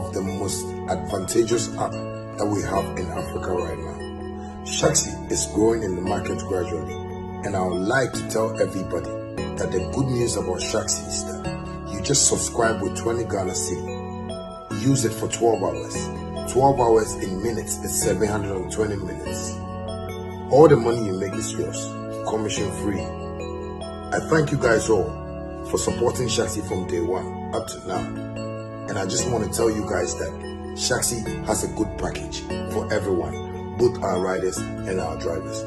of the most advantageous app that we have in Africa right now. Shaxi is growing in the market gradually, and I would like to tell everybody that the good news about Shaxi is that you just subscribe with 20 Ghana cedi. Use it for 12 hours. 12 hours in minutes is 720 minutes. All the money you make is yours, commission free. I thank you guys all for supporting Shaxi from day one up to now. And I just want to tell you guys that Shaxi has a good package for everyone, both our riders and our drivers.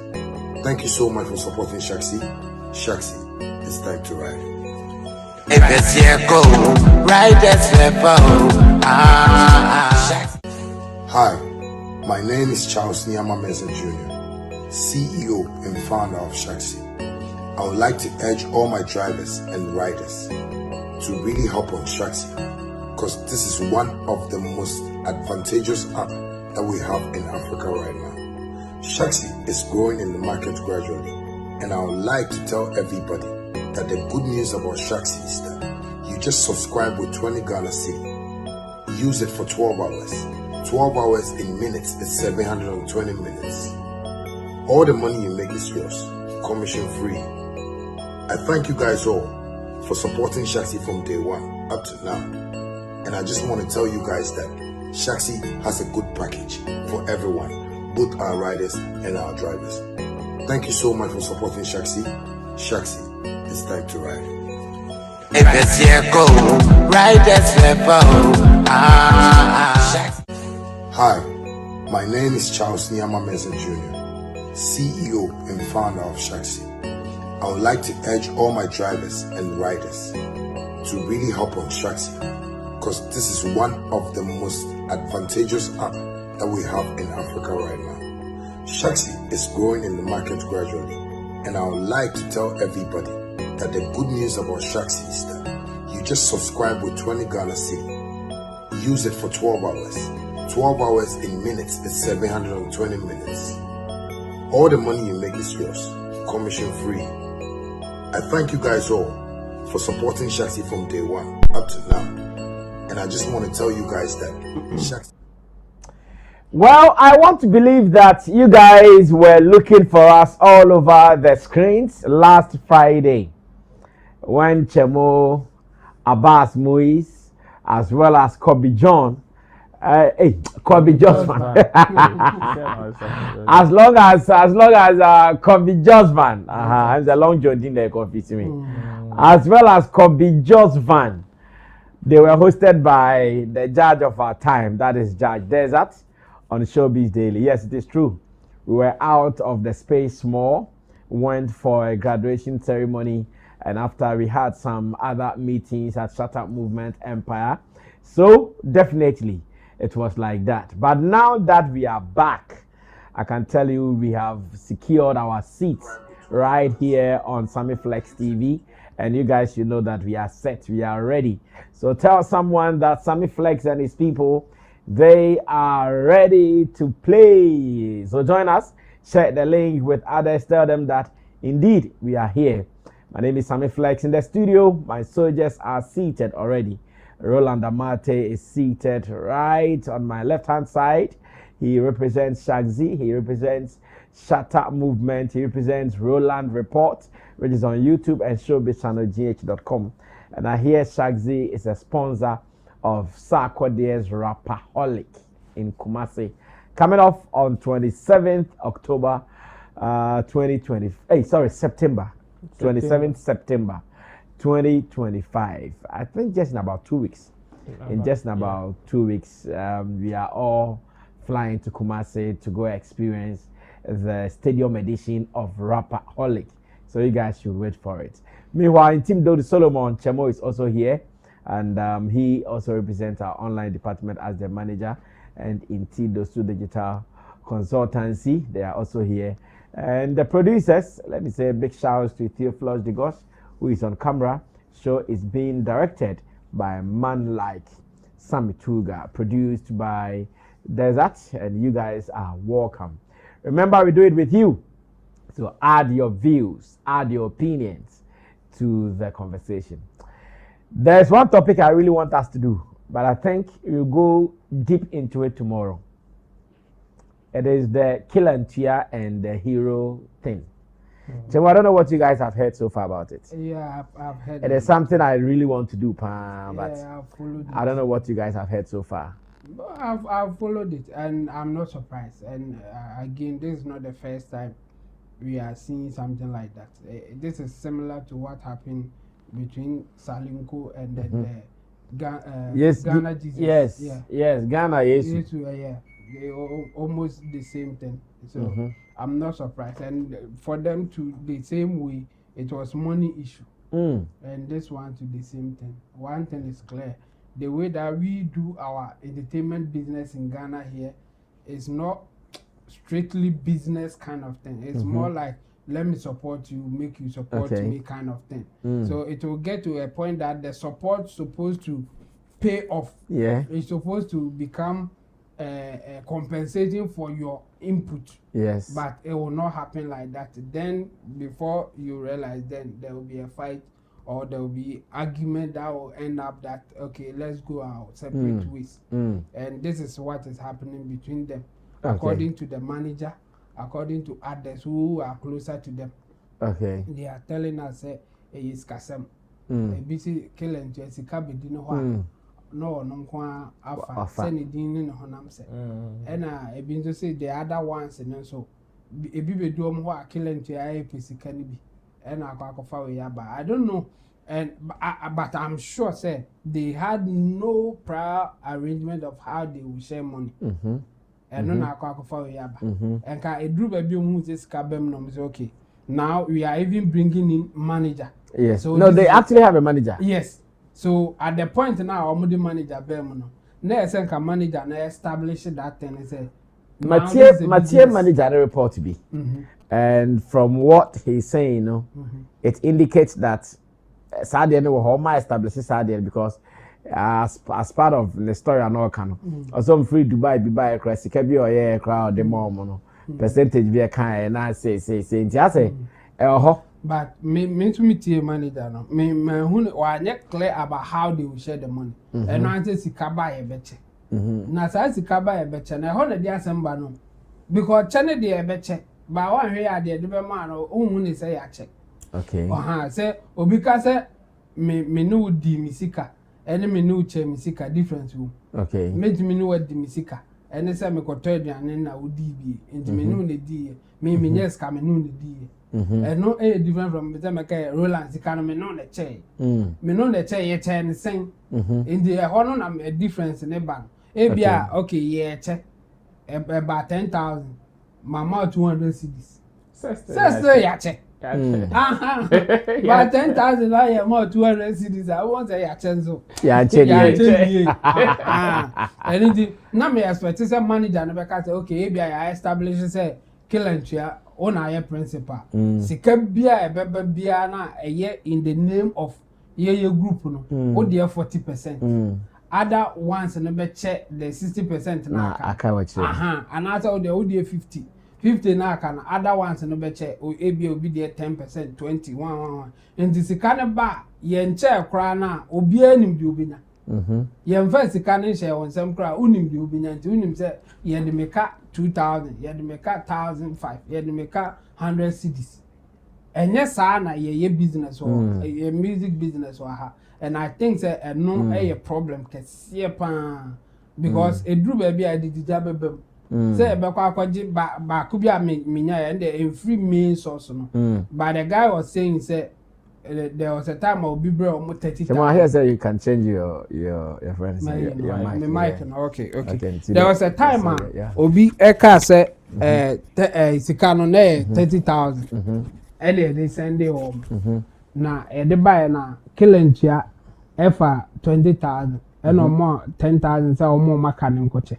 Thank you so much for supporting Shaxi. Shaxi, it's time to ride. Hi, my name is Charles Nyama Mensah Jr., CEO and founder of Shaxi. I would like to urge all my drivers and riders to really hop on Shaxi, because this is one of the most advantageous app that we have in Africa right now. Shaxi is growing in the market gradually, and I would like to tell everybody that the good news about Shaxi is that you just subscribe with 20 Ghana cedi. Use it for 12 hours. 12 hours in minutes is 720 minutes. All the money you make is yours, commission free. I thank you guys all for supporting Shaxi from day one up to now. And I just want to tell you guys that Shaxi has a good package for everyone, both our riders and our drivers. Thank you so much for supporting Shaxi. Shaxi, it's time to ride. Hi, my name is Charles Nyama Mensah Jr., CEO and founder of Shaxi. I would like to urge all my drivers and riders to really hop on Shaxi, because this is one of the most advantageous app that we have in Africa right now. Shaxi is growing in the market gradually, and I would like to tell everybody that the good news about Shaxi is that you just subscribe with 20 Ghana cedi. Use it for 12 hours. 12 hours in minutes is 720 minutes. All the money you make is yours, commission free. I thank you guys all for supporting Shaxi from day one up to now. And I just want to tell you guys that Shaxi... Well, I want to believe that you guys were looking for us all over the screens last Friday when Chemo, Abbas Moise, as well as Kobe John, Kobe Josman. as long as Kobe Josman, I'm the long John there, Kofi to me, as well as Kobe Josman, they were hosted by the judge of our time, that is Judge Desert, on Showbiz Daily. Yes, it is true. We were out of the space more, went for a graduation ceremony, and after we had some other meetings at Shut Up Movement Empire. So definitely it was like that. But now that we are back, I can tell you we have secured our seats right here on Sammy Flex TV. And you guys should know that we are set, we are ready. So tell someone that Sammy Flex and his people, they are ready to play. So join us, share the link with others, tell them that indeed we are here. My name is Sammy Flex in the studio. My soldiers are seated already. Roland Amate is seated right on my left-hand side. He represents Shaxi. He represents Shut Up Movement. He represents Roland Report, which is on YouTube, and showbizchannelgh.com. And I hear Shaxi is a sponsor of Sarkodie's Rapaholic in Kumasi, coming off on 27th October 2020. September 27th September 2025. I think just in about 2 weeks. In just in about 2 weeks, we are all flying to Kumasi to go experience the stadium edition of Rapaholic. So you guys should wait for it. Meanwhile, in Team Dodi Solomon, Chemo is also here, and he also represents our online department as the manager. And in Team Dosu Digital Consultancy, they are also here. And the producers, let me say a big shout out to Theophilus Digos, who is on camera. Show is being directed by a man like Sammy Tuga, produced by Desert, and you guys are welcome. Remember, we do it with you. So add your views, add your opinions to the conversation. There's one topic I really want us to do, but I think we'll go deep into it tomorrow. It is the Kill and Tia and the hero thing. So I don't know what you guys have heard so far about it. Yeah, I've heard. It is something I really want to do, but I've followed it. I don't know what you guys have heard so far. I've followed it, and I'm not surprised. And again, this is not the first time we are seeing something like that. This is similar to what happened between Salinko and then Ghana Jesus. Yes, Ghana, yes. They almost the same thing. So I'm not surprised. And for them to the same way, it was money issue. And this one to the same thing. One thing is clear. The way that we do our entertainment business in Ghana here is not strictly business kind of thing. It's more like, let me support you, make you support me kind of thing. So it will get to a point that the support supposed to pay off. Yeah. It's supposed to become compensating for your input. Yes. But it will not happen like that. Then before you realize, then there will be a fight or there will be argument that will end up that, okay, let's go our separate ways. And this is what is happening between them, according to the manager, according to others who are closer to them. Okay. They are telling us, it's Kasem. BC killing Jessica Bedino. No, no, Alpha, Senny Dean in Honam said. And I been to say the other ones, and so a baby dome who are killing to APC can be. And I I don't know, and but I'm sure say they had no prior arrangement of how they will share money. And no na and can a group of you this cabin no is okay. Now we are even bringing in manager. Yes. So no, they actually have a manager. Yes. So at the point now, I'm the manager Bermono. Next can manager and establish that thing and say Mathieu manager report to be. And from what he's saying, it indicates that Sadia no home establishes Sadia because as part of the story and all kind of some free Dubai be buy a crazy cabi or yeah crowd the more percentage be a kind and I say but me to meet your manager no me who are not clear about how they will share the money and I say sikaba e beche na say sikaba e beche na ho na dia semba no because chane de e beche ba wan hwe ya de be ma no ohun ni say ya check okay say obi ka say me no di misika ene me no che misika difference wo okay me me no di misika ene say me ko to aduane na wo di bi enti me no ne di me yes ka me no ne di and no different from the time I Roland economy no the chair. Me no the chair ye chair and sing. In the honor am a difference in a bank. Ebia okay yeah check about 10,000. Mama 200 cedis. Sister ya check. But 10,000 I am more 200 cedis. I won't say ya check so. Yeah check. Anything. Now me expect say manager no be say okay ebia I establish say kill and chair. On our principal. Sika bia ebeba bia na eye in the name of ye group no. O dey 40%. Other ones no be check the 60% na aka wachi. And after o dey 50. 50 na aka na other ones no be check o ebi obi dey 10%, 21. And sika na ba ye nche kra na obi anim di obi na. Ye mfa sika na share wonsem kra unim di obi na nti unim say ye dey make 2,000, ye dey make 1,500, ye dey make 100 cedis. And yes, na ye business or ye music business or ha. And I think say no a problem kese pa because a drew baby I did job say be kwa kwaji ba ku bia me nya and the free main source no. But the guy was saying say there was a time I'll be bro almost 30. Come on, here say you can change your friends. Your mic. Okay. There was a time Obi Eka say Sikano ne 30,000. Earlier they send it home. Na the buy na killing chia efa 20,000 and no more 10,000 say or more makanin koche.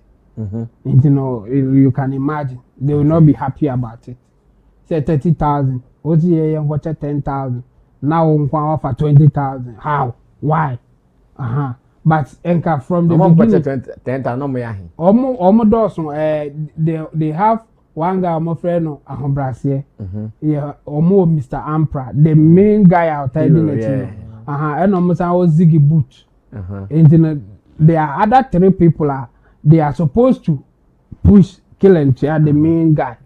You know you can imagine they will not be happy about it. Say 30,000. Ozi ye koche 10,000. Now offer 20,000. How? Why? But enka from the beginning 10,000 no more. They have one guy my friend no Ahobrasie. Yeah, Mr. Ampra, the main guy out there in the and almost our Ziggy boot. there are other 3 people they are supposed to push Kilentia, the main guy.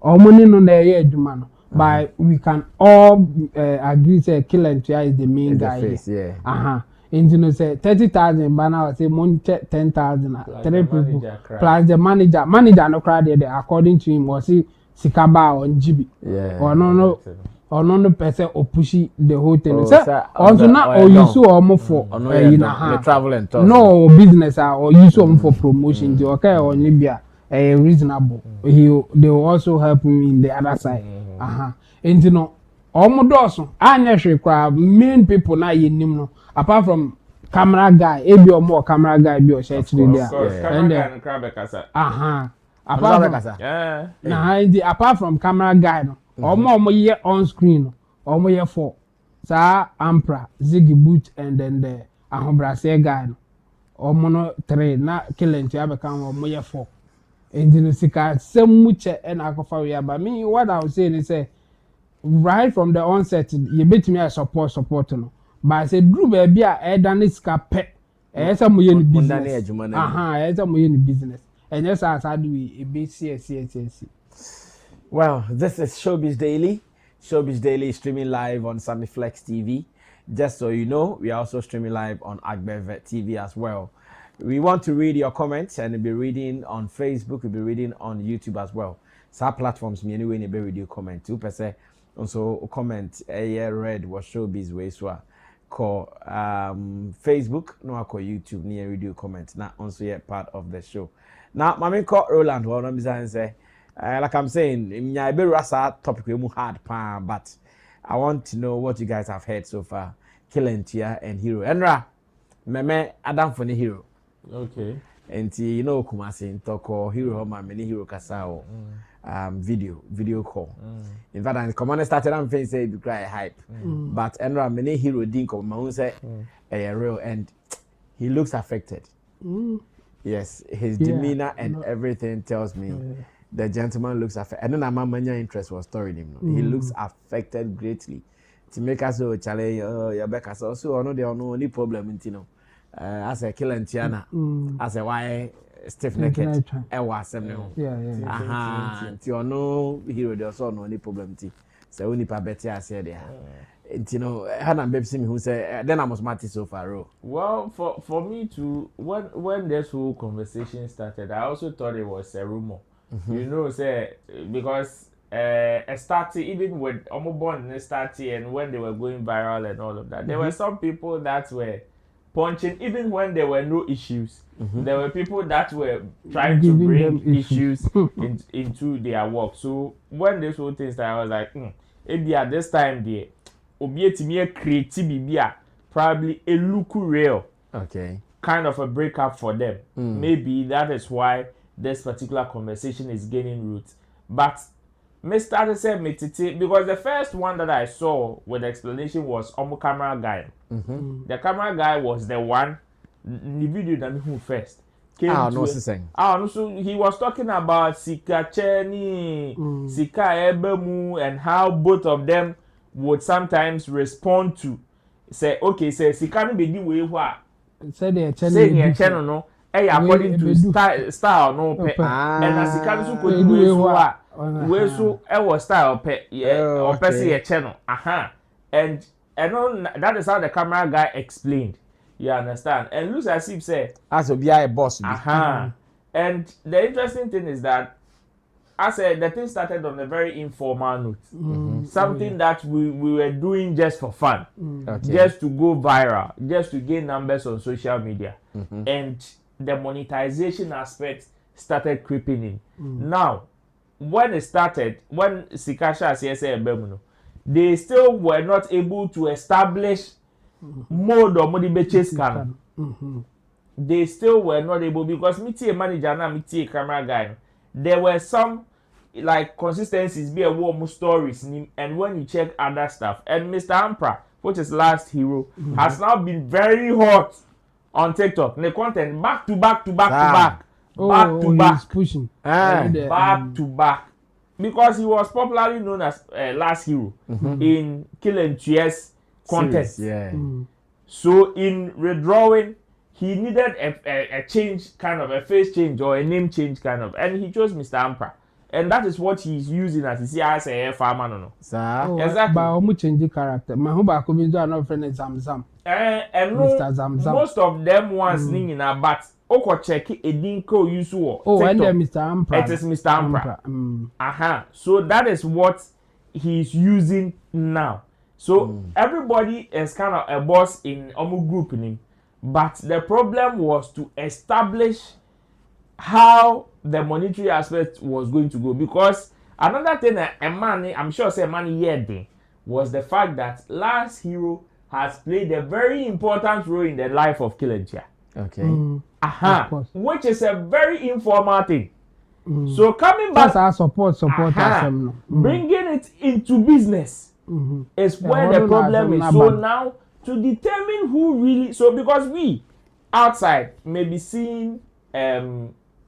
Or money no na no. But we can all agree say Kilentia is the main guy. Face, yeah. And you know say 30,000, but now say money 10,000. 3 people plus the manager. Manager no crowd there according to him was Sikaba on GB. Yeah. Or no person or pushy the whole thing. Also not or you so almost for travel and talk. No business or use some for promotion. The okay or Libya reasonable. They will also help him in the other side. And you know, almost also actually main people now in him apart from camera guy, maybe or more camera guy be or actually there. And then apart from camera guy no. Omo ye on screen, omo ye 4. Sa Ampra, Ziggy Boot, and then the Ahobrase guy. Omo no 3, na Kilentia become omo ye 4. And then sika some much and akofa but me what I was saying is say right from the onset you bet me a support no. But I said Drew baby a done ska pet. Esa mo ye ni business. Esa mo ye ni business. And yes as I do we be see. Well, this is Showbiz Daily. Showbiz Daily is streaming live on Sammy Flex TV. Just so you know, we are also streaming live on Agbevet TV as well. We want to read your comments and we'll be reading on Facebook, we'll be reading on YouTube as well. So our platforms, me anyway, we'll be reading comment. 2% also comment, read was Showbiz way so call Facebook, no call YouTube, near radio comments. Now also yet part of the show. Now, Mami call Roland, what I'm saying. Like I'm saying, I be rasa topic we hard pan, but I want to know what you guys have heard so far. Kilentia and Hero. Enra, meme Adam for the Hero. Okay. And you know Kumasi talk or Hero my many Hero Kasao video call. In fact, the commander started and face say be cry hype. But Enra many Hero didn't come my say a real and he looks affected. Yes, his demeanor and everything tells me. The gentleman looks affected. I don't know my interest was storing him. He looks affected greatly. To make us so challenge, your back us also. I know there are no only problem in as a killer and Tiana, as a why stiff necked. I was you know, hero, there's no only problem. So only pa better I said there. You know, Hannah Babes who said, then I must matter so far. Well, for me to when this whole conversation started, I also thought it was a rumor. You know, say because started even with Omoborn and started and when they were going viral and all of that, there were some people that were punching even when there were no issues. There were people that were trying to bring issues into their work. So when this whole thing started, I was like, maybe at this time the obietimi creative probably a look real. Okay. Kind of a breakup for them. Maybe that is why this particular conversation is gaining roots. But Mr. said because the first one that I saw with the explanation was Omo camera guy. The camera guy was the one the video that who first came so he was talking about Sika Cheni, Sika Ebemu, and how both of them would sometimes respond to say Sika no be the way what say the channel no according to style no pe and as Sika no could do we so was style pe or person channel and that is how the camera guy explained. You understand? And looks as if say as a boss. And the interesting thing is that I said the thing started on a very informal note. Something that we were doing just for fun. Just to go viral, just to gain numbers on social media. And the monetization aspect started creeping in. Now, when it started, when Sikasha CSA Bemuno, they still were not able to establish mode or money chase can. They still were not able because me a manager and me a camera guy. There were some like consistencies be a warm stories and when you check other stuff and Mr. Ampra, which is last hero, has now been very hot on TikTok. The content back to back pushing back to back because he was popularly known as last hero in Kill and Cheers content. So in So in redrawing, he needed a change, kind of a face change or a name change, kind of, and he chose Mr. Ampra. And that is what he's using as a farmer, no. Oh, exactly. But how much change the character? My home back coming to another friend Zamzam. And Mr. Zamzam. most of them ones in a but oko check a dinko use or oh, and then Mr. Ampra. It is Mr. Ampra. So that is what he's using now. So everybody is kind of a boss in Omu group name, but the problem was to establish how the monetary aspect was going to go, because another thing that a man, I'm sure say money here was the fact that Last Hero has played a very important role in the life of Kilentia. Okay. Which is a very informal thing. So coming back, that's our support bringing it into business is where the problem is. So now to determine who really, so because we outside may be seeing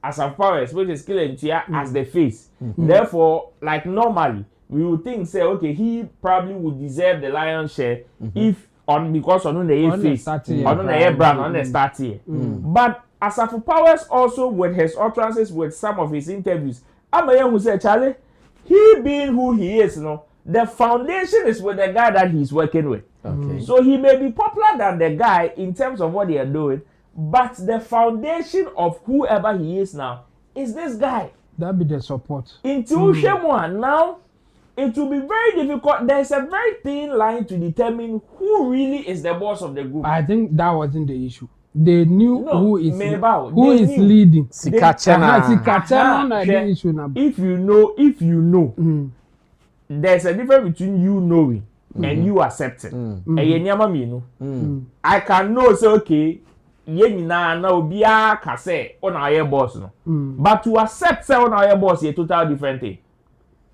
Asamoah, which is Kilentia, as the face. Therefore, like normally we would think say, okay, he probably would deserve the lion's share if because on the face, on the brand, on the start here. But Asamoah also with his utterances, with some of his interviews, I'm a young who said, Charlie, he being who he is, the foundation is with the guy that he's working with. Okay. So he may be popular than the guy in terms of what they are doing, but the foundation of whoever he is now is this guy. That be the support. Until now, it will be very difficult. There's a very thin line to determine who really is the boss of the group. I think that wasn't the issue. They knew who is leading. If you know, there's a difference between you knowing and you accepting. I can know say okay, boss no. But to accept say on our boss is a total different thing.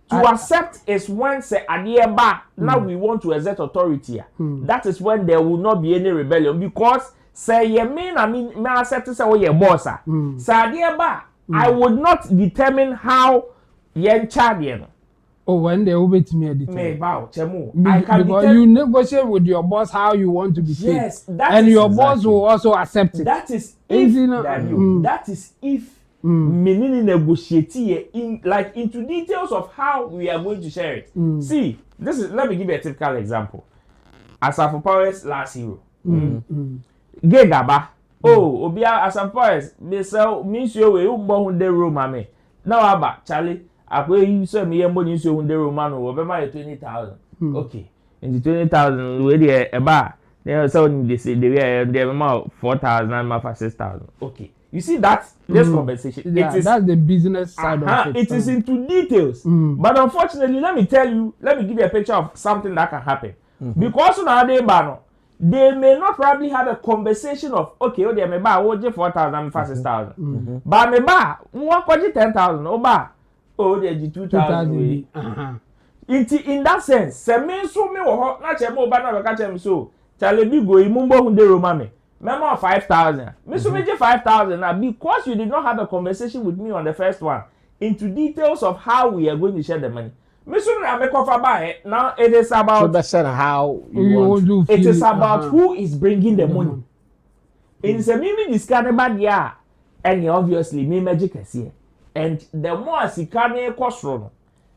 To accept is when say now we want to exert authority. That is when there will not be any rebellion, because say ye mean accept say oh boss. I would not determine how ye charge. Oh, when they will to me, because you negotiate with your boss how you want to be paid. Yes, and your boss will also accept it. That is if that is if meaning negotiate into details of how we are going to share it. See, let me give you a typical example. Asamoah's Last Hero. Gegaba. Oh, Obia Asamoah, they sell me show we born the room, mame. Now aba Charlie. You say me money so the Roman over 20,000. Okay. In the 20,000 we dey a bar. They say they say they amount 4,000 and for 6,000. Okay. You see that this compensation. Yeah, that's the business side of it. It is into details. But unfortunately, let me give you a picture of something that can happen. Because nowadays, they may not probably have a conversation of okay, oh they may buy 4,000 for 6,000. But me buy 10,000 oh buy. Oh, they did 2,000. In that sense, se me so me wo na che mo ba na ka che me so. Chale bi go imumbo hunde Roma me. Memo 5,000. Me so me 5,000 now because you did not have a conversation with me on the first one into details of how we are going to share the money. Me so na me cover by now it is about how you want. It is about who is bringing the money. In se me discard bad ya and obviously me magic here. And the more Sikane Kosron,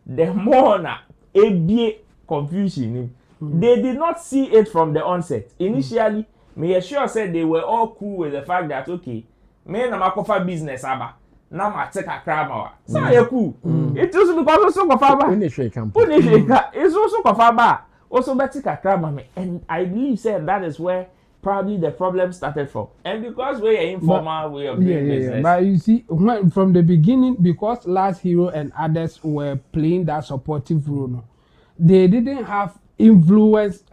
the more na ABA confusion. They did not see it from the onset. Initially, me sure said they were all cool with the fact that okay, me na makofa business aba. Now I take a crab hour. So you cool. It is because also kofa it's also kofa also better a crab, and I believe said that is where probably the problem started from. And because we are informal way of doing business. But you see, from the beginning, because Last Hero and others were playing that supportive role, they didn't have influence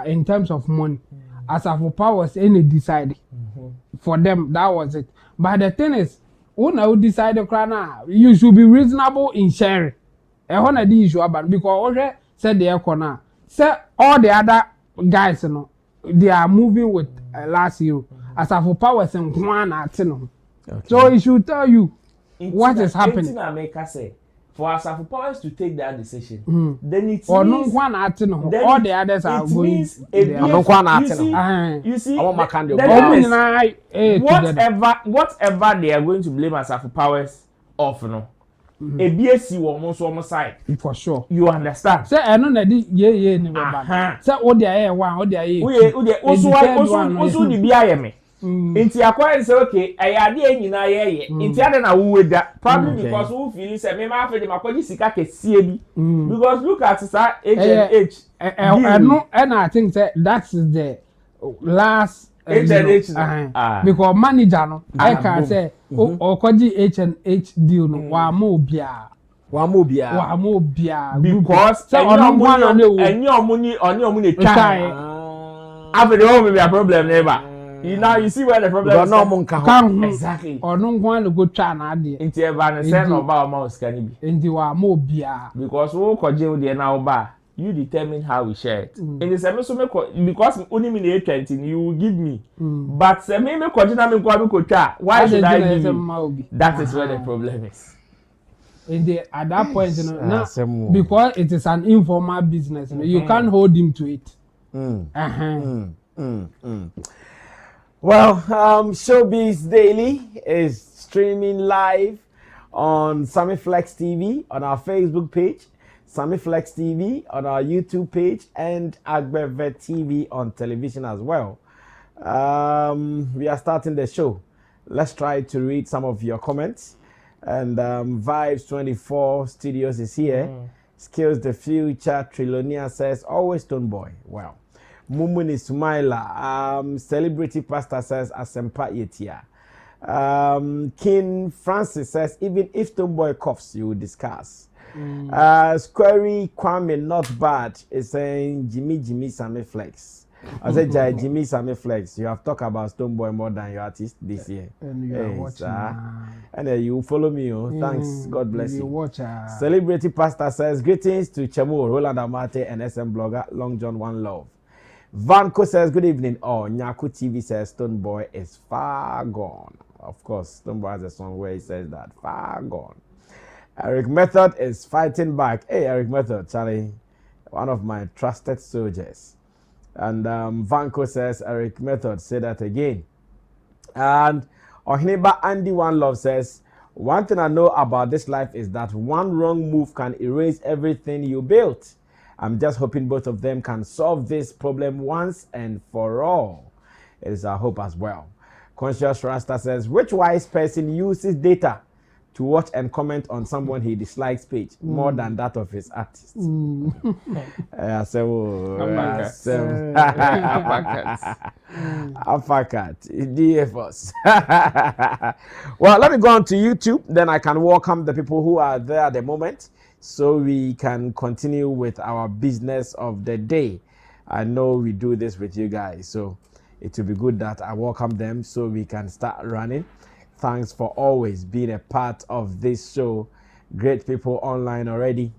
in terms of money. Asamoah was any decided. For them, that was it. But the thing is, when I decide you should be reasonable in sharing. And one of the issue about because already said the corner. Say all the other guys, they are moving with Last Hero. Asamoah was in one at. So it should tell you what is happening. for Asamoah Powers to take that decision, then it means all the others are going. You see, whatever they are going to blame Asamoah Powers off, no. A BSC one side. For sure. You understand? Say I know that yeah never. Say what they are one, what they are. Also the BIM. Inti akwa say okay, ayade nyina ye. Inti ade na wo weda. Probably because who feel say me ma fe de makoji sika kesie bi. Because look at sir H&H. And I think that is the last H&H. Because manager no I can say okoji H&H deal no wa mo bia. Because any omuni try. After the home be a problem neighbor. You see where the problem is. Exactly. Or no one go try na dey. Inti e ba ne send oba mouse can be. Inti wa mo bia. Because wo koje dey na oba, you determine how we share it. In the same so because only me na 20 you will give me. But se me koje na me kwa ko twa. Why should I give you? That is where the problem is. At that point, because it is an informal business, you can't hold him to it. Well, Showbiz Daily is streaming live on Sammy Flex TV, on our Facebook page, Sammy Flex TV, on our YouTube page, and Agbeve TV on television as well. We are starting the show. Let's try to read some of your comments. And Vibes 24 Studios is here. Skills the Future. Trilonia says, always Stoneboy. Well. Mumuni Sumaila, Celebrity Pastor says, Asempa Yetia. King Francis says, even if Stoneboy coughs, you will discuss. Squarey Kwame, not bad, is saying, Jimmy Sammy Flex. I said, Jimmy Sammy Flex, you have talked about Stoneboy more than your artist this year. And you are watching. And you follow me. Thanks. God bless you. Watch, Celebrity Pastor says, greetings to Chemo, Roland Amate, and SM blogger, Long John One Love. Vanko says, good evening. Oh, Nyaku TV says, Stoneboy is far gone. Of course, Stoneboy has a song where he says that, far gone. Eric Method is fighting back. Hey, Eric Method, Charlie, one of my trusted soldiers. And Vanko says, Eric Method, say that again. And Ohineba Andy One Love says, one thing I know about this life is that one wrong move can erase everything you built. I'm just hoping both of them can solve this problem once and for all. It is our hope as well. Conscious Rasta says, which wise person uses data to watch and comment on someone he dislikes page more than that of his artist? Afakat. DFS. Well, let me go on to YouTube. Then I can welcome the people who are there at the moment, so we can continue with our business of the day. I know we do this with you guys, so it will be good that I welcome them so we can start running. Thanks for always being a part of this show. Great people online already.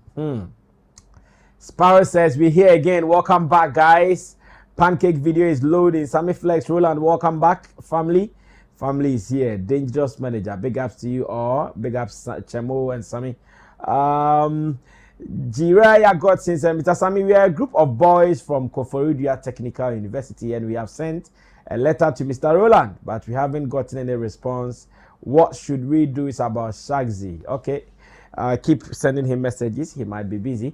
Sparrow says, we're here again. Welcome back, guys. Pancake video is loading. Sammy Flex, Roland, welcome back, family. Family is here. Dangerous manager. Big ups to you all. Big ups, Chemo and Sammy. Jiraya Godson said, Mr. Sammy, we are a group of boys from Koforidua Technical University, and we have sent a letter to Mr. Roland, but we haven't gotten any response. What should we do? Is about Shaxi. Okay, keep sending him messages. He might be busy.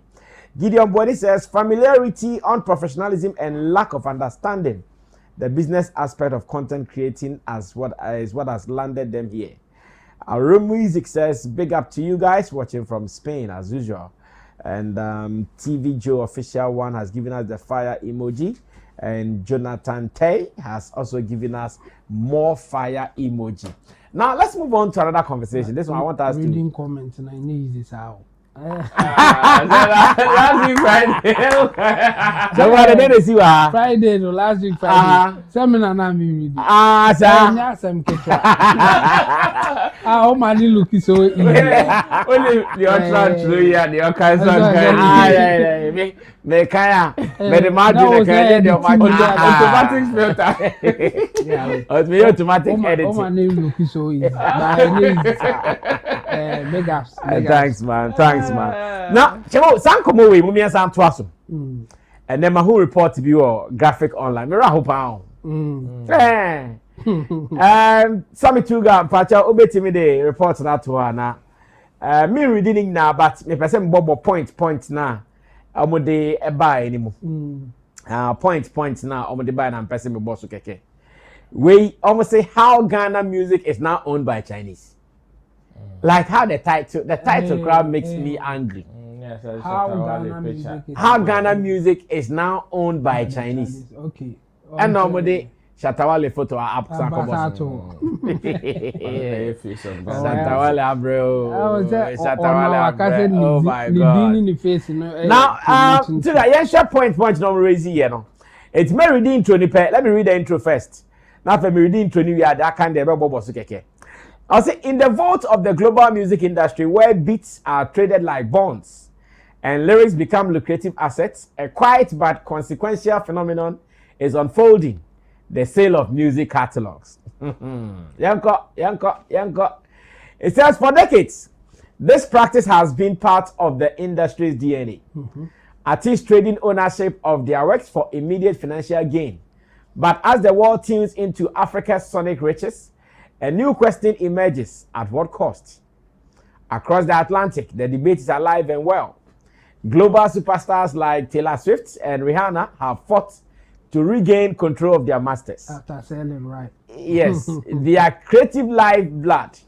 Gideon Body says, familiarity, unprofessionalism, and lack of understanding the business aspect of content creating is what has landed them here. Our music says, big up to you guys watching from Spain as usual. And TV Joe Official One has given us the fire emoji. And Jonathan Tay has also given us more fire emoji. Now let's move on to another conversation. This one I want us reading comments and I need this out. Last week Friday. So what did they see? Friday, no, last week Friday. Seminar na me reading. Sir. Some ketchup. Oh, my look is so easy. Only the ultra true here, the occasion. Me kaya. Me the margin kaya the automatic filter. Me automatic edit. Oh, my name look is so easy. Big ups. Thanks, man. Thanks, man. Now, Chemo, some come away, Mummy and Sam Twasso. And then my whole report to be your graphic online. Me raho pound. Sammy Tuga, Pacha, obeti me the report that to her now. Me reading now, but me person bobo point now. Omo de buy anymore. Point now. Omo de buy na person me boss keke. We almost say how Ghana music is now owned by Chinese. Like how the title crowd makes me angry. Yes, How Ghana music is now owned by Chinese. Okay. And normally Shatawale photo are up Shatawale bro. Shatawale. Oh my God. Now to the share point no raise here no. It's me reading intro ni pe. Let me read the intro first. Now for me reading intro ni we are that kind of bobo so keke. I'll say in the vault of the global music industry where beats are traded like bonds and lyrics become lucrative assets, a quiet but consequential phenomenon is unfolding. The sale of music catalogs. Yanko. It says for decades, this practice has been part of the industry's DNA. Artists trading ownership of their works for immediate financial gain. But as the world tunes into Africa's sonic riches, a new question emerges: at what cost? Across the Atlantic, the debate is alive and well. Global superstars like Taylor Swift and Rihanna have fought to regain control of their masters. After selling, right? Yes, their creative lifeblood.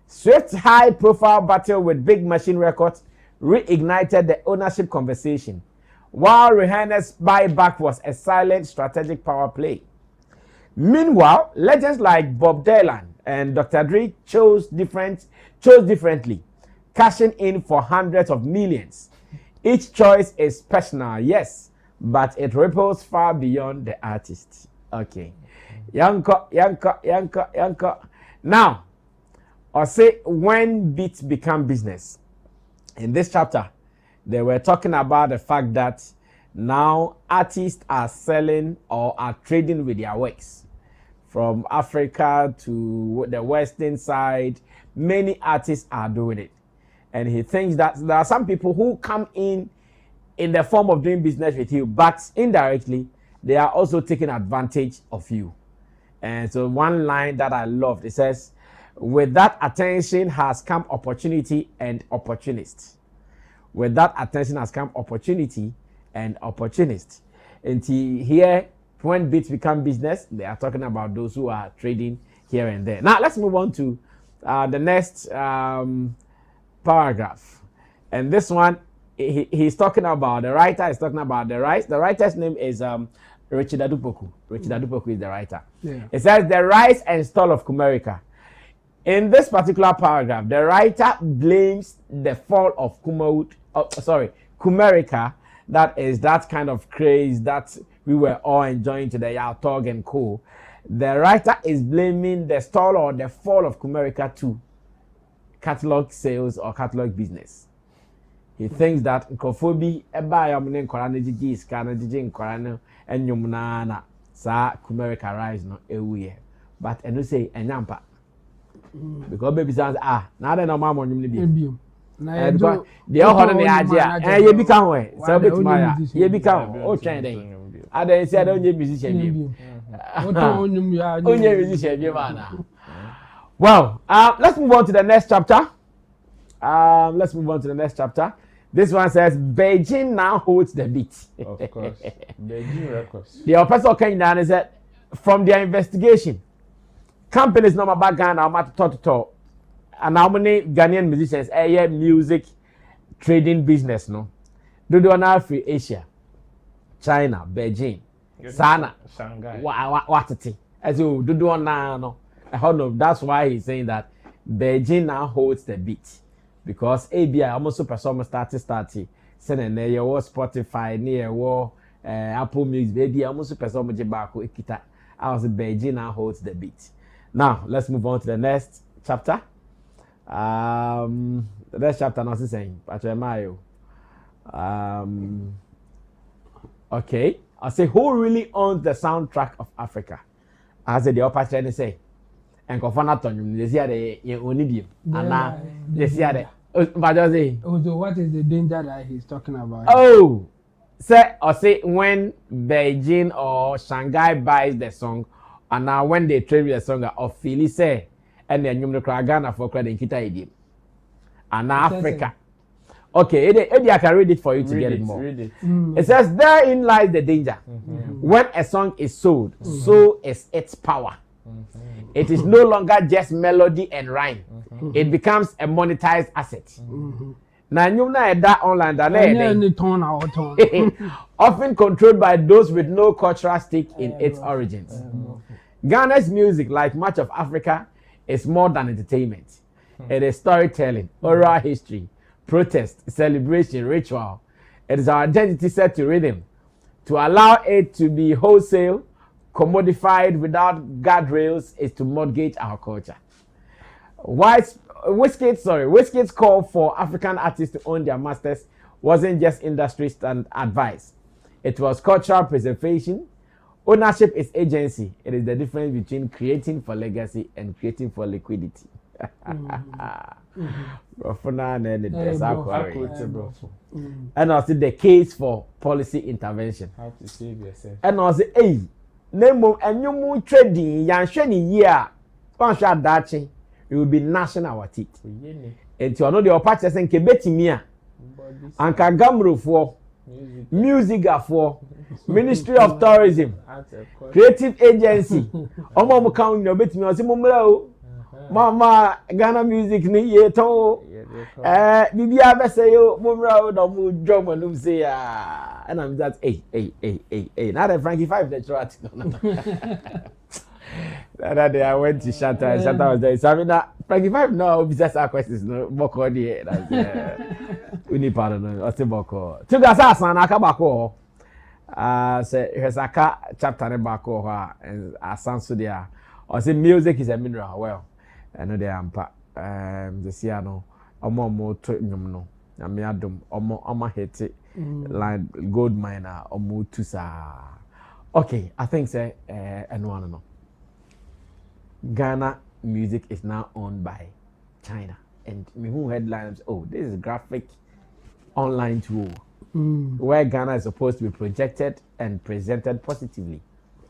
Swift's high-profile battle with Big Machine Records reignited the ownership conversation, while Rihanna's buyback was a silent strategic power play. Meanwhile, legends like Bob Dylan and Dr. Dre chose differently, cashing in for hundreds of millions. Each choice is personal, yes, but it ripples far beyond the artist. Okay. Yanko. Now, I'll say when beats become business. In this chapter, they were talking about the fact that now artists are selling or are trading with their works. From Africa to the western side, many artists are doing it. And he thinks that there are some people who come in the form of doing business with you, but indirectly, they are also taking advantage of you. And so one line that I loved, it says, with that attention has come opportunity and opportunist. With that attention has come opportunity and opportunist. And here, when beats become business, they are talking about those who are trading here and there. Now, let's move on to the next paragraph. And this one, he's talking about, the writer is talking about the rise. The writer's name is Richard Adupoku. Richard Adupoku is the writer. Yeah. It says the rise and stall of Kumerica. In this particular paragraph, the writer blames the fall of Kumerica, that is that kind of craze that we were all enjoying today, Yautog and co. The writer is blaming the stall or the fall of Kumerica to catalog sales or catalog business. He thinks that Kofi eba yamne nkorane jiji iskana jiji nkorane enyumna sa Kumerica rise no ewuye. But enu say enyampa. Because baby says now they no mama nyum ni bi. Na because the other na aje ye bi kan we. So bit my ye bi kan o twen den. Ada say don't ye musician bi. Onye musician bi mana. Well, let's move on to the next chapter. This one says Beijing now holds the beat. Of course. Beijing records. The officer came down and said, from their investigation, companies no more Ghana are matter to and how many Ghanaian musicians music trading business no. Do now free Asia, China, Beijing, Sana, Shanghai. What it? As you do now no. I don't know. That's why he's saying that Beijing now holds the beat. Because ABI almost super summer starting. Send near your Spotify, near war Apple Music, baby, almost super summer Jabako Ikita. I was Beijing now holds the beat. Now let's move on to the next chapter. The next chapter not saying Patramayo. Okay. I'll say who really owns the soundtrack of Africa? I said the upper trend say. and kofana tonyum they say the only dim and they say but say so what is the danger that he's talking about? Oh, say when Beijing or Shanghai buys the song, and now when they trade with the song of Philly say, and then you cry Ghana for credit kita idim, and now Africa. Okay, Eddie, I can read it for you to get it more. Read it. It says, therein lies the danger. When a song is sold, so is its power. It is no longer just melody and rhyme. It becomes a monetized asset. Now, you know that online, often controlled by those with no cultural stake in its origins. Ghana's music, like much of Africa, is more than entertainment. It is storytelling, oral history, protest, celebration, ritual. It is our identity set to rhythm. To allow it to be wholesale, commodified without guardrails is to mortgage our culture. Wizkid's call for African artists to own their masters wasn't just industry stand advice. It was cultural preservation. Ownership is agency. It is the difference between creating for legacy and creating for liquidity. And also the case for policy intervention. How to save yourself. And also, hey, name and you move trading, yan shiny year, one shot dachi, it will be national at it. And to another patches and Kebetimia, and Kagamro for music for Ministry of Tourism, Creative Agency, Omo count your bit me Mama Ghana music ni ye to bibi abese yo mumra do mu drum and say and I'm just hey not a Frankie 5 the trot. That day I went to Shatta and Shatta was there. So I mean that Frankie 5 no business questions no boko dey that's we need pardon no boko to ga sa na aka bako say Hesaka chapter ne bako ho and asanso there or say music is a mineral well I know they ampa the siano omo to nyum no na me adom omo hit line gold miner omo tusa. Okay, I think say and one no Ghana music is now owned by China and me who headlines this is graphic online tool where Ghana is supposed to be projected and presented positively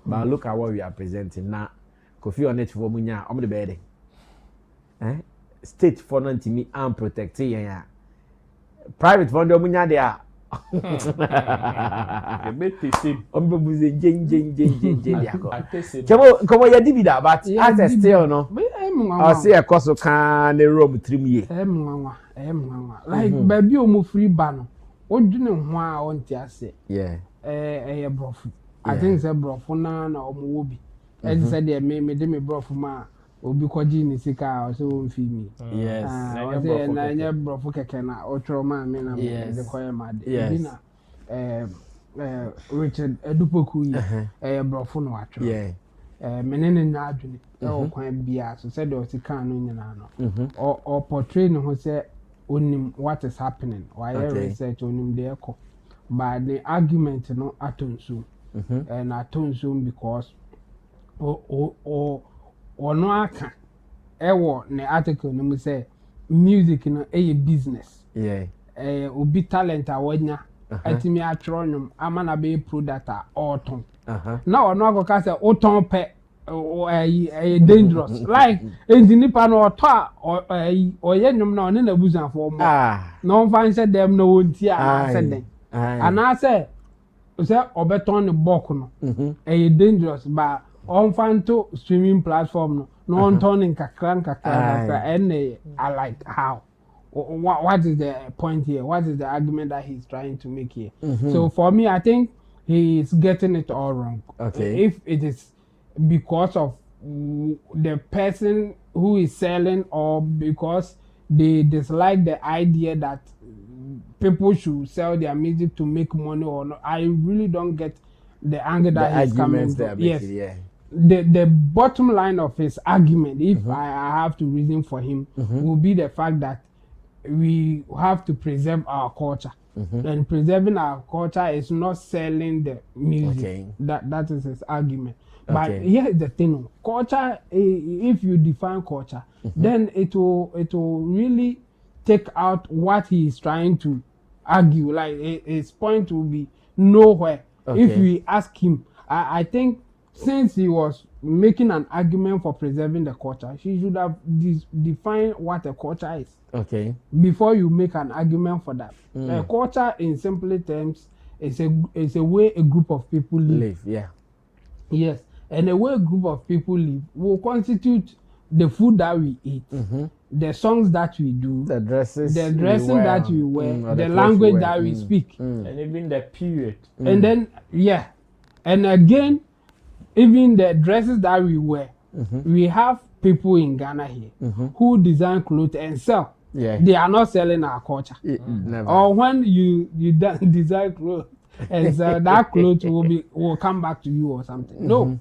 but look at what we are presenting now. Kofi on it for munya omo the bed state for me and protect ya private fund omunya there ombebuze jen komo ya dibida but as still no I see a cost can the room 3 years like baby omo free ban odune ho a onti ase brofu I think say brofu na omo wo bi e say de me de me brofu ma obi kwaji ni sika so mfi mi yes na nya brofu keke na otro ma me na de koye ma de bi na Richard Edupoku yi brofu no atro menene na adwene o kwan bia so said o sika no nyina no o portray no ho say onim what is happening why research onim de eko but the argument no atonsu and atonsu because ono aka ewo ne article no mu say music no a business obi talent awanya atimi atro nyum amana be product auton na ono akoka say oton pe dangerous like engineer pa no oto oye nyum na one na busan for mo no fan say dem no wonti a say den ana say obeton ne bok no dangerous but on fanto streaming platform no on turning kakra and I like how what is the point here, what is the argument that he's trying to make here. So for me I think he is getting it all wrong. If it is because of the person who is selling or because they dislike the idea that people should sell their music to make money or not, I really don't get the angle that he's coming from. Yes. The bottom line of his argument, if I have to reason for him, will be the fact that we have to preserve our culture. and preserving our culture is not selling the music. Okay. That is his argument. But here is the thing: culture. If you define culture, then it will really take out what he is trying to argue. Like his point will be nowhere. If we ask him, I think since he was making an argument for preserving the culture, he should have defined what a culture is. Okay. Before you make an argument for that, a culture, in simple terms, is a way a group of people live. Yeah. Yes, and the way a group of people live will constitute the food that we eat, the songs that we do, the dressing that we wear, the language that we speak, and even the period. And then and again, even the dresses that we wear, we have people in Ghana here who design clothes and sell. Yeah. They are not selling our culture. Never. Or when you design clothes and sell, that clothes will come back to you or something. No.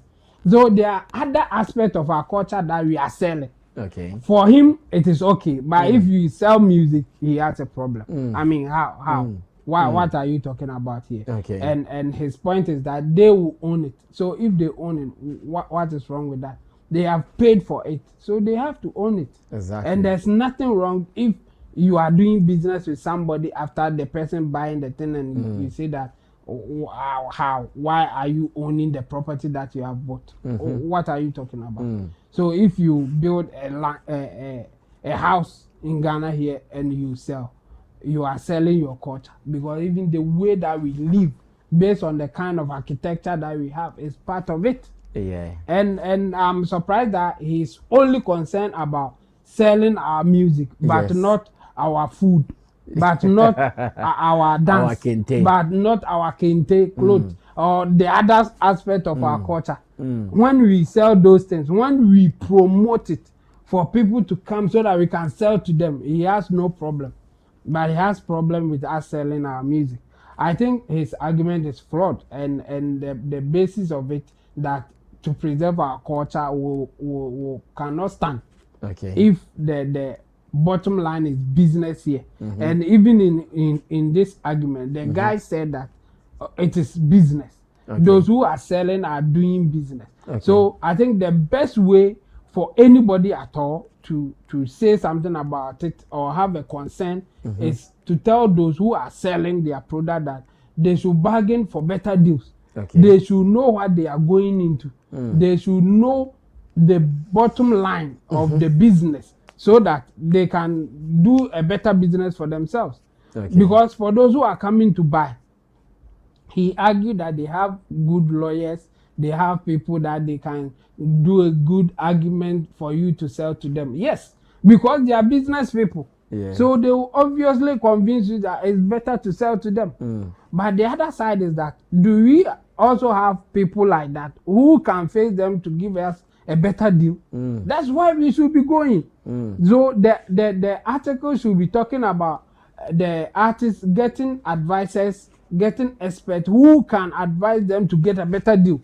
So there are other aspects of our culture that we are selling. Okay. For him, it is okay. But if you sell music, he has a problem. I mean, how? What are you talking about here? Okay. And his point is that they will own it. So if they own it, what is wrong with that? They have paid for it, so they have to own it. Exactly. And there's nothing wrong if you are doing business with somebody after the person buying the thing and you say that, why are you owning the property that you have bought? What are you talking about? So if you build a house in Ghana here and you sell, you are selling your culture, because even the way that we live based on the kind of architecture that we have is part of it. Yeah. And I'm surprised that he's only concerned about selling our music, but not our food, but not our dance, our kente, but not our kente clothes, or the other aspect of our culture. When we sell those things, when we promote it for people to come so that we can sell to them, he has no problem. But he has problem with us selling our music. I think his argument is flawed, and the basis of it, that to preserve our culture will cannot stand. Okay. If the bottom line is business here, and even in this argument, the guy said that it is business. Those who are selling are doing business. So I think the best way for anybody at all to say something about it or have a concern is to tell those who are selling their product that they should bargain for better deals. They should know what they are going into. They should know the bottom line of the business so that they can do a better business for themselves. Because for those who are coming to buy, he argued that they have good lawyers, they have people that they can do a good argument for you to sell to them. Yes, because they are business people. So they will obviously convince you that it's better to sell to them. But the other side is that, do we also have people like that who can face them to give us a better deal? That's why we should be going. So the article should be talking about the artists getting advisors, getting experts who can advise them to get a better deal.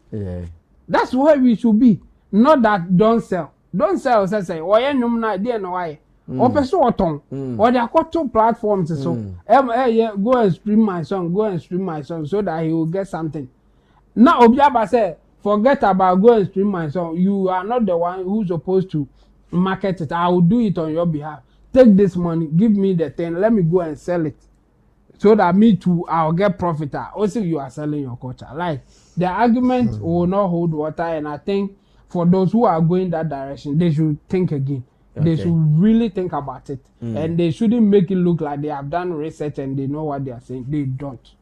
That's where we should be. Not that don't sell. Don't sell, say, oh, yeah, no, no, no, why. Or they are got two platforms. So, go and stream my song, so that he will get something. Now, Obiaba say, forget about go and stream my song. You are not the one who's supposed to market it. I will do it on your behalf. Take this money, give me the thing, let me go and sell it. So that me too, I'll get profit. Also, you are selling your culture. Like, the argument will not hold water, and I think for those who are going that direction, they should think again. They should really think about it. And they shouldn't make it look like they have done research and they know what they are saying. They don't.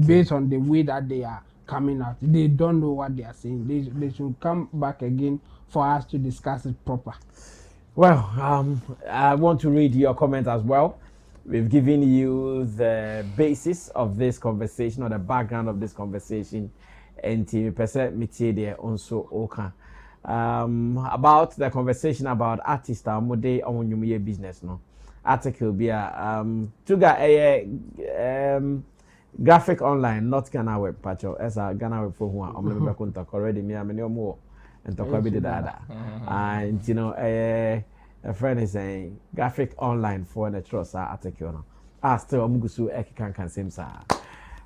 Based on the way that they are coming out, they don't know what they are saying. They should come back again for us to discuss it proper. Well, I want to read your comment as well. We've given you the basis of this conversation, or the background of this conversation, and also okay. About the conversation about artists on your business. No article be graphic online, not Ghana web patch as a Ghana web for who I'm contact already. Me, I'm no more and talk about that. And you know, a friend is saying graphic online for the trust article. still Mugusu Ekikan same sir.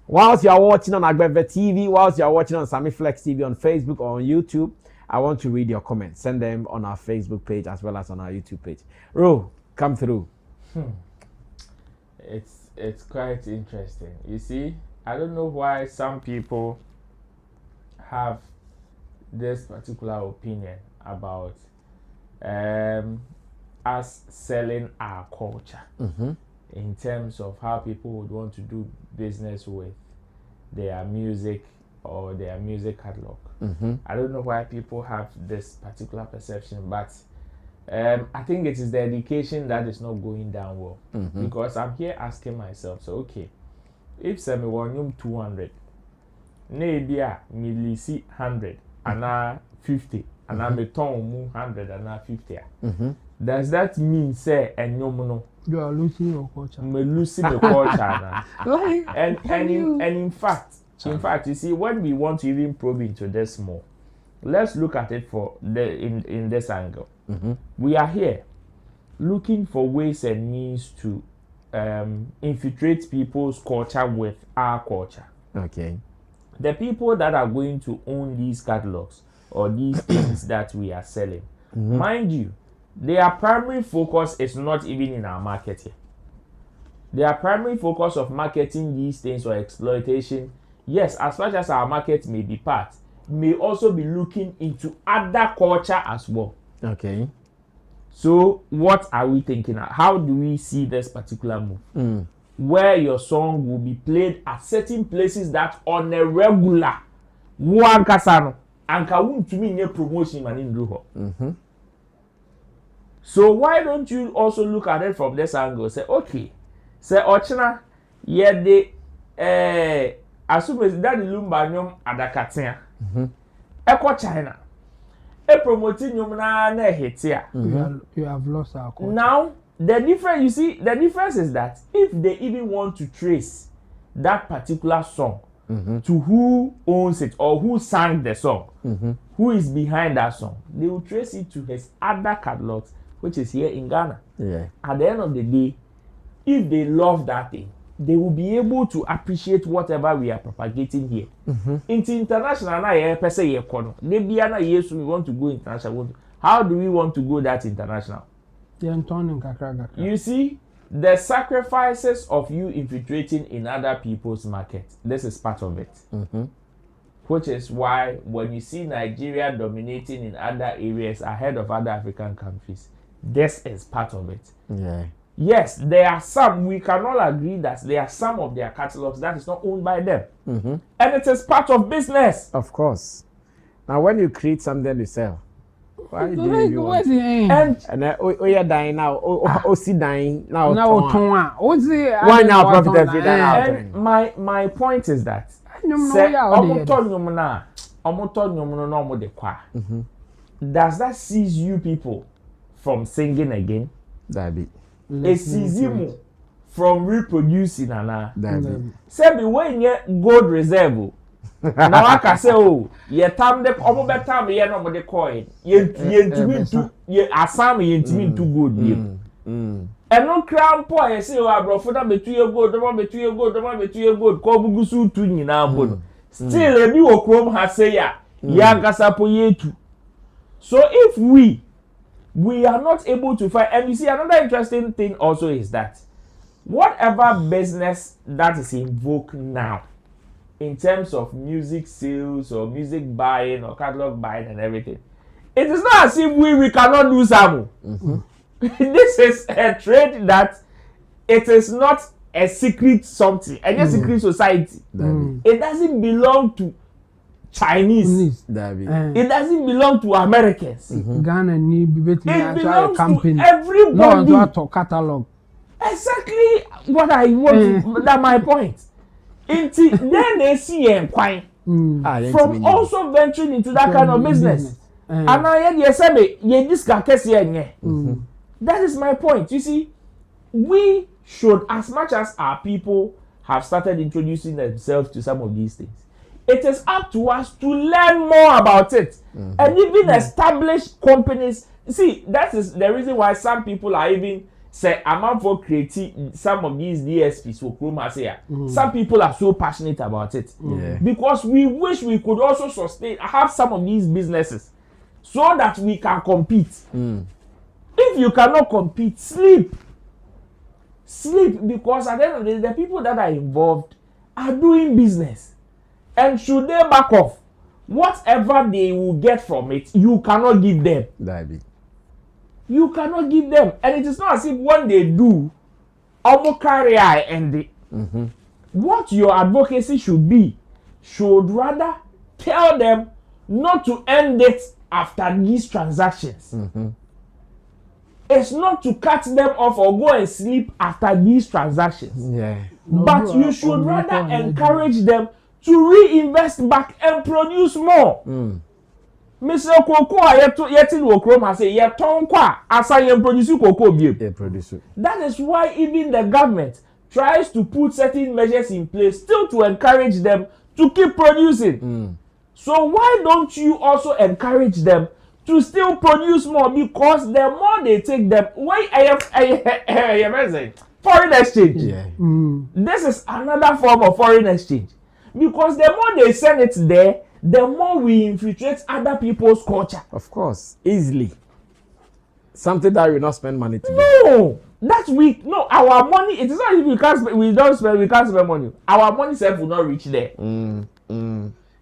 Whilst you are watching on Agbeve TV, whilst you are watching on Sammy Flex TV on Facebook or on YouTube, I want to read your comments. Send them on our Facebook page as well as on our YouTube page. Ro, come through. It's quite interesting. You see, I don't know why some people have this particular opinion about us selling our culture in terms of how people would want to do business with their music or their music catalog. I don't know why people have this particular perception, but I think it is the education that is not going down well. Because I'm here asking myself, so okay, if Sammy won 200, maybe me see 100 and 50 and I'm a ton 100 and 50. Does that mean say and no you are losing your culture? Me losing the culture and in fact, you see, when we want to even probe into this more, let's look at it in this angle. We are here looking for ways and means to infiltrate people's culture with our culture. Okay. The people that are going to own these catalogs or these things that we are selling, mind you, their primary focus is not even in our market here. Their primary focus of marketing these things or exploitation, yes, as much as our market may be part, may also be looking into other culture as well. Okay. So what are we thinking? How do we see this particular move? Where your song will be played at certain places that on a regular one kasano and kawun to me promotion man in Ruho. So why don't you also look at it from this angle? Say, okay, say Ochina, yeah, they assume that the lumbanyum adakatia. Eko China. A promoting na hit here. You have lost our culture. Now, the difference, you see, the difference is that if they even want to trace that particular song to who owns it or who sang the song, who is behind that song, they will trace it to his other catalogs, which is here in Ghana. Yeah. At the end of the day, if they love that thing, they will be able to appreciate whatever we are propagating here. Into international, we want to go international. How do we want to go that international? You see, the sacrifices of you infiltrating in other people's market, this is part of it. Which is why when you see Nigeria dominating in other areas ahead of other African countries, this is part of it. Yeah. Yes, there are some, we can all agree that there are some of their catalogs that is not owned by them. And it is part of business. Of course. Now, when you create something to sell, why do you want? And you're dying now, dying now. Why now profit every day? And my point is that does that seize you people from singing again? That be. It sees you from reproducing and That be when you gold reserve. Now I can say, oh, ye time the better time ye no the coin. Ye to ye Asamoah ye to good ye. And no crown poor ye say, oh, bro, for that be 2 year gold, the one be 2 year gold, the one be 2 year gold. Ko bugusu tu ni na bono. Still, a new chrome has say ya gasapo ye too. So if we are not able to find, and you see another interesting thing also is that whatever business that is in vogue now in terms of music sales or music buying or catalog buying and everything, it is not as if we cannot do some. This is a trade that it is not a secret something, and a secret society. It doesn't belong to Chinese. It doesn't belong to Americans. Ghana need it belongs to everybody. No, to catalog. Exactly what I want. That's my point. Then they see and quiet from also venturing into that kind of business. And I say, that is my point. You see, we should, as much as our people have started introducing themselves to some of these things, it is up to us to learn more about it and even establish companies. See, that is the reason why some people are even say amount for creating some of these DSPs for Chroma say some people are so passionate about it because we wish we could also have some of these businesses so that we can compete. If you cannot compete, sleep because at the end of the day the people that are involved are doing business, and should they back off, whatever they will get from it, you cannot give them. You cannot give them. And it is not as if when they do, almost carry eye and what your advocacy should be, should rather tell them not to end it after these transactions. It's not to cut them off or go and sleep after these transactions. But you should rather encourage them to reinvest back and produce more. Mr. Cocoa, yet in Okroma say, yet Tonkwa, as I am producing cocoa beer. That is why even the government tries to put certain measures in place still to encourage them to keep producing. So why don't you also encourage them to still produce more? Because the more they take them, why I am foreign exchange. This is another form of foreign exchange. Because the more they send it there, the more we infiltrate other people's culture. Of course, easily. Something that we not spend money to do. No, our money. It is not if we don't spend money. Our money self will not reach there.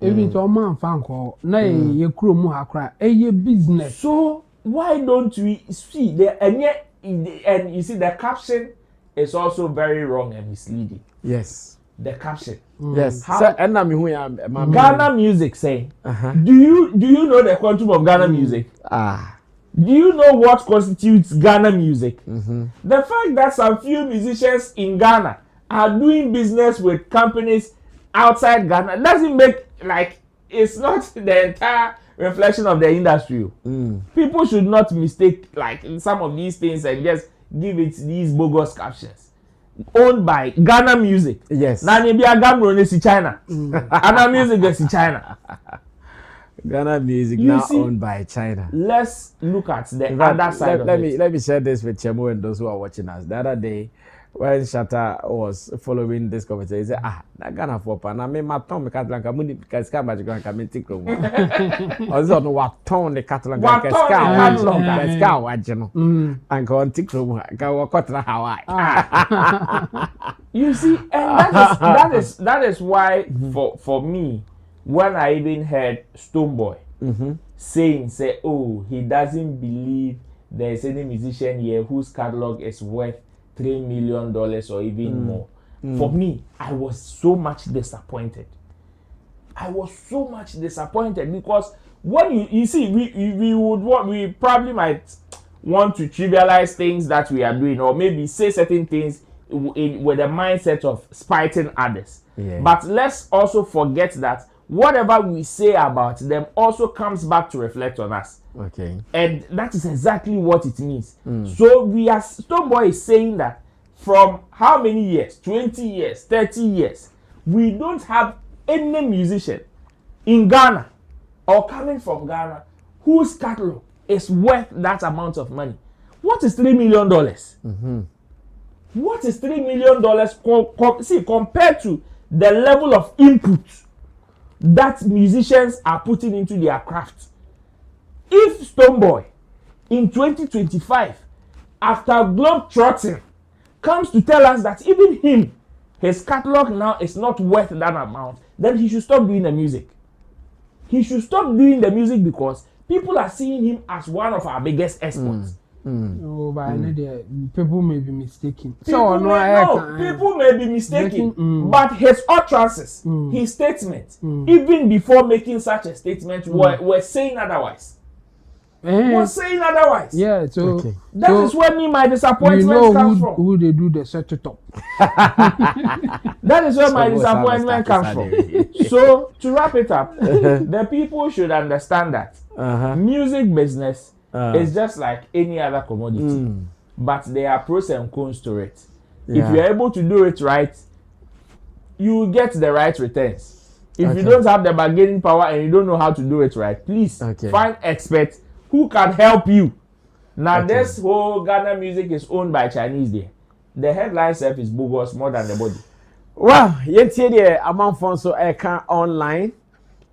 Even to a man fan call, nay, ye crew muhakra, a business. So why don't we see the and you see the caption is also very wrong and misleading. Yes. The caption. Yes. So, Ghana music saying. Do you know the quantum of Ghana music? Do you know what constitutes Ghana music? The fact that some few musicians in Ghana are doing business with companies outside Ghana doesn't make it's not the entire reflection of the industry. People should not mistake some of these things and just give it these bogus captions. Owned by Ghana music. Yes. Nanibia Gamro is China. Ghana music is China. Ghana music now owned by China. Let's look at the other side of it. Let me share this with Chemo and those who are watching us. The other day, when Shatta was following this conversation, he said, that Ghana for pan. I mean, my tongue, the Catalan community, because Scamma, you can make it. Also, no, what tone the Catalan, and go on TikTok, go walk out Hawaii. You see, and that is why for me, when I even heard Stoneboy saying, oh, he doesn't believe there is any musician here whose catalog is worth $3 million or even more. For me, I was so much disappointed. Because when you see, we probably might want to trivialize things that we are doing, or maybe say certain things with the mindset of spiting others. But let's also forget that whatever we say about them also comes back to reflect on us. And that is exactly what it means. So Stoneboy is saying that from how many years? 20 years, 30 years. We don't have any musician in Ghana or coming from Ghana whose catalog is worth that amount of money. What is $3 million? What is $3 million compared to the level of input that musicians are putting into their craft? If Stoneboy in 2025, after Globetrotting, comes to tell us that even his catalog now is not worth that amount, then he should stop doing the music. He should stop doing the music because people are seeing him as one of our biggest exports. Oh, but I know people may be mistaken. People may be mistaken, but his utterances, his statements, even before making such a statement, were saying otherwise. Was saying otherwise. Yeah, so that is where my disappointment comes from. Who they do the set top. That is where my disappointment comes from. So to wrap it up, the people should understand that music business is just like any other commodity, but there are pros and cons to it. If you're able to do it right, you get the right returns. If you don't have the bargaining power and you don't know how to do it right, please find experts who can help you Now this whole Ghana music is owned by Chinese there. The headline self is bogus more than the body. Well, yesterday among so online.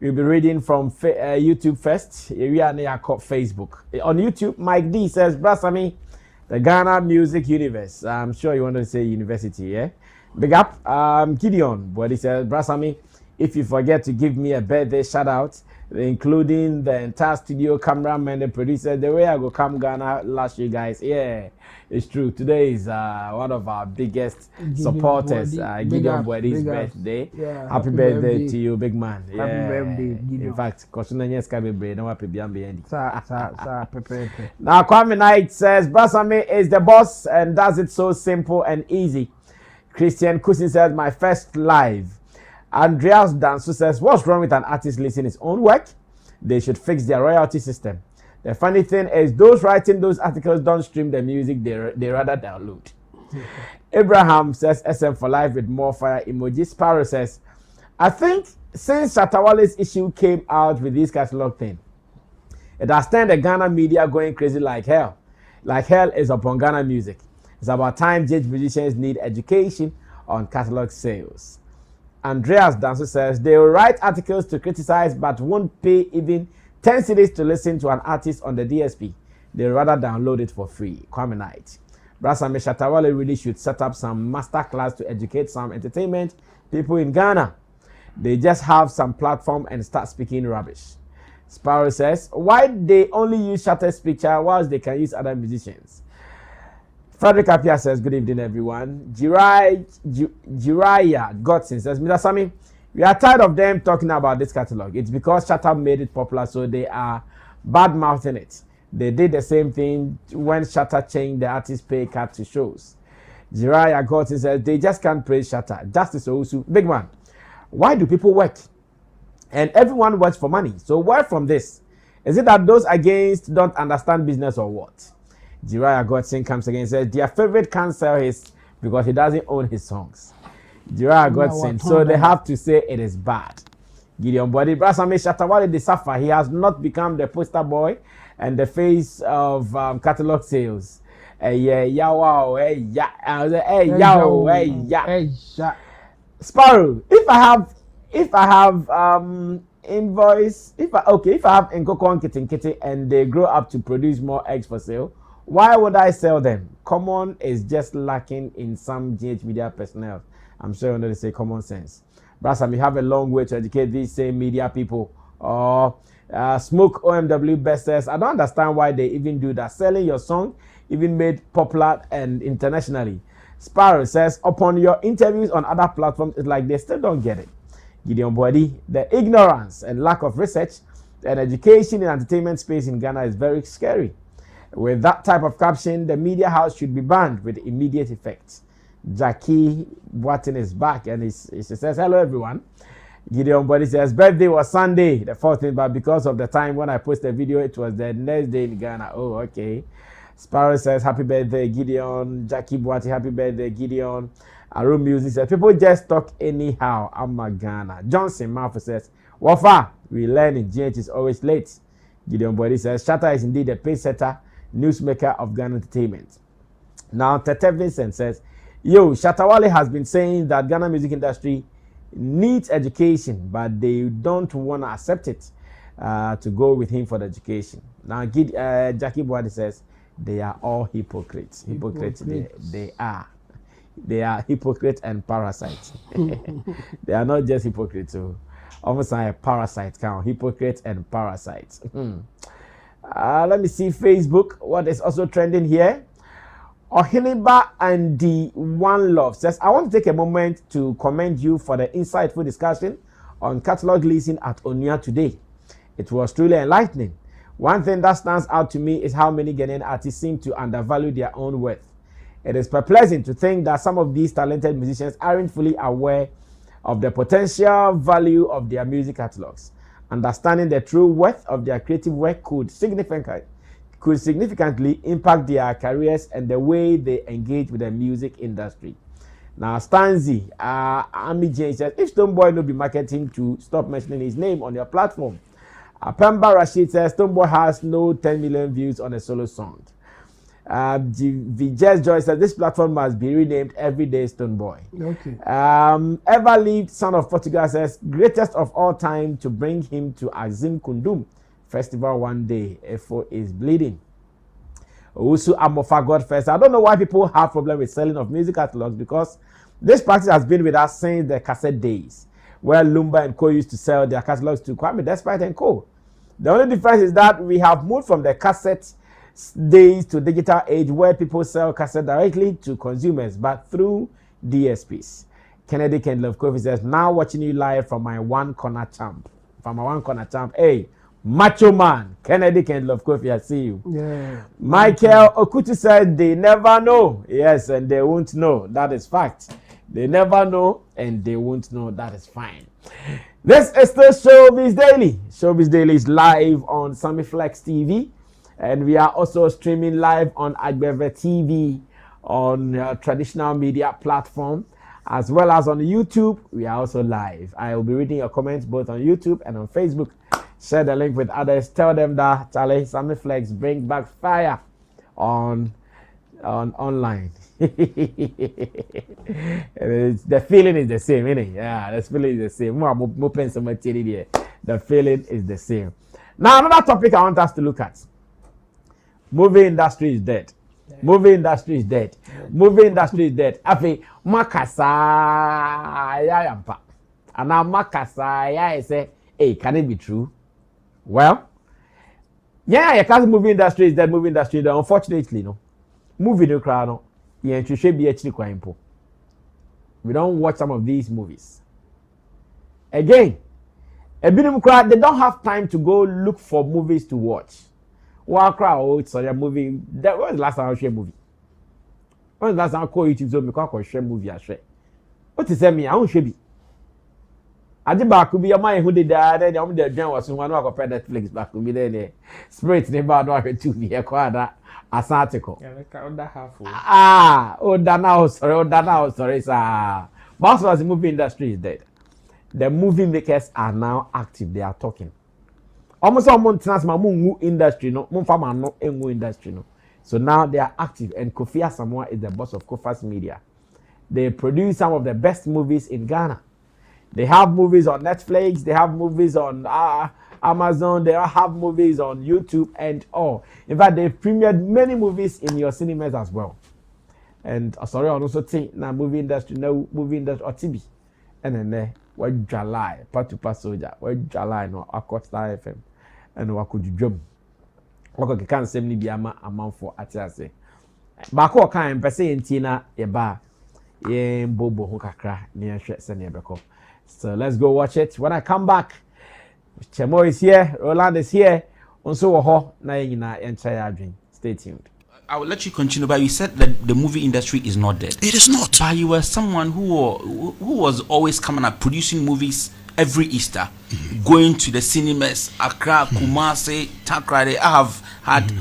We'll be reading from YouTube first. We are near Facebook. On YouTube, Mike D says, Brasami, the Ghana Music Universe. I'm sure you want to say university, yeah? Big up. Gideon, but he says, Brasami, if you forget to give me a birthday shout out, including the entire studio, cameraman, the producer, the way I go come Ghana last year, guys. Yeah, it's true. Today is one of our biggest supporters, Gideon Boy's birthday. Yeah, happy birthday to you, big man. Yeah. Happy birthday, Gideon. In fact, now, Kwame Knight says, Brasami is the boss and does it so simple and easy. Christian Cousin says, my first live. Andreas Dansu says, what's wrong with an artist listening his own work? They should fix their royalty system. The funny thing is, those writing those articles don't stream the music, they rather download. Abraham says, SM for life with more fire emoji. Sparrow says, I think since Shatawale's issue came out with this catalog thing, it has turned the Ghana media going crazy like hell. Like hell is upon Ghana music. It's about time judge musicians need education on catalog sales. Andreas Danso says they will write articles to criticize but won't pay even 10 cedis to listen to an artist on the DSP. They rather download it for free. Kwame Knight. Brasami Shatawale really should set up some master class to educate some entertainment people in Ghana. They just have some platform and start speaking rubbish. Sparrow says, why they only use Shatter's picture whilst they can use other musicians? Frederick Apia says, good evening, everyone. Jiraiya Godson says, Mr. Sammy, we are tired of them talking about this catalog. It's because Shatter made it popular, so they are bad-mouthing it. They did the same thing when Shatter changed the artist pay cut to shows. Jiraiya Godson says, they just can't praise Shatter. Justice Owusu, big man. Why do people work? And everyone works for money. So where from this? Is it that those against don't understand business or what? Jiraiya Godson comes again and says, their favorite can't sell his because he doesn't own his songs. Jiraiya Godson, so they have to say it is bad. Gideon Body, Brasami Shatawale the suffer. He has not become the poster boy and the face of catalog sales. Sparrow, if I have invoice, if I have Nkoko Kitten Kitty and they grow up to produce more eggs for sale, why would I sell them? Common is just lacking in some GH media personnel. I'm sure you know they say common sense. Brasam, we have a long way to educate these same media people. Smoke OMW Best says, I don't understand why they even do that. Selling your song even made popular and internationally. Sparrow says, upon your interviews on other platforms, it's like they still don't get it. Gideon Body, the ignorance and lack of research and education in entertainment space in Ghana is very scary. With that type of caption, the media house should be banned with immediate effect. Jackie Boatin is back and he says, hello everyone. Gideon Body says, birthday was Sunday, the 14th, but because of the time when I posted the video, it was the next day in Ghana. Oh, okay. Sparrow says, happy birthday, Gideon. Jackie Boatin, happy birthday, Gideon. Aru Music says, people just talk anyhow. I'm a Ghana. Johnson Murphy says, Wafa, we learn in GH is always late. Gideon Body says, Shatta is indeed a pace setter, newsmaker of Ghana entertainment. Now, Tete Vincent says, yo, Shatawale has been saying that Ghana music industry needs education, but they don't want to accept it to go with him for the education. Now, Jackie Boadi says, they are all hypocrites. They are. They are hypocrites and parasites. They are not just hypocrites. So almost like a parasite count. Hypocrites and parasites. Let me see Facebook. What is also trending here? Ohiniba and the One Love says, I want to take a moment to commend you for the insightful discussion on catalog leasing at Onia today. It was truly enlightening. One thing that stands out to me is how many Ghanaian artists seem to undervalue their own worth. It is perplexing to think that some of these talented musicians aren't fully aware of the potential value of their music catalogs. Understanding the true worth of their creative work could significantly impact their careers and the way they engage with the music industry. Now, Stanzi, Ami Jane says, if Stoneboy no be marketing to stop mentioning his name on your platform. Pemba Rashid says, Stoneboy has no 10 million views on a solo song. Vijay Joy says this platform must be renamed Everyday Stoneboy. Okay. Ever lived son of Portugal says greatest of all time to bring him to Azim Kundum festival one day. Efo is bleeding. Also, Amofa God first. I don't know why people have problem with selling of music catalogs, because this practice has been with us since the cassette days, where Lumba and Co used to sell their catalogs to Kwame Despite and Co. The only difference is that we have moved from the cassette days to digital age, where people sell cassette directly to consumers but through DSPs. Kennedy Ken Love Kofi says, now watching you live from my one corner champ. Hey, macho man, Kennedy Ken Love Kofi, I see you. Yeah. Michael Okutu said they never know. Yes, and they won't know. That is fact. They never know and they won't know. That is fine. This is still Showbiz Daily. Showbiz Daily is live on Sammy Flex TV. And we are also streaming live on Agbeve TV on traditional media platform, as well as on YouTube. We are also live. I will be reading your comments both on YouTube and on Facebook. Share the link with others. Tell them that Charlie Sammy Flex bring back fire on online. The feeling is the same, isn't it? Yeah, the feeling is the same. The feeling is the same. Now, another topic I want us to look at. Movie industry is dead. Movie industry is dead. Movie industry is dead. Afi makasa ya yampa. Ana makasa ya say, hey, can it be true? Well, yeah, because movie industry is dead. Movie industry is dead. Unfortunately, no. Movie no crowd no. Yeah, should be actually quite important. We don't watch some of these movies. Again, a bit of crowd, they don't have time to go look for movies to watch. One crowd, sorry, a movie. That was the last time I watched a movie. When was the last time I call YouTube so because I share movie I share. What is that me? I don't share it. I did back to be a man who did that. Then I'm the general was one who compared Netflix back to me. Then spirit never know how to be a quadra as article. Sorry, sir. Most of the movie industry is dead. The movie makers are now active. They are talking. Almost all months industry no industry no. So now they are active, and Kofi Asamoah is the boss of Kofi's Media. They produce some of the best movies in Ghana. They have movies on Netflix, they have movies on Amazon, they have movies on YouTube and all. In fact, they've premiered many movies in your cinemas as well. And sorry, I also think now movie industry or TV. And then what July, Patupa Soldier, what July no Acosta FM. And what could you jump? What can send me be a amount for Atiase. Bako kind per se in Tina, a bar, ye bobo hukakra near Shets and Yabako. So let's go watch it. When I come back, Chemo is here, Roland is here, also a ho, Naina and Chayadrin. Stay tuned. I will let you continue, but you said that the movie industry is not dead. It is not. But you were someone who was always coming up, producing movies every Easter, going to the cinemas, Accra, Kumasi, Takrade. I have had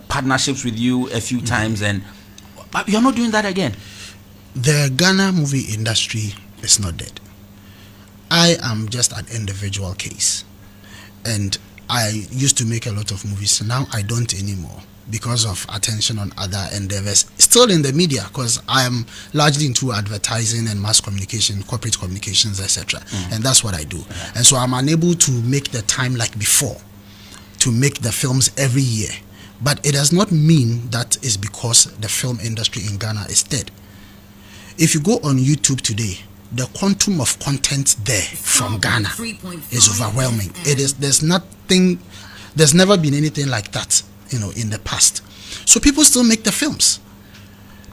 partnerships with you a few times, but you're not doing that again. The Ghana movie industry is not dead. I am just an individual case, and I used to make a lot of movies. Now I don't anymore, because of attention on other endeavors, still in the media, because I am largely into advertising and mass communication, corporate communications, etc. And that's what I do. And so I'm unable to make the time like before, to make the films every year. But it does not mean that is because the film industry in Ghana is dead. If you go on YouTube today, the quantum of content there from Ghana is overwhelming. There's never been anything like that, in the past. So people still make the films.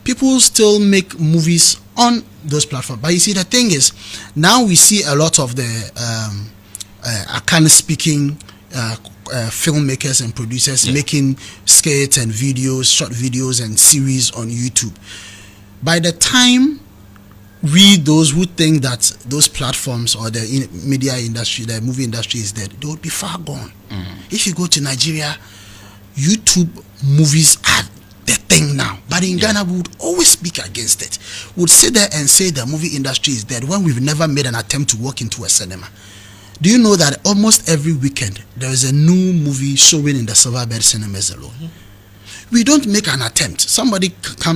People still make movies on those platforms. But you see, the thing is, now we see a lot of the Akan-speaking filmmakers and producers making skits and videos, short videos and series on YouTube. By the time those who think that those platforms or the media industry, the movie industry is dead, they would be far gone. If you go to Nigeria, YouTube movies are the thing now. But in Ghana, we would always speak against it. We would sit there and say the movie industry is dead when we've never made an attempt to walk into a cinema. Do you know that almost every weekend there is a new movie showing in the Silverbird cinemas alone? We don't make an attempt. Somebody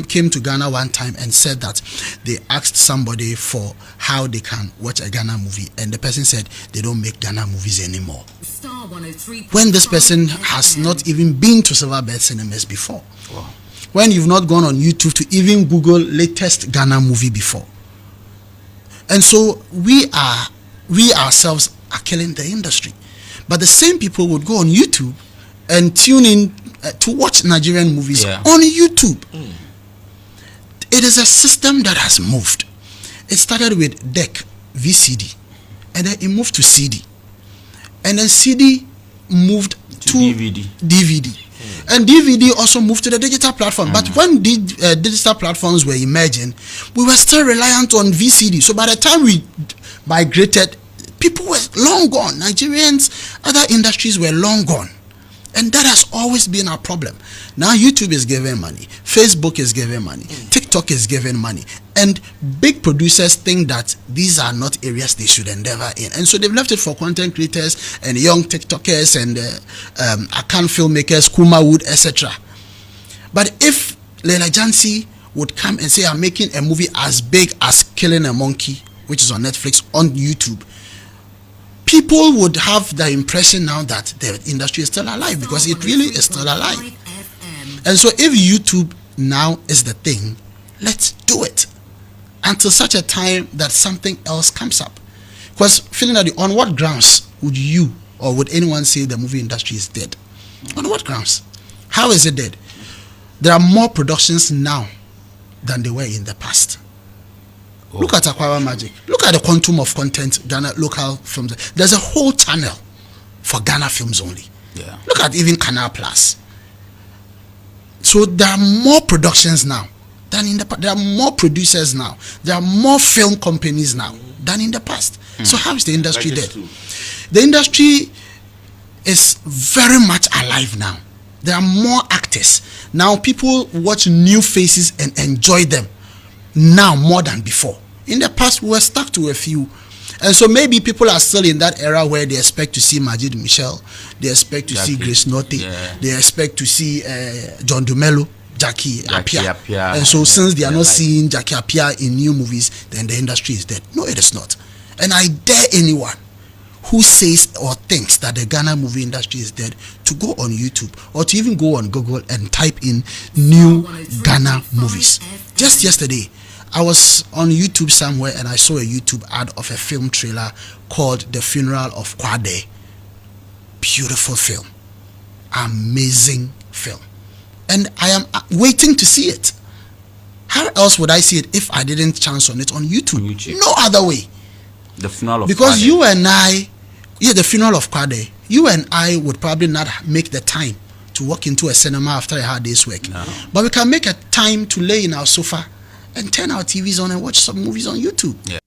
came to Ghana one time and said that they asked somebody for how they can watch a Ghana movie, and the person said they don't make Ghana movies anymore. When this person has not even been to Silverbird cinemas before. Wow. When you've not gone on YouTube to even Google latest Ghana movie before. And so we ourselves are killing the industry. But the same people would go on YouTube and tune in to watch Nigerian movies on YouTube. It is a system that has moved. It started with deck, VCD, and then it moved to CD. And then CD moved to DVD. And DVD also moved to the digital platform. But when digital platforms were emerging, we were still reliant on VCD. So by the time we migrated, people were long gone. Nigerians, other industries were long gone. And that has always been our problem. Now YouTube is giving money. Facebook is giving money. TikTok is giving money. And big producers think that these are not areas they should endeavor in. And so they've left it for content creators and young TikTokers and account filmmakers, Kuma Wood, etc. But if Leila Jansi would come and say, I'm making a movie as big as Killing a Monkey, which is on Netflix, on YouTube, people would have the impression now that the industry is still alive, because it really is still alive. And so if YouTube now is the thing, let's do it until such a time that something else comes up. Because feeling that, on what grounds would you or would anyone say the movie industry is dead? On what grounds? How is it dead? There are more productions now than there were in the past. Look at Aquara Magic. Look at the quantum of content Ghana local films. There's a whole channel for Ghana films only. Yeah. Look at even Canal Plus. So there are more productions now than in the past. There are more producers now. There are more film companies now than in the past. So how is the industry dead? The industry is very much alive now. There are more actors. Now people watch new faces and enjoy them now more than before. In the past, we were stuck to a few. And so maybe people are still in that era where they expect to see Majid Michel, they expect to see Grace Notte, they expect to see John Dumelo, Jackie Appiah. And so since they are not seeing Jackie Appiah in new movies, then the industry is dead. No, it is not. And I dare anyone who says or thinks that the Ghana movie industry is dead to go on YouTube or to even go on Google and type in new Ghana movies. Just yesterday, I was on YouTube somewhere and I saw a YouTube ad of a film trailer called The Funeral of Kwade. Beautiful film. Amazing film. And I am waiting to see it. How else would I see it if I didn't chance on it on YouTube? No other way. The Funeral of because Kwade. You and I, The Funeral of Kwade, you and I would probably not make the time to walk into a cinema after a hard day's work. No. But we can make a time to lay in our sofa and turn our TVs on and watch some movies on YouTube. Yeah.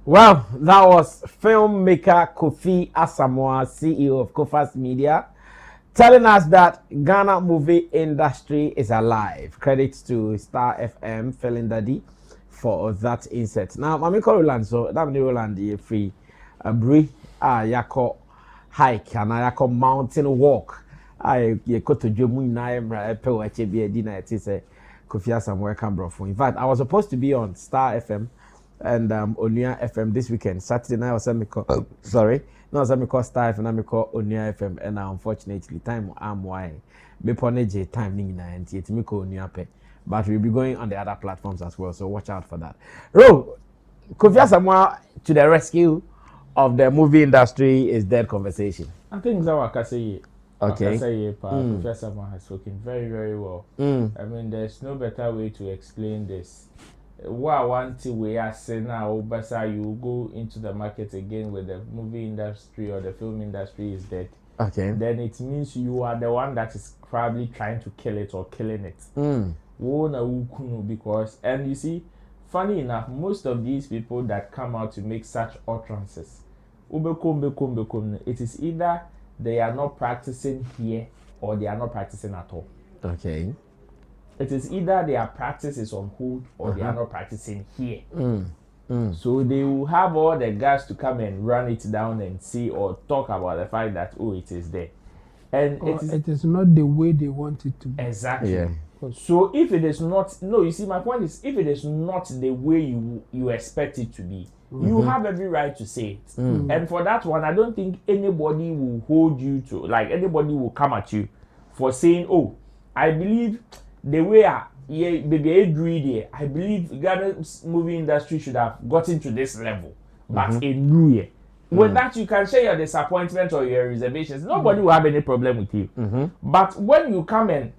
Well, that was filmmaker Kofi Asamoah, CEO of Kofas Media, telling us that Ghana movie industry is alive. Credits to Star FM, Felin Daddy, for that insert. Now, Mami Roland, so that means Roland is free. Bri, yako hike and yako mountain walk. You go to Jomu na emra epe wa chebi edi na eti say Kofi Asamoah Cambro. In fact, I was supposed to be on Star FM and Onia FM this weekend. Saturday night I was me call Star FM and me call Onia FM, and unfortunately time am why me poneje time ning na enti eti me call Onia pe. But we'll be going on the other platforms as well, so watch out for that. Ro, Kofi Asamoah to the rescue of the movie industry is dead conversation. I think that what I can say. Okay. Professor Sammy has spoken very, very well. I mean, there's no better way to explain this. What I want to we are saying now, Basa, you go into the market again with the movie industry or the film industry is dead. Okay. Then it means you are the one that is probably trying to kill it or killing it. Because, and you see, funny enough, most of these people that come out to make such utterances, it is either they are not practicing here or they are not practicing at all. Okay. It is either their practice is on hold or they are not practicing here. So they will have all the guys to come and run it down and see or talk about the fact that it is there. And it is not the way they want it to be. Exactly. Yeah. So if it is not, no, you see, my point is, if it is not the way you expect it to be, you have every right to say it. And for that one, I don't think anybody will hold you to, like, anybody will come at you for saying, oh, I believe the way I believe Ghana's movie industry should have gotten to this level, but in New Year. With that, you can share your disappointment or your reservations. Nobody will have any problem with you. But when you come and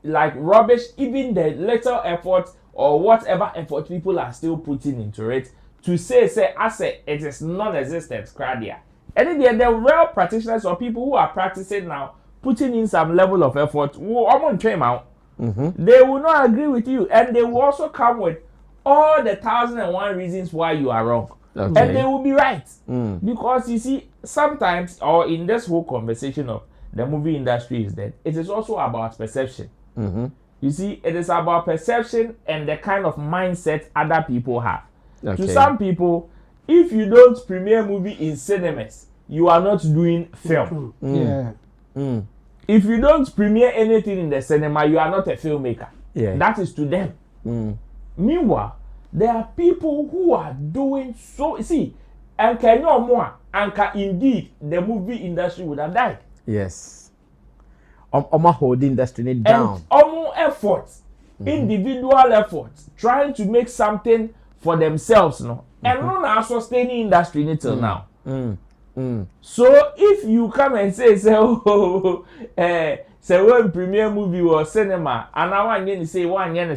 like rubbish even the little effort or whatever effort people are still putting into it to say it is non-existent, cradia. And then the real practitioners or people who are practicing now, putting in some level of effort, they will not agree with you, and they will also come with all the 1,001 reasons why you are wrong. Okay. And they will be right. Because you see, sometimes, or in this whole conversation of the movie industry is that it is also about perception. You see, it is about perception and the kind of mindset other people have. Okay. To some people, if you don't premiere movie in cinemas, you are not doing film. If you don't premiere anything in the cinema, you are not a filmmaker. That is to them. Meanwhile, there are people who are doing so. See, and can no more, and indeed the movie industry would have died. Yes. Holding industry down. And efforts, individual efforts, trying to make something for themselves, no, and not sustaining industry until now. So if you come and say when premiere movie or cinema, and I want to say one year,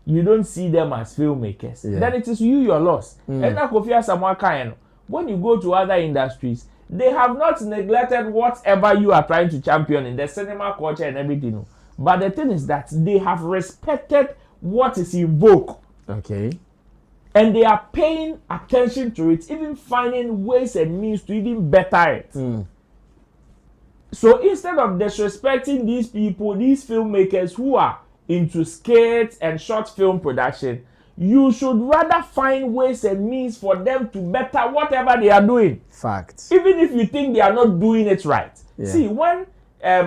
you don't see them as filmmakers. Then it is your loss. And that Kofi Asamoah, when you go to other industries, they have not neglected whatever you are trying to champion in the cinema culture and everything. But the thing is that they have respected what is in vogue. Okay. And they are paying attention to it, even finding ways and means to even better it. So instead of disrespecting these people, these filmmakers who are into skits and short film production, you should rather find ways and means for them to better whatever they are doing. Facts. Even if you think they are not doing it right. See, when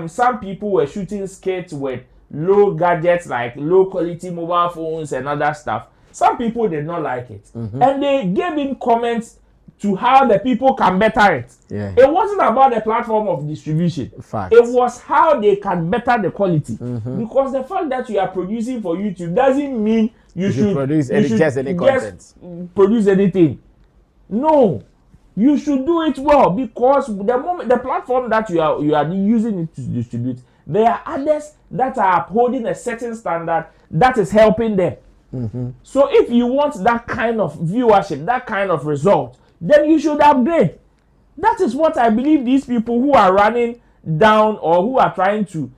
some people were shooting skits with low gadgets like low quality mobile phones and other stuff, some people did not like it. And they gave in comments to how the people can better it. It wasn't about the platform of distribution. Facts. It was how they can better the quality. Because the fact that you are producing for YouTube doesn't mean you should produce any content. Produce anything. No, you should do it well, because the platform that you are using it to distribute, there are others that are upholding a certain standard that is helping them. So if you want that kind of viewership, that kind of result, then you should upgrade. That is what I believe these people who are running down or who are trying to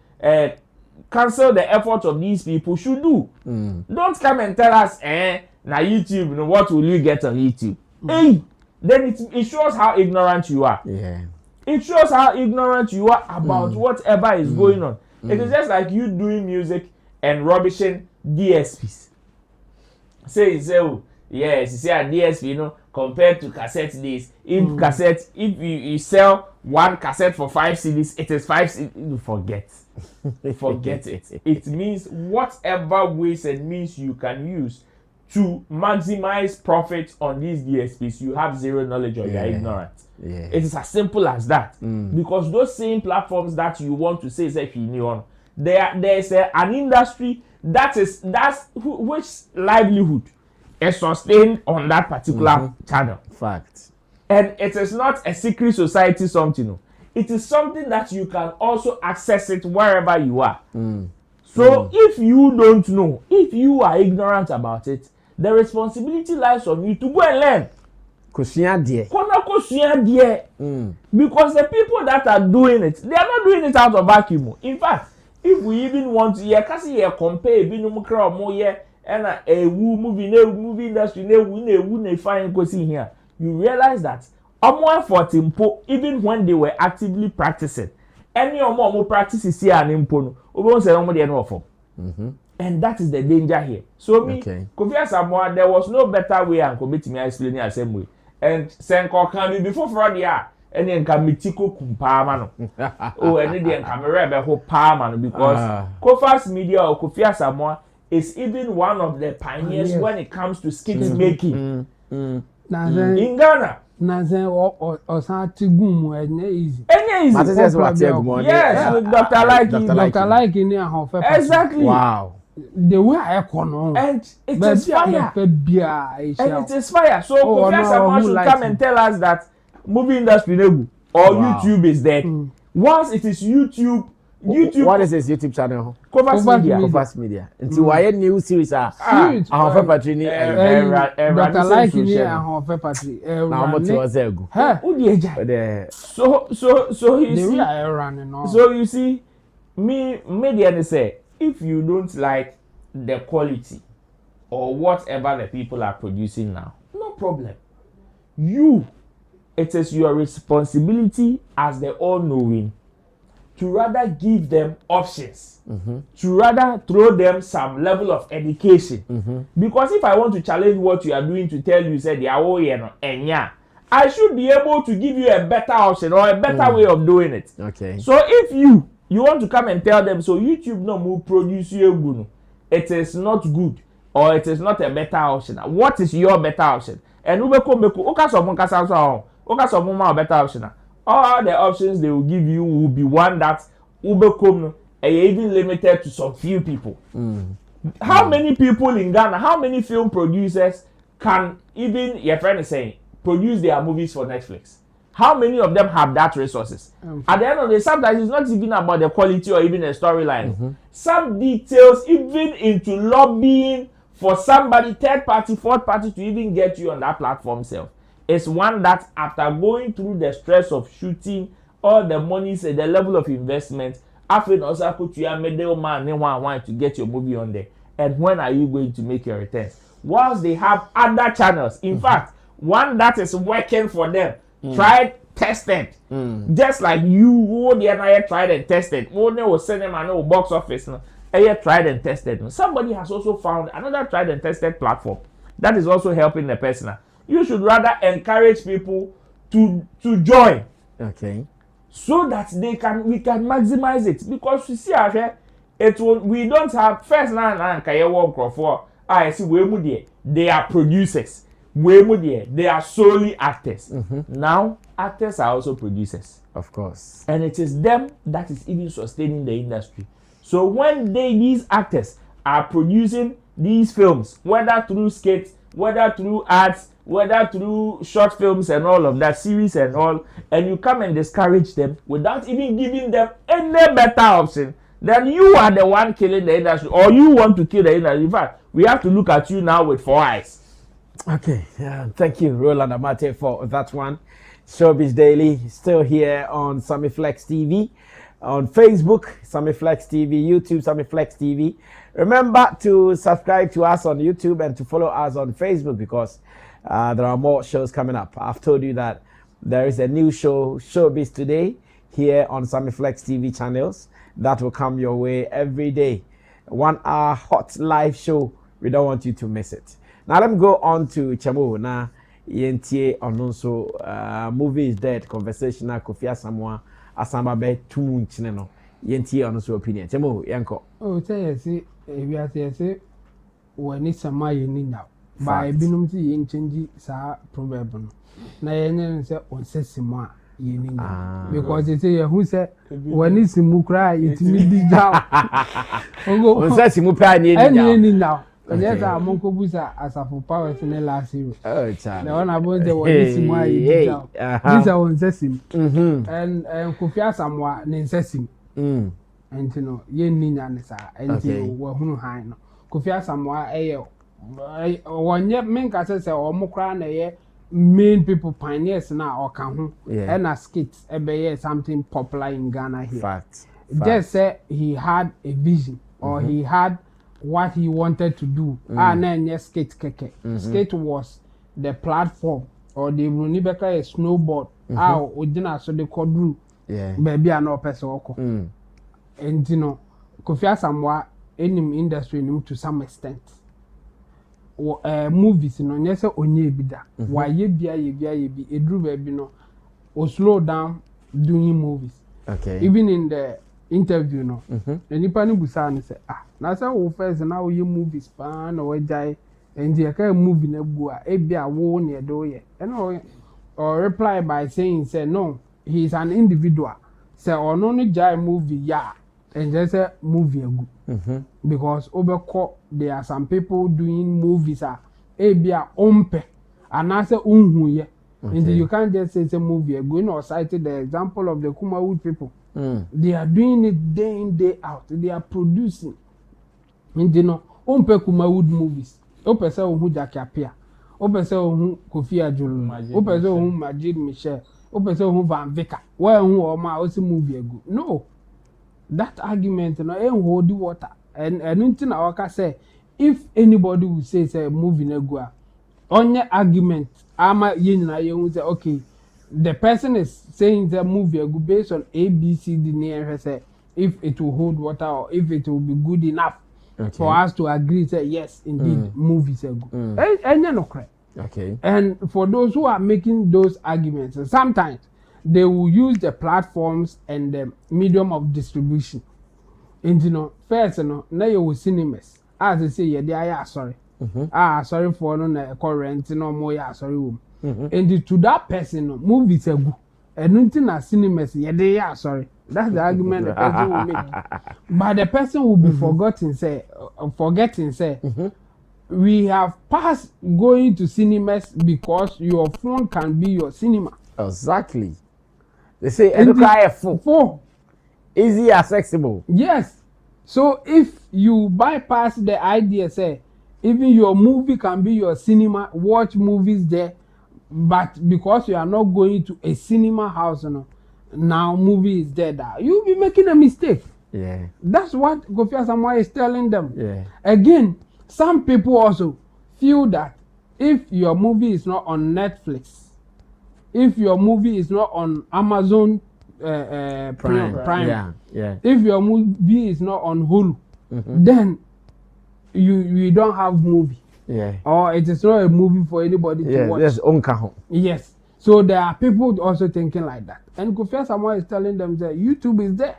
cancel the efforts of these people should do. Don't come and tell us, now YouTube, what will you get on YouTube? Hey, then it shows how ignorant you are. It shows how ignorant you are about whatever is going on. It is just like you doing music and rubbishing DSPs. Yes, you see a DSP, compared to cassette days. If you sell one cassette for 5 CDs, it is 5 CDs. Forget it. It means whatever ways and means you can use to maximize profit on these DSPs, you have zero knowledge or you are ignorant. It is as simple as that. Because those same platforms that you want to say there is an industry which livelihood is sustained on that particular channel. Fact. And it is not a secret society something. It is something that you can also access it wherever you are. So if you don't know, if you are ignorant about it, the responsibility lies on you to go and learn. Because the people that are doing it, they are not doing it out of vacuum. In fact, if we even want to compare and a movie industry, here, you realize that even when they were actively practicing, any more practices here and impono, And that is the danger here. So me, Kofi Asamoah, there was no better way and committee me explain it the same way. And Senko can be before Friday, and then committee ko kumpama no. Oh, and then camera be ho palma because Kofi's media or Kofi Asamoah is even one of the pioneers when it comes to skit making. In Ghana. Nazen or Santigum, easy. Yes, with Dr. Like in here. Exactly. Wow. The way I can and it is fire. And it is fire. So Kofi Asamoah should come and tell us that movie industry or YouTube is dead. Once it is YouTube. What is his YouTube channel? Kofi's Media. Until why new series are our Patri Dr. Like in here our Patri. Now what was there go? So you see running on. So you see me media say if you don't like the quality or whatever the people are producing now, no problem. It is your responsibility as the all-knowing to rather give them options, to rather throw them some level of education. Because if I want to challenge what you are doing to tell you, say, I should be able to give you a better option or a better way of doing it. Okay. So if you want to come and tell them, so YouTube no more produce you, it is not good or it is not a better option. What is your better option? And better option. All the options they will give you will be one that Ubekom even limited to some few people. How many people in Ghana, how many film producers can even, your friend is saying, produce their movies for Netflix? How many of them have that resources? At the end of the day, sometimes it's not even about the quality or even the storyline. Some details, even into lobbying for somebody, third party, fourth party to even get you on that platform self. It's one that after going through the stress of shooting, all the monies, the level of investment, after also put you a middleman to get your movie on there. And when are you going to make your returns? Whilst they have other channels, in fact, one that is working for them, tried, tested, just like you, the other tried and tested. Only was sending them a box office, tried and tested. Somebody has also found another tried and tested platform that is also helping the person. You should rather encourage people to join. Okay. So that we can maximize it. Because you see, we don't have first I see they are producers. They are solely actors. Now actors are also producers. Of course. And it is them that is even sustaining the industry. So when these actors are producing these films, whether through skits, whether through ads, whether through short films and all of that, series and all, and you come and discourage them without even giving them any better option, then you are the one killing the industry, or you want to kill the industry. In fact, we have to look at you now with 4 eyes. Okay, thank you, Roland Amate, for that one. Showbiz Daily, still here on Sammy Flex TV, on Facebook, Sammy Flex TV, YouTube, Sammy Flex TV. Remember to subscribe to us on YouTube and to follow us on Facebook because there are more shows coming up. I've told you that there is a new show, Showbiz Today, here on Sammy Flex TV channels. That will come your way every day. 1 hour hot live show. We don't want you to miss it. Now let me go on to Chamo. Now, Yentie Ononso, movie is dead. Conversational Kofi Asamoah, Asamoah too much. Yentie Ononso opinion. Chamo, Yanko. Oh, say, we are say, when it's a my now. By binum si yen change sa proverb na yen say on sesimo yen because they say who say when it's mu cry it me di down on sesimo pa yen now yes am ko busa asafo power in last year oh cha na one about the when it's mu yen down this on sesim and Kofi Asamoah ne sesim and you know yen ni nya sa and you wo hunu han no Kofi Asamoah one year men can say or mukra na main people pioneers now or can and a skits something popular in Ghana here. Fact. Just say he had a vision or he had what he wanted to do. And then yes, skate keke. Skate was the platform or the Runibeka a snowboard. Ojina so they could do. Yeah. Baby I know person. And you know, Kofi Asamoah enim industry nim to some extent. Movies no nyɛ sɛ onye bi da. Wayɛ bia yɛ bi eduru baabi no o slow down doing movies. Okay. Even in the interview no. Nipa ni busa ne sɛ na sɛ wo first na wo yɛ movies pa na wo jai and the kind movie na bu a bia wo ne do yɛ. And or reply by saying say no, he is an individual. Say or no jai movie ya and just a movie agu. Because overco there are some people doing movies bia ompe and I say unhu ye. And you can't just say it's a movie agu. No, cited the example of the Kumawood people. They are doing it day in day out. They are producing. And you know, ompe Kumawood movies. Ope say unhu Jackie Apia. Ope say unhu Kofi Ajulu. Ope say unhu Majid Michel. Ope say unhu Van Vika. Where unhu Oma also movie agu. No. That argument, you know, ain't hold the water. And anything I can say, if anybody will say a movie negua, on your argument, ama yina you say okay, the person is saying the movie good based on A, B, C, D, near say if it will hold water or if it will be good enough for us to agree. Say yes, indeed, movies are good. And you know, correct. Okay. And for those who are making those arguments, sometimes they will use the platforms and the medium of distribution. And you know, first, you know, now you will cinemas. As they say, yeah, they are sorry. Sorry for no current, no more, yeah, sorry. And to that person, no, movies are good. And nothing as cinemas, yeah, they are sorry. That's the argument the person will make. But the person will be forgetting, say, we have passed going to cinemas because your phone can be your cinema. Exactly. They say educate full. Easy accessible. Yes. So if you bypass the idea, say, even your movie can be your cinema, watch movies there, but because you are not going to a cinema house, you know, now movie is there, you'll be making a mistake. Yeah. That's what Kofi Asamoah is telling them. Yeah. Again, some people also feel that if your movie is not on Netflix, if your movie is not on Amazon Prime, if your movie is not on Hulu, then you don't have movie. Yeah. Or it is not a movie for anybody to watch. Yes, onkaho. Yes. So there are people also thinking like that. And Kofi Asamoah is telling them that YouTube is there.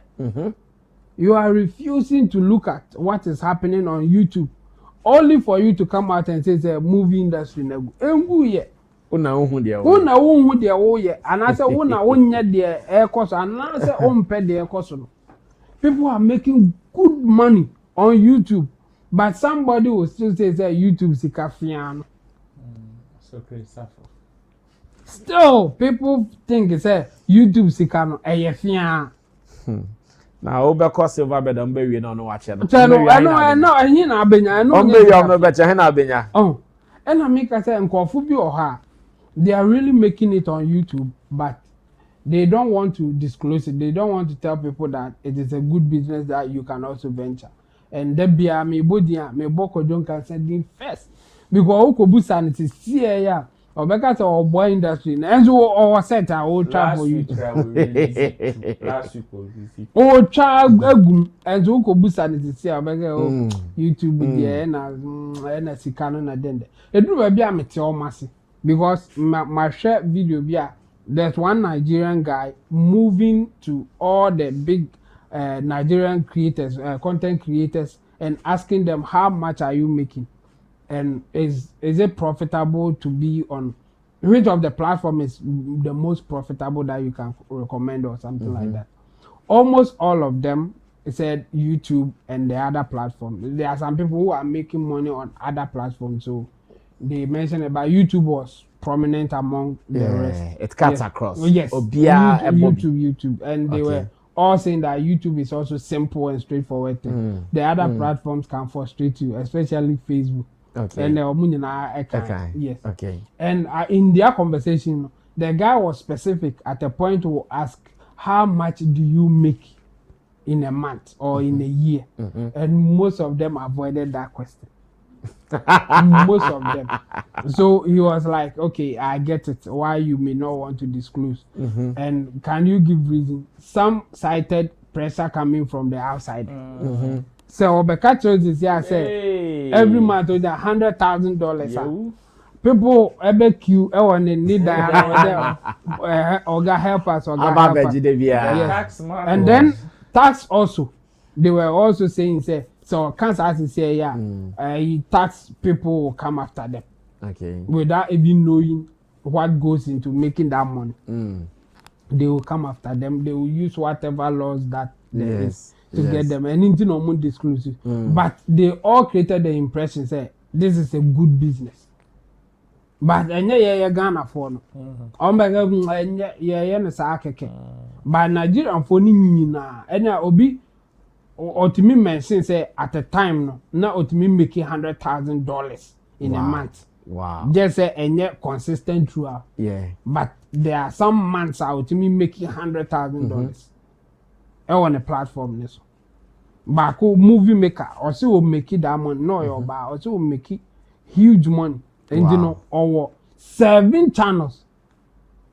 You are refusing to look at what is happening on YouTube, only for you to come out and say it's a movie industry. Una unhu dia wo ye anase una onye dia e koso anase ompe dia koso. People are making good money on YouTube, but somebody will still say YouTube sikafiano. So crazy stuff. Still people think it's a YouTube sikano eyefia. Na obekọ silver bed on be no watch no. No, ehin na abenya no. On be you no beche he na abenya. Oh. And I make I say nkofo bi oha. They are really making it on YouTube, but they don't want to disclose it. They don't want to tell people that it is a good business that you can also venture. And there be a me bodia me boko don't can send first because ukobu sanity see ya or because of boy industry and so or set a old travel you last week oh child egum and so ukobu sanity see YouTube there na sikano na dende edu be am te o mase because my share video bia there's one Nigerian guy moving to all the big Nigerian creators, content creators, and asking them how much are you making, and is it profitable to be on which of the platform is the most profitable that you can recommend or something like that. Almost all of them said YouTube and the other platform. There are some people who are making money on other platforms, so they mentioned about YouTube was prominent among the rest. It cuts across. Yes. YouTube, and they were all saying that YouTube is also simple and straightforward thing. The other platforms can frustrate you, especially Facebook. Okay. And yes. Okay. And in their conversation, the guy was specific at a point to ask, how much do you make in a month or in a year? And most of them avoided that question. Most of them. So he was like, okay, I get it, why you may not want to disclose. And can you give reason? Some cited pressure coming from the outside. So Obeka yeah say every month with $100,000. People ever queue on the need that Oga help us yes. And then tax also they were also saying say so cancer say tax people will come after them without even knowing what goes into making that money. They will come after them. They will use whatever laws that there is to get them and into no disclosure. But they all created the impression say this is a good business. But Ghana for no. But Nigerian for na obi ultimately mention say at a time no now ultimately making $100,000 in a month. Wow. Just say consistent throughout. Yeah. But there are some months out to me making $100,000. On a platform this. But movie maker also will make it that money. No, your bar also will make it huge money. And you know, our 7 channels.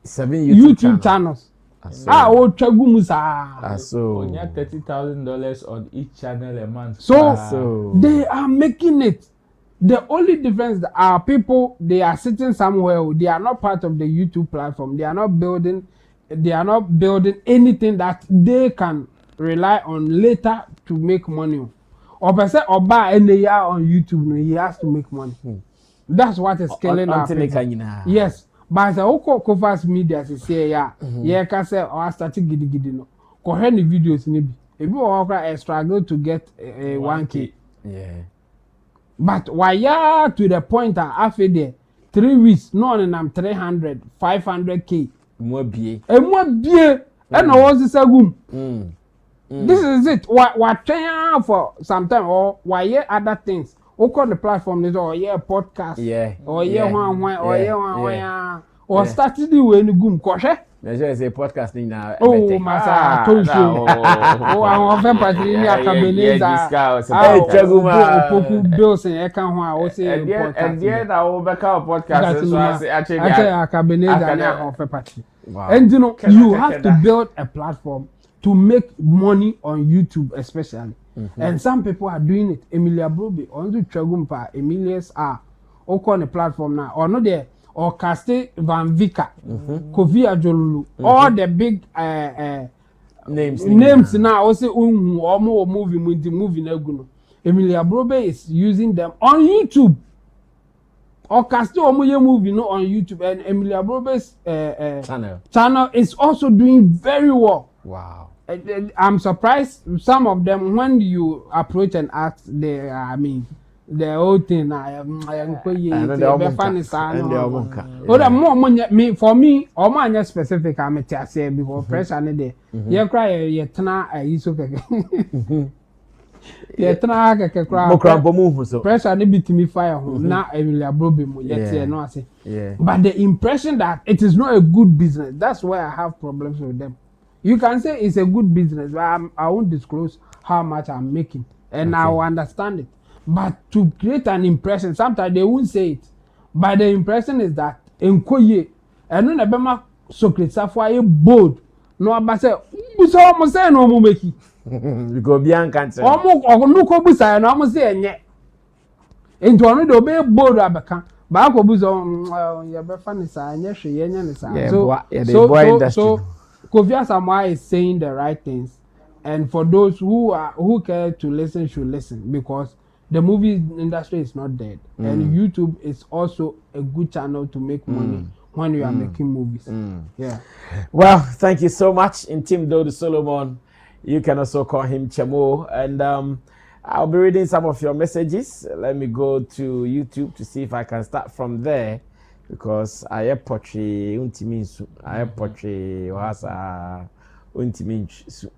7 YouTube channels. Oh, Chagumusa. So $30,000 on each channel a month. So they are making it. The only difference are people, they are sitting somewhere, they are not part of the YouTube platform, they are not building anything that they can rely on later to make money. Or per se or buy any year on YouTube, no, he has to make money. That's what is killing our people. Yes. But the Kofi's media say can say I started gidi no. Ko any videos maybe. If you are struggle to get 1K. Yeah. But why to the point that after there 3 weeks, no, and I'm 300, 500K. More be. And what be? And I was this agum. This is it. What trying for some time or why other things? Who call the platform is or podcast. Yeah. Or one or started the way in gum koshe. There's a podcast now. Oh, Masa, told you. Oh, I'm a Patricia Cabineza. Poku Bills and Ekan, I say, and yet I will back our podcast. And you know, you have to build a platform to make money on YouTube, especially. And some people are doing it. Emilia Broby, on the Chagumpa, Emilia's are all on the platform now, or not there. Or Caste Van Vika, Kofi Ajolulu, all the big names now. Also, more movie with the movie Neguno. Emilia Brobe is using them on YouTube. Or Caste Omoye movie no on YouTube, and Emilia Brobe's channel is also doing very well. Wow. I'm surprised some of them when you approach and ask the whole thing I am for me or my specific I'm say because pressure there you cry you tana is okay you tana cry pressure ni bit me fire na Emilia Brobe mo yet no say but the impression that it is not a good business, that's why I have problems with them. You can say it's a good business, but I won't disclose how much I'm making and I will understand it. But to create an impression, sometimes they won't say it. But the impression is that Nkoye, and no nebema Socrates afwa bold. No abase, busa omo say no mo meki. Because bian cancer. Omo no ko busa no omo say enye. Enti ono de obe bold abeka. Ba ko busa ya be fa ni sa enye hwe enye ni sa. So Kofi Asamoah is saying the right things. And for those who care to listen should listen, because the movie industry is not dead, and YouTube is also a good channel to make money when you are making movies. Yeah. Well, thank you so much, Intim Dodo Solomon. You can also call him Chemo, and I'll be reading some of your messages. Let me go to YouTube to see if I can start from there, because I have poetry, untiminsu, I have poetry, wasa, untiminsu.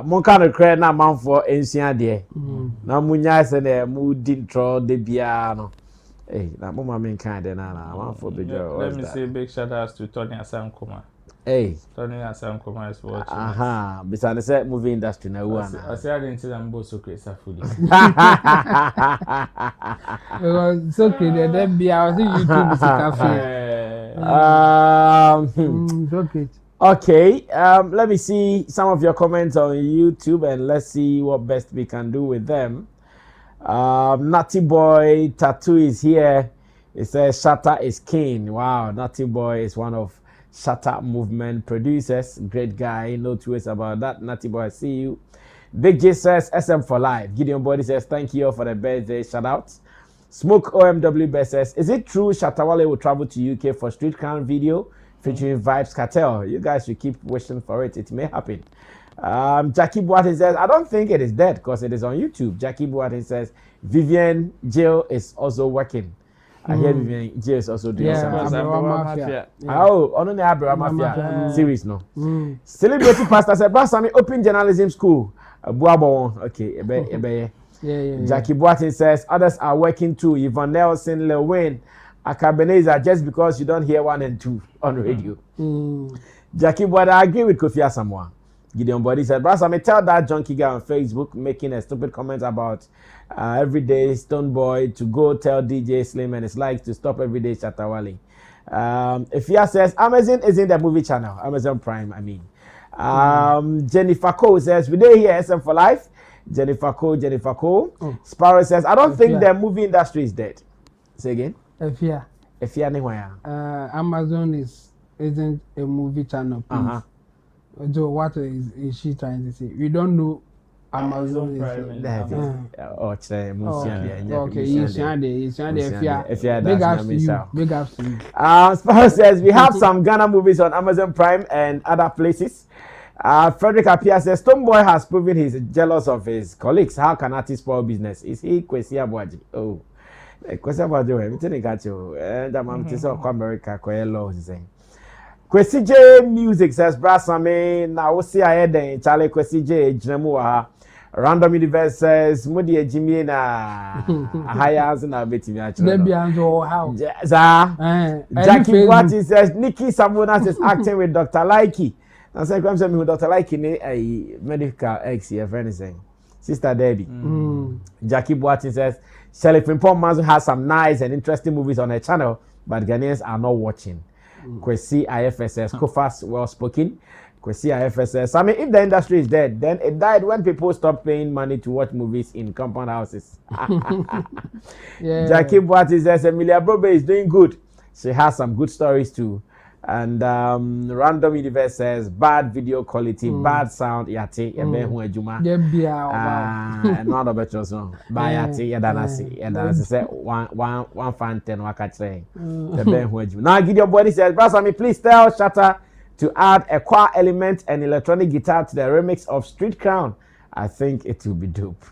Monka no kre na manfo ensia de na munya se na mu di ntro de bia no na mo ma men kan de na manfo bejo. Let me say big shout out to Tony Asankoma. Tony Asankoma is watching. Bisane say movie industry na wu ana. I say I didn't say I'm both so crazy fully. Because so crazy that bia I see YouTube is cafe. Okay. Okay, let me see some of your comments on YouTube and let's see what best we can do with them. Natty Boy Tattoo is here. It says Shatta is king. Wow, Natty Boy is one of Shatta movement producers. Great guy, no two ways about that. Natty Boy, I see you. Big J says SM for life. Gideon Body says thank you all for the birthday shout out. Smoke OMW says, is it true Shatta Wale will travel to UK for Street Crown video featuring Vibes Cartel? You guys should keep wishing for it. It may happen. Jackie Boatin says, I don't think it is dead because it is on YouTube. Jackie Boatin says, Vivian Jill is also working. I hear Vivian Jill is also doing something. Oh, on the Abra Mafia series, no. Celebrity Pastor said, Brasami Open Journalism School. Okay, Jackie Boatin says, others are working too. Yvonne Nelson, Lil Wayne, Akabeneza, just because you don't hear 1 and 2 on radio. Jackie Boatin, I agree with Kofi Asamoah. Gideon Body said, Brass, I may tell that junkie guy on Facebook making a stupid comment about everyday Stoneboy to go tell DJ Slim and his likes to stop everyday Shatta Wale. Ifya says, Amazon isn't a movie channel. Amazon Prime, I mean. Jennifer Cole says, we did hear SM for life. Jennifer Cole. Sparrow says, I don't think the movie industry is dead. Say again. Ifya anywhere. Amazon isn't a movie channel, please. So what is she trying to say? We don't know Amazon is okay. Big ups to you. Big ups to you. Sparrow says we have some Ghana movies on Amazon Prime and other places. Frederick Apia says Stoneboy has proven he's jealous of his colleagues. How can artists spoil business? Is he Kwesi Abuaji? Oh, Kwesi Abuaji. I'm telling you, and I'm telling you, America, Kwelo is saying. Kwesi J Music says, Brasame, now see I had Charlie Kwesi J, Jinamuaha. Random Universe says, Mudi Jimmy na Hayas and Abeti. Jackie Watty says, Nikki Samuna says, acting with Dr. Likey. And so I'm saying, Dr. Likey, a medical ex here, for anything. Sister Debbie. Jackie Watty says, Shelley Frimpong Mazu has some nice and interesting movies on her channel, but Ghanaians are not watching. Kwesi IFSS, Kofas well spoken. Kwesi IFSS. I mean, if the industry is dead, then it died when people stopped paying money to watch movies in compound houses. Jackie Boatin says Emilia Brobe is doing good. She has some good stories too. And Random Universe says bad video quality, bad sound. Yate, Juma. And one of the song. By Yate, Yadanasi. And as I said, one fan 10 wakatre. Now, Gideon Body says, Brasami, please tell Shatta to add a choir element and electronic guitar to the remix of Street Crown. I think it will be dope.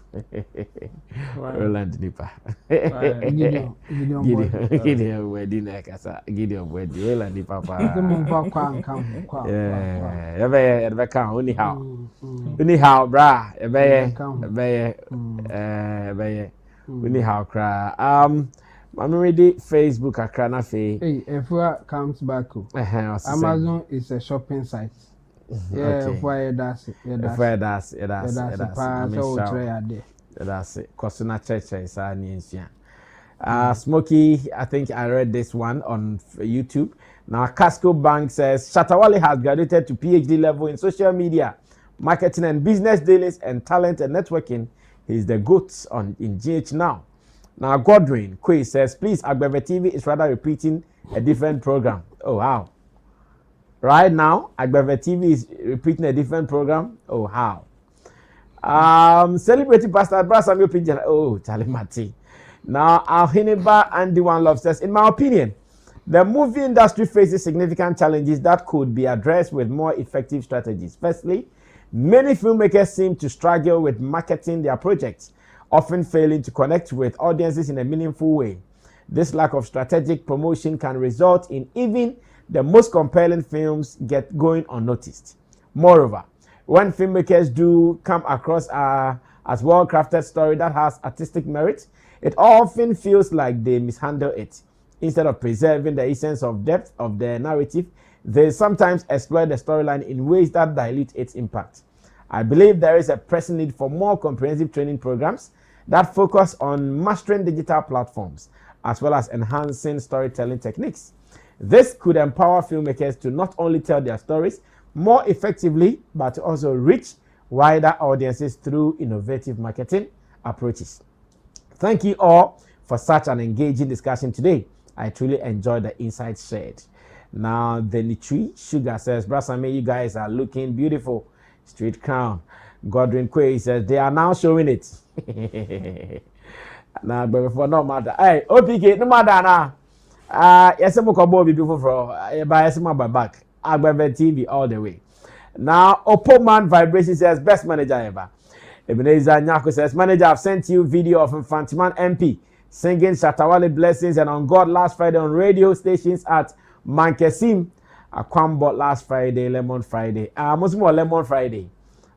Roland Nipa. Gideon wedding ekasa. Gideon wedding. Roland Nipa. Anyhow, bra. Anyhow, cry. I'm ready. Facebook akana fe. Hey, if we comes back, Amazon is a shopping site. Yeah, why that's it. That's it. Kosuna Church is Smokey, I think I read this one on YouTube. Now, Casco Bank says Shatta Wale has graduated to PhD level in social media, marketing and business dealings and talent and networking. He's the GOAT in GH now. Now, Godwin Quay says, please, Agbeve TV is rather repeating a different program. Oh, wow. Right now, Agbeve TV is repeating a different program. Oh, how? Celebrating Pastor Brasami opinion. Oh, Charlie Mati. Now, Alhiniba Andy One Love says, in my opinion, the movie industry faces significant challenges that could be addressed with more effective strategies. Firstly, many filmmakers seem to struggle with marketing their projects, often failing to connect with audiences in a meaningful way. This lack of strategic promotion can result in even the most compelling films get going unnoticed. Moreover, when filmmakers do come across as well-crafted story that has artistic merit, it often feels like they mishandle it. Instead of preserving the essence of depth of the narrative, they sometimes exploit the storyline in ways that dilute its impact. I believe there is a pressing need for more comprehensive training programs that focus on mastering digital platforms, as well as enhancing storytelling techniques. This could empower filmmakers to not only tell their stories, more effectively, but also reach wider audiences through innovative marketing approaches. Thank you all for such an engaging discussion today. I truly enjoyed the insights shared. Now, the Nitri Sugar says, Brasame, you guys are looking beautiful. Street Crown. Godwin Quay says, they are now showing it. Now, but before no matter. Hey, OPK, no matter now. Yes, I'm going to be beautiful for my back. Agbebe TV all the way. Now, Oppo Man Vibration says, best manager ever. Ebenezer Nyako says, manager, I've sent you video of Infantiman MP singing Shatawale Blessings and On God last Friday on radio stations at Mankesim, Akwambot last Friday, Lemon Friday. Most more Lemon Friday.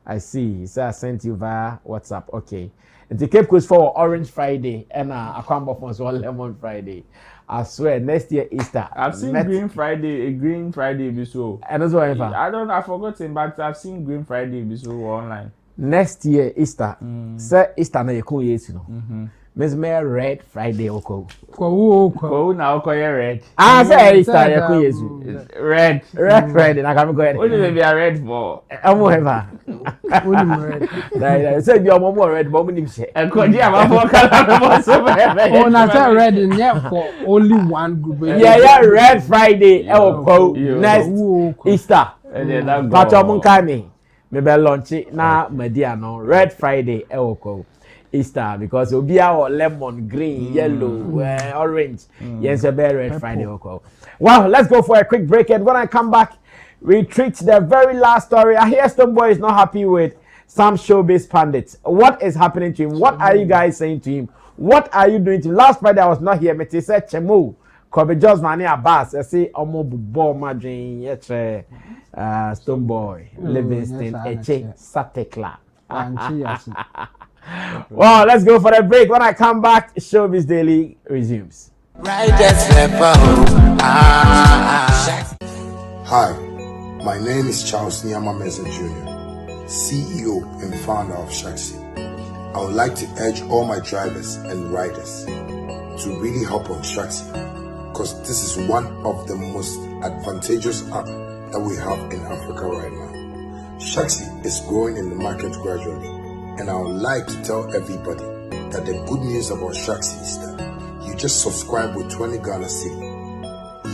I see. So I sent you via WhatsApp. Okay. And the Cape Coast for Orange Friday and Akwambot was on Lemon Friday. I swear, next year Easter. I've seen Green Friday before. And that's what I've forgotten, but I've seen Green Friday before online. Next year Easter. Say Easter na yekun yesu no. Miss May Red Friday oko. Ko na oko ye red. Say Easter yekun yesu. Red Friday na come go ahead. Only be a red for. Omo ever. Red. Say be omo mo red but mo nim she. Enkoji am for kala mo so be. Oh na say red in here for only one group. Yeah, Red Friday oko next Easter. Pacho mun kani. Maybe launch na media no Red Friday oko Easter because obia or lemon, green, yellow, orange. Yes, a Red Friday oko. Well, let's go for a quick break, and when I come back, we treat the very last story. I hear Stoneboy is not happy with some Showbiz Pundits. What is happening to him? What are you guys saying to him? What are you doing to him? Last Friday I was not here, but he said Chemu. Kofi just mani Abbas. I say omo bubo madrin yetre Stoneboy Livingston Eche Satekla. Well, let's go for a break. When I come back, Showbiz Daily resumes. Hi, my name is Charles Nyama Meza Jr., CEO and founder of Shaxi. I would like to urge all my drivers and riders to really hop on Shaxi, because this is one of the most advantageous apps that we have in Africa right now. Shaxi is growing in the market gradually, and I would like to tell everybody that the good news about Shaxi is that you just subscribe with 20 Ghana cedi.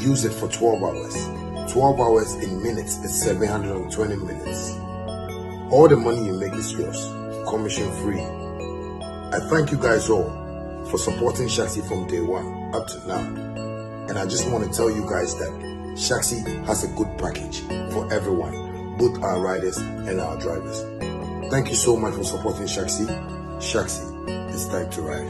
Use it for 12 hours. 12 hours in minutes is 720 minutes. All the money you make is yours, commission free. I thank you guys all for supporting Shaxi from day one up to now. And I just want to tell you guys that Shaxi has a good package for everyone, both our riders and our drivers. Thank you so much for supporting Shaxi. Shaxi, it's time to ride.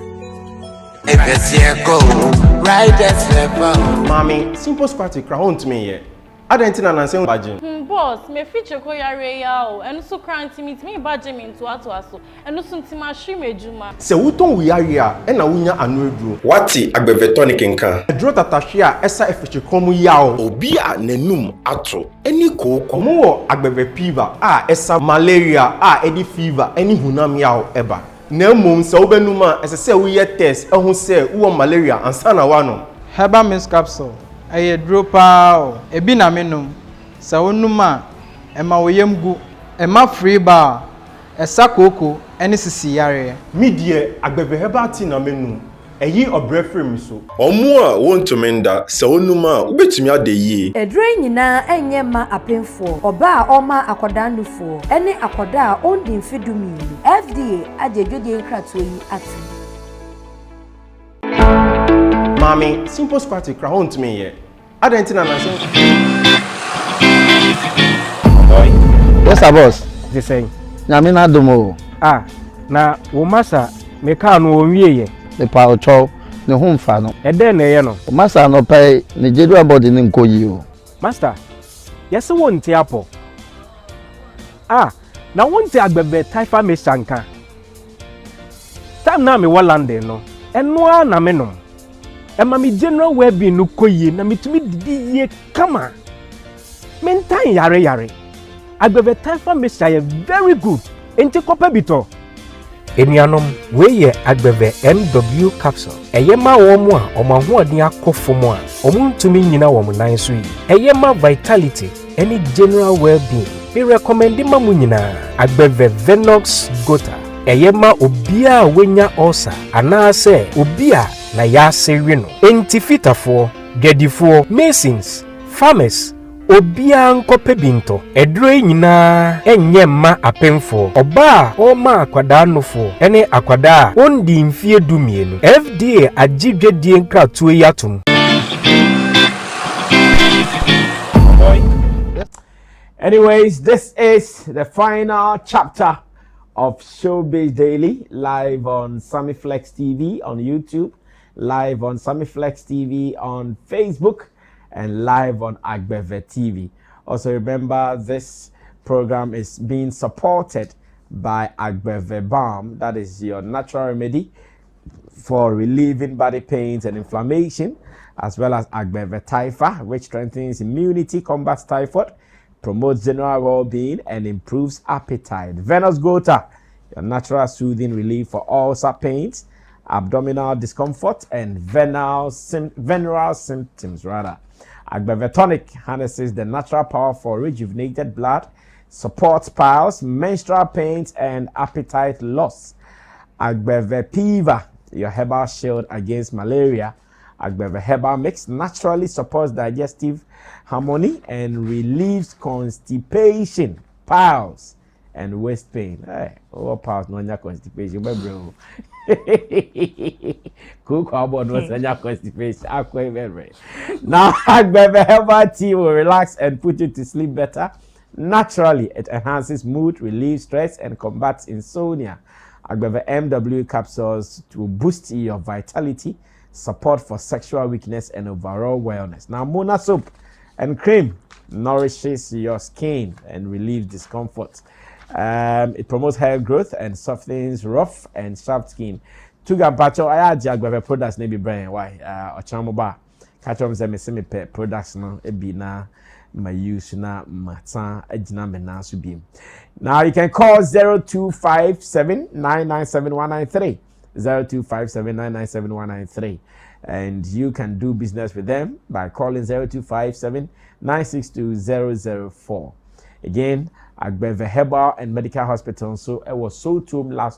Mommy, simple squatty crown to me here. I don't think I'm saying badging. Boss, me feature ko yare ya o. Enu so cranty me badge me into aso. Enu so ntima hwe mejuma. Se wuton we yare a e na wunya anu eduro. Wati agbeve tonic nkan. Eduro tatahwe a esa efiche kom ya o. Obi a nanum ato. Eni koko mo wo agbeve fever a esa malaria a edi fever eni hunam ya o eba. Na mum se obenum a ese se we test ehun se wo malaria ansa na wa no. Herbal mist capsule. Aye dropa ebi na menum sa onuma ema woyemgu ema free bar esa koko ene sisi yare mi die agbebe herbal tea na menum eyi obrefrem so omo a wontumenda sa onuma ubetumi ade yi edre nyina enye ma apemfo oba a oma akodanufo ene akoda a ondi mfidumi FDA ajejoje nkrato yi ati. Mommy, simple squatty crown to me here. I don't think I'm saying. What's up, boss? They say. Nyamina domo. Na umasa meka no onwie the power chow ne ho mfa no. E den na ye no. Umasa no pay Nigeria body ne nkoyi o. Master. Yes won't apo. Na won't agbebe taifa me sanka. Tam na me walande no. Eno na me no. Emma mi general well-being no koye na mitumi didi ye kama. Mentan yare. Agbebe taifa me say very good. Enti kope bito. Enianom we ye agbebe MW capsule. Eye ma wo mu a omahoɔden akɔfo mu a ɔmo ntumi nyina wɔ mo nan so yi. Eye ma vitality any general well-being. Me recommend ma mu nyina agbeve Venox Gota. Eyema obia wenya ulcer anase obia na ya sewe no. Entifitafo, gedifo, masons, farmers, obia nkope binto. Edre nyina enye ma apemfo. Oba oma akwada nofo ene akwada ondi mfie dumienu. FDA agidwedie nkratoe yatum. Anyways, this is the final chapter of Showbiz Daily, live on Sammy Flex TV on YouTube, live on Sammy Flex TV on Facebook, and live on Agbeve TV. Also remember, this program is being supported by Agbeve Balm. That is your natural remedy for relieving body pains and inflammation, as well as Agbeve Taifa, which strengthens immunity, combats typhoid, promotes general well-being, and improves appetite. Venus Gota, your natural soothing relief for ulcer pains, abdominal discomfort, and venereal symptoms. Agbeve Tonic harnesses the natural power for rejuvenated blood, supports piles, menstrual pains, and appetite loss. Agbeve Piva, your herbal shield against malaria. Agbeve Herbal Mix naturally supports digestive harmony and relieves constipation, piles, and waist pain. Hey, oh, piles, no constipation, bro. Cook about no constipation. Now, Agbeve Herbal Tea will relax and put you to sleep better. Naturally, it enhances mood, relieves stress, and combats insomnia. Agbeve MW capsules to boost your vitality, support for sexual weakness, and overall wellness. Now, Mona soap and cream nourishes your skin and relieves discomfort. It promotes hair growth and softens rough and sharp skin. Tuga Bacho, I had Agbeve products, maybe brain. Why? Ochamoba. Catch on them, semi products, no, ebina, my use, na, matan, ejina, mena, subim. Now, you can call 0257 997 193. 0257997193, and you can do business with them by calling 0257962004. Again, Agbeve Herbal and Medical Hospital. So it was Sotum last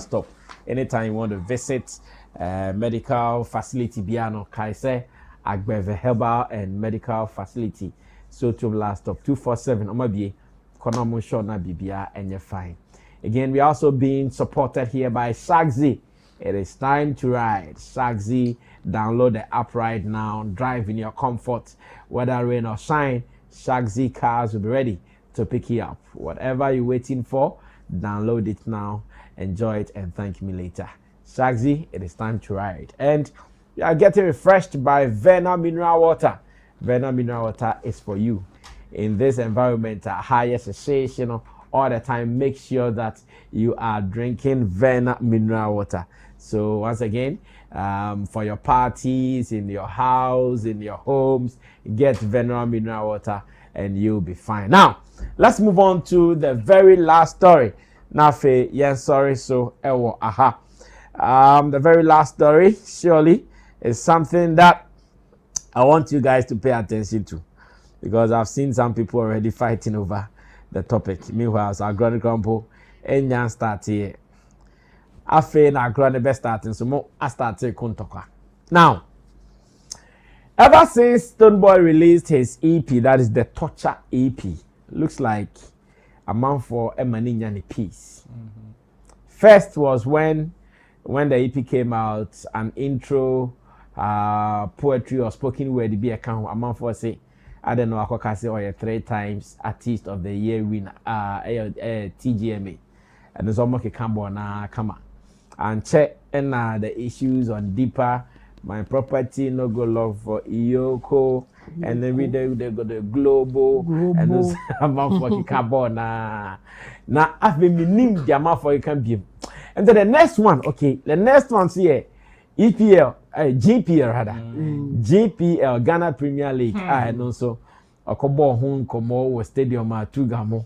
stop. Anytime you want to visit medical facility, Biano Kaise, Agbeve Herbal and Medical Facility. Sotum last stop 247. Omabi Konomo Shona Bibia, and you're fine. Again, we're also being supported here by Shaxi. It is time to ride. Shaxi, download the app right now. Drive in your comfort. Whether rain or shine, Shaxi cars will be ready to pick you up. Whatever you're waiting for, download it now. Enjoy it and thank me later. Shaxi, it is time to ride. And you are getting refreshed by Vena Mineral Water. Vena Mineral Water is for you. In this environment, higher sensation, all the time, make sure that you are drinking Vena Mineral Water. So once again, for your parties, in your house, in your homes, get Vena Mineral Water and you'll be fine. Now, let's move on to the very last story. Nafe, yes, sorry, so ewo, aha. The very last story, surely, is something that I want you guys to pay attention to, because I've seen some people already fighting over the topic. Meanwhile, our grand grandpa and start here. I feel our grand best starting, so more I started Kuntoka. Now, ever since Stoneboy released his EP, that is the Torture EP, looks like a month for a Maninyani piece. First was when the EP came out, an intro, poetry or spoken word be account a month for say. I don't know, I can say, or 3 times Artist of the Year winner, TGMA. And there's almost a cambo na come and check and the issues on Deeper, My Property, No Go Love for Iyoko, and then we go the Global, and there's a month for cambo na. Now, I've been named Jama for you can be. And then the next one, okay, the next one's here. EPL, GPL rather. GPL, Ghana Premier League. And also, a kobo home komo stadium Tugamo.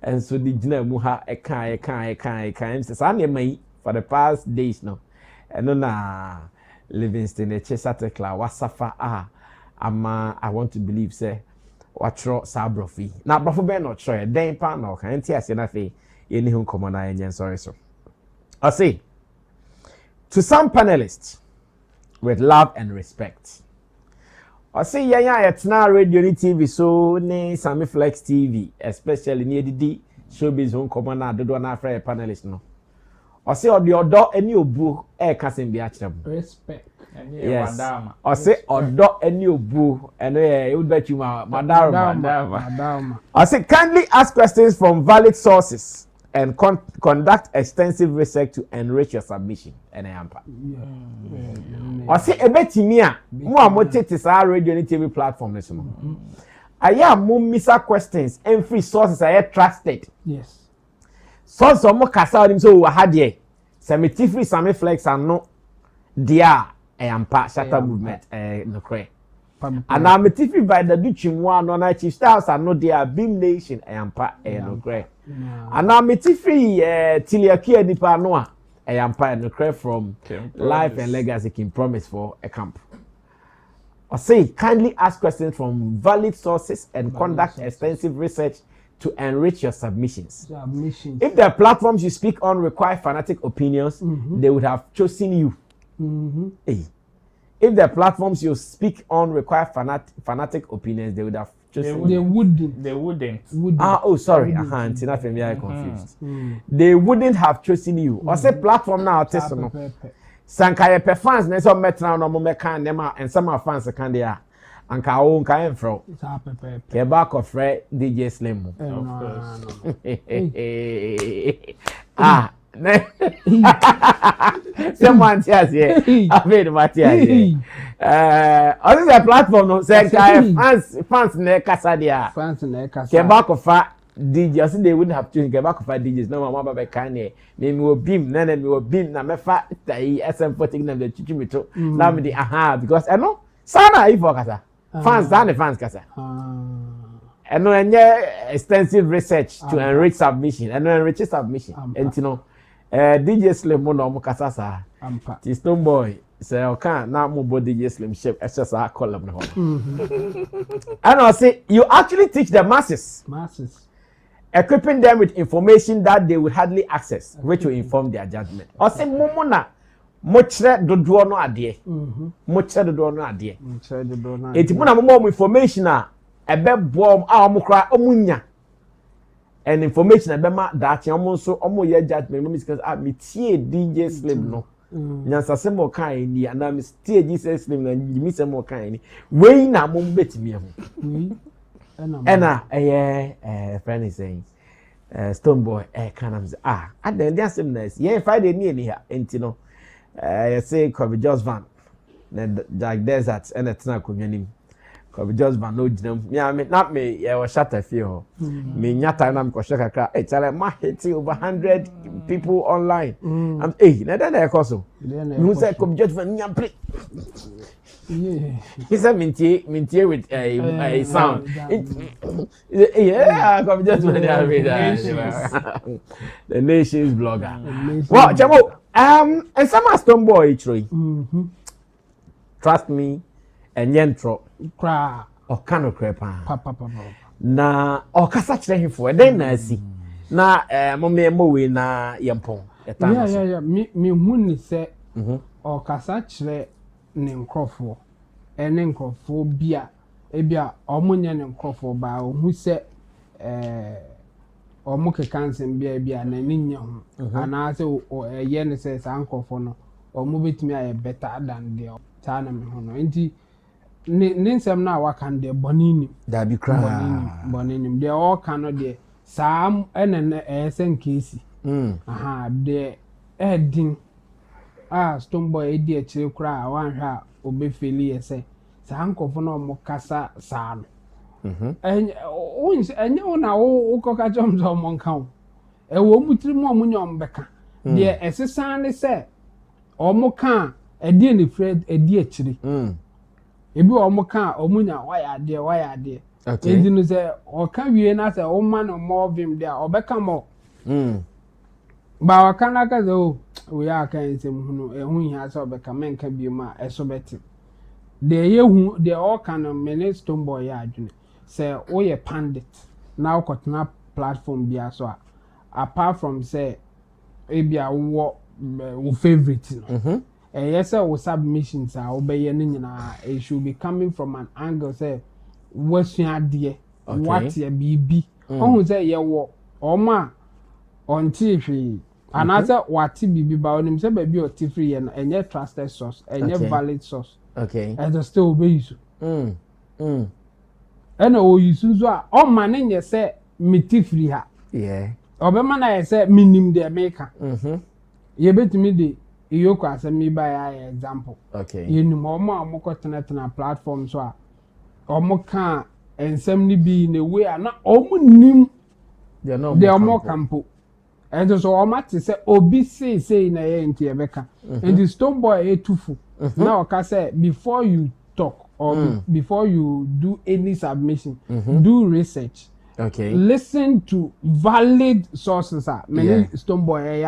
And so the Jina Muha eka. Say for the past days now. And then Livingston, Chesatekla, Wasafa, I want to believe, say, watro sabrofi na brofo be no tro den pa na kan ti ase na fe ye ni hu komo na enyen sorry so I say to some panelists with love and respect I say yeah it's na radio ni TV so ni Sammy Flex TV especially ni edidi Showbiz hu komo na dodo na afra panelists no I say odo eni obu ka sem bi a kire mo respect. Yes. I say odo eni obu eno ye would bet you madama. I say kindly ask questions from valid sources and conduct extensive research to enrich your submission. And I am. I say ebetimi a mo amotete sa radio and TV platform this mo. Aya mo misa questions and free sources are trusted. Yes. Source mo kasa onim so wa hadie. Sammy free Sammy Flex and no dia Ampa shatter movement no cray. And I'm a tiffy by the Duchim one on chief stars and no dear Beam Nation Ampa no cray. And I'm a tiffy Tiliakia Nipa Noah Ampa no cray from Life and Legacy King Promise for a camp. I say kindly ask questions from valid sources and conduct extensive research to enrich your submissions. If the platforms you speak on require fanatic opinions, they would have chosen you. Hey. If the platforms you speak on require fanatic opinions, they would have chosen. They wouldn't. They wouldn't. Sorry. Tina Femi, I confused. They wouldn't have chosen you. Or say platform now test no. Sankaya per fans, ne so metra no mo meka nema and some of fans can there. Anka o nka enfro. Ke back of DJ Slim. Someone says here. I made Matthias. On the platform, no, say fans ne kasa dia. Fans ne kasa. Ke back of DJs, they wouldn't have chosen ke back of DJs. No mama be kane. Me wo beam, na me wo beam na me fa tai SM40 na me chichi mito. Na me di because I know sana ifo kasa. Fans kasa. And no extensive research to enrich submission. And no enrich submission. And you know DJ Slim no mo kasa sa. Ti Stoneboy say okay na mo bo DJ Slim shape SSR column no. And I say you actually teach the masses, equipping them with information that they will hardly access, which will inform their judgment. I say momo na mo kire dodo no ade. Mo kire dodo no ade. Eti mo na mo information a ebe boom a mo kra omunya. And information about that so ye judgment because me tie DJ Slim no nyansa se mo kan ni and me tie DJ Slim na me se mo kan ni we na mo betimi ho friend is saying Stoneboy can at the end sameness yeah Friday ni here enti no you say Kofi just van Jack Desert and it's na konyanim Kofi just van no jinam me not me was shut a few me nyata na me ko shaka kra tell ma hit over 100 people online and na then e koso you say Kofi just van nyam play he said mintie with a sound Kofi just van the nation's blogger well chamo and some Stoneboy troy trust me and yentro cra o kano crepa na o kasa kire hifo den na asi na mo we na yempon yeah me hu ni se o kasa kire ne nkrofo ene nkrofo bia ebia omunye ne nkrofo ba o hu se o mo ke kansen bia na ni nya hu ana se o ye ne se sa nkrofo no o mo betimi aye better than the tana me hu no enti ninsem na wakan de bonini da bi kra bonini de all cano de sam enen esen kesi de edin Stoneboy edi akire kra wanhwa obefeli ese sa nkofo na mo kasa sa no enye ona wo koka chom zo mo nkan e wo mutiri mo nyom beka de esesa ne se o mo kan edi ni Fred edi akire ebi omo kan omunya waya ade edi no se o kan wie na se o ma no mo vim dia obeka mo ba wa kan aka ze o we aka nsem hunu ehu hia se obeka men ka bi ma eso beti de ye hu de o kan no mene Stoneboy ya adwune say oye Pundit now kotna platform bia so apart from say ebia wo favorite no yes we submissions are obey it should be coming from an angle say what's your idea what your bb who say ye wo oma on TV and as what bb ba onim say baby o free and your trusted source and your valid source and still obey you and o you so o man ye say me free ha obema na ye say minim de maker ye betimi de Iyoko Asami by example. You know, more cotton platform so or can and some be in a way are not nim they are more campo. And so all matter say OBC say in a into Rebecca. And the Stoneboy a tufu. Now I say before you talk or before you do any submission, do research. Listen to valid sources. Many Stoneboy a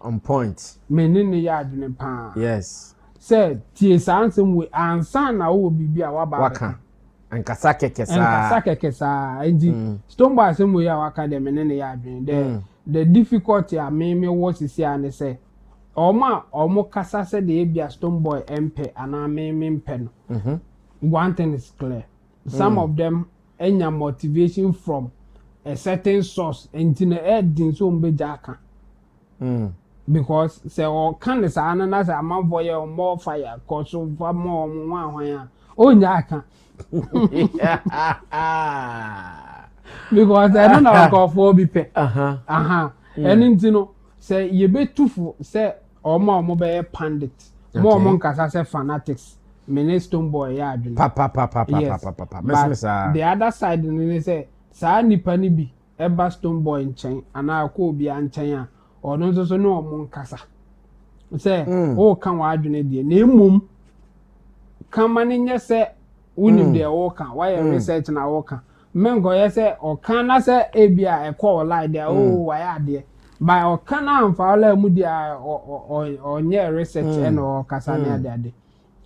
on point. Menini yard pa. Yes. Say tie sansem we ansa na wo bibia wa ba. Waka. Ankasa kekesa. Ankasa kekesa. Endi Stoneboy asem we ya waka de menini yard. The difficulty a me what is here and say omo kasa say the ebia Stoneboy MP ana me mpe no. One thing is clear. Some of them enya motivation from a certain source entina edin so mbeja aka. Because say all kind of ananas a man for your more fire cause so far more one aka because I don't know call for be pay and you know say you be too say or more be Pundit more monkasa say fanatics many Stoneboy ya papa the other side they say sa nipa ni bi eba Stoneboy nchen ana ko obi anchen or no so no monkasa say o kan wa adwene de na emum kan mane nye say unim de o kan why research na o kan mengo ye say o kan na say ebia e call lie de o why ade by o kan amfa ola mu dia o nye research and o kasa na ade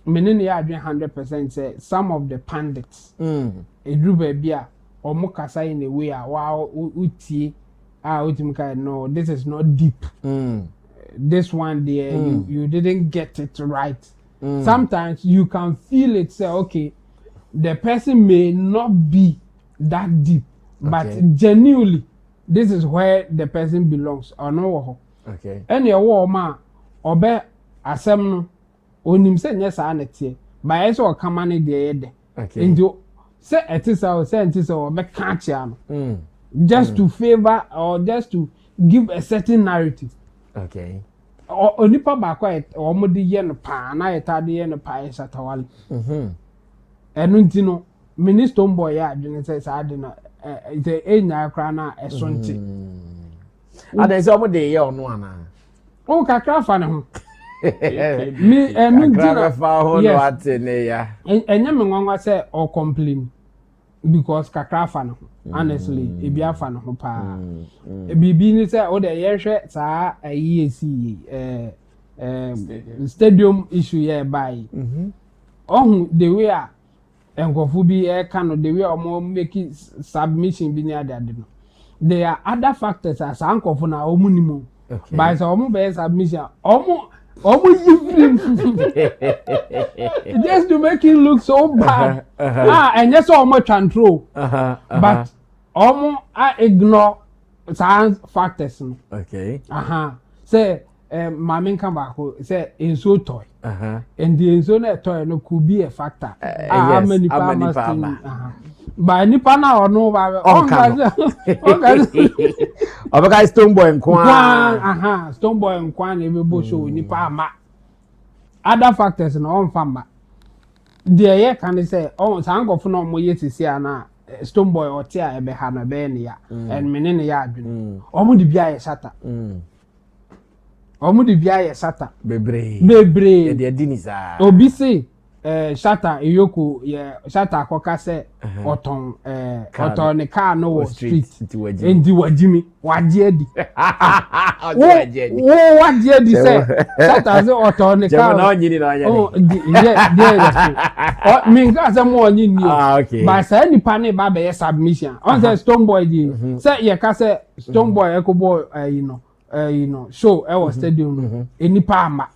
menene ya adwene 100% say some of the pundits edruba bia o mo kasa in a way wow utie no, this is not deep. This one there, you didn't get it right. Sometimes you can feel it, say, okay, the person may not be that deep, but genuinely, this is where the person belongs. Or no, and your woman, or be asem onim se nyesa anete, but I saw come on the and you say it is our sentence or be catch just to favor or just to give a certain narrative. Or onipa ba quiet or modi yen pa na eta de yen pa esatawale. Enu ntino mini Stoneboy ya adwene say sa de na the enya kra na esonti. Ada say omo de ye ono ana. O kakra fa ne ho. Me enu ntino fa ho no ate ne ya. Enya me nwanwa say or complain because kakra fa ne ho. Honestly, ebi afa no pa bibi ni say o de yehwe saa IEC stadium issue here by the way a enkofu bi can the way omo make submission bi ni ade no there are other factors as enkofu na omu ni mo by so omo be submission omo just to make it look so bad and just omo control but I ignore science factors. Say, Mammy come back, say, in so toy. And the insone toy no could be a factor. How many farmers? By Nipana or no, okay, Stoneboy and Kwan. Stoneboy and Kwan, every bush with Nipama. Other factors in on farmer. The air can say, oh, Sango for no more yet to see now. Stoneboy or tia ebe hana benia and menene ya adwene omo de bia ye sata omo de bia ye sata bebre e de adini za obi say Shatta Eyoko Shatta akoka se oton ne car no wo street enti wajimi waje di wo waje di se Shatta se oton ne car no nyini no anya mi nka se mo onyi ni ba sa nipa ne ba be submission on say Stoneboy di say ye ka say Stoneboy ekobo show e was stadium enipa ama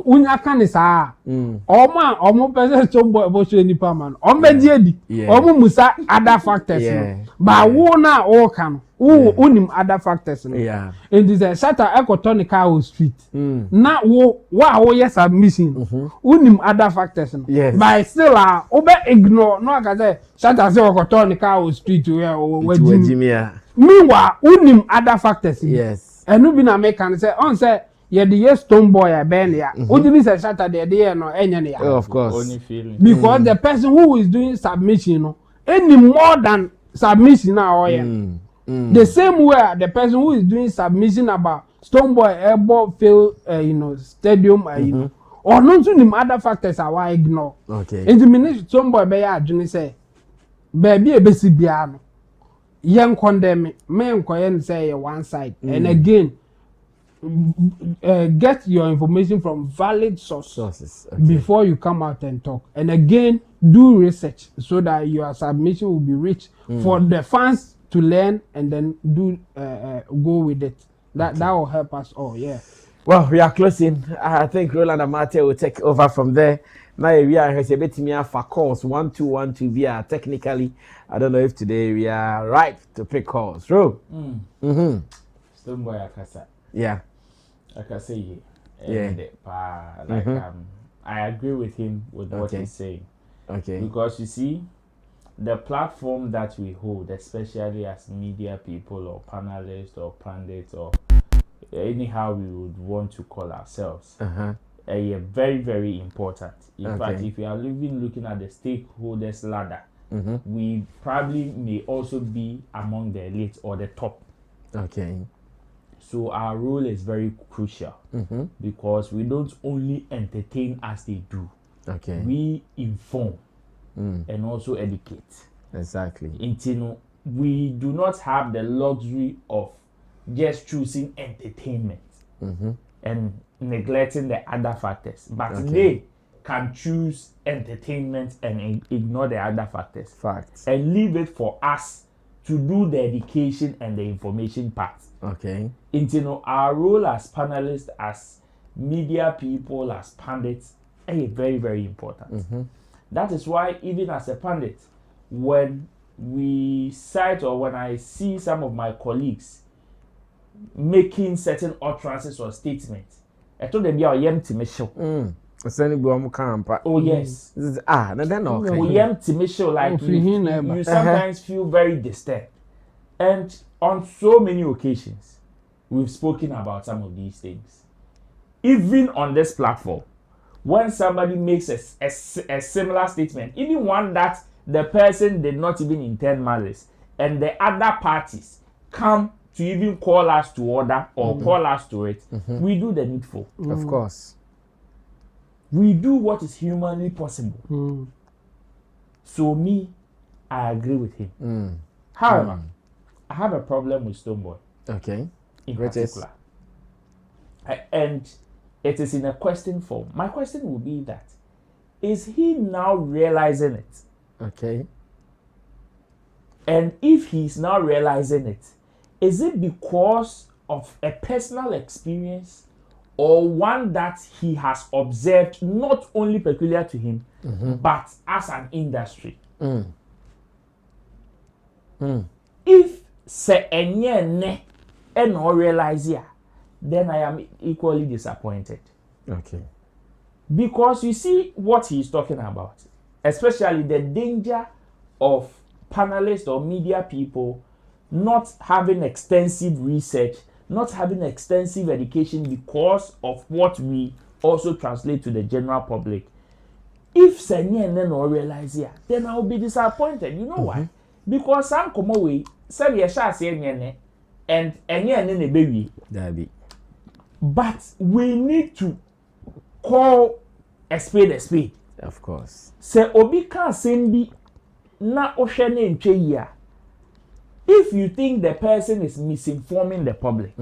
unya kan saa omo person Stoneboy bo show enipa ama omo die di omo musa other factors ba wo na o kan unim other factors no and this Shatta ecotonica o street na wo yes submission unim other factors no by still obe ignore no aka say Shatta say ecotonica o street wajimi meanwhile unim other factors enu bi na make can say on say ye the Stoneboy ben ya ojini say Shatta the no enya ne ya of course only feeling because the person who is doing submission no any more than submission now the same way the person who is doing submission about Stoneboy airborne fail stadium or not to the other factors I ignore in the minute Stoneboy be ya adwene say baby e besi bia no yen condemn me nkoye say one side and again get your information from valid sources before you come out and talk. And again, do research so that your submission will be rich for the fans to learn and then do go with it. That will help us all. Yeah. Well, we are closing. I think Roland Amate will take over from there. Now we are here for calls 1212 via technically. I don't know if today we are right to pick calls. Ro. Stoneboy Akasa. Yeah. Like I say, I agree with him with what he's saying. Okay. Because you see, the platform that we hold, especially as media people or panelists or pundits or anyhow we would want to call ourselves, are very, very important. In fact, if we are looking at the stakeholders ladder, we probably may also be among the elite or the top. Okay. So our role is very crucial because we don't only entertain as they do. Okay. We inform and also educate. Exactly. Until we do not have the luxury of just choosing entertainment and neglecting the other factors. But they can choose entertainment and ignore the other factors. Facts. And leave it for us to do the education and the information part. Okay. Our role as panelists, as media people, as pundits, is very, very important. That is why even as a pundit, when we cite or when I see some of my colleagues making certain utterances or statements, I told them, "Yeah, empty me show." Oh yes. Empty me show like you sometimes feel very disturbed. And on so many occasions, we've spoken about some of these things. Even on this platform, when somebody makes a similar statement, even one that the person did not even intend malice, and the other parties come to even call us to order or call us to it, we do the needful. Of course. We do what is humanly possible. So me, I agree with him. However, I have a problem with Stoneboy. Okay. In particular. And it is in a question form. My question will be that, is he now realizing it? Okay. And if he's now realizing it, is it because of a personal experience or one that he has observed not only peculiar to him, but as an industry? If se enye ne and not realize here, then I am equally disappointed. Okay. Because you see what he's talking about, especially the danger of panelists or media people not having extensive research, not having extensive education because of what we also translate to the general public. If Senye and not realize here, then I will be disappointed. You know why? Because some come away, say we shall say and a baby. Daddy. But we need to call a spade. Of course. Say obi can send bi na ohwe na ntwe yi a. If you think the person is misinforming the public,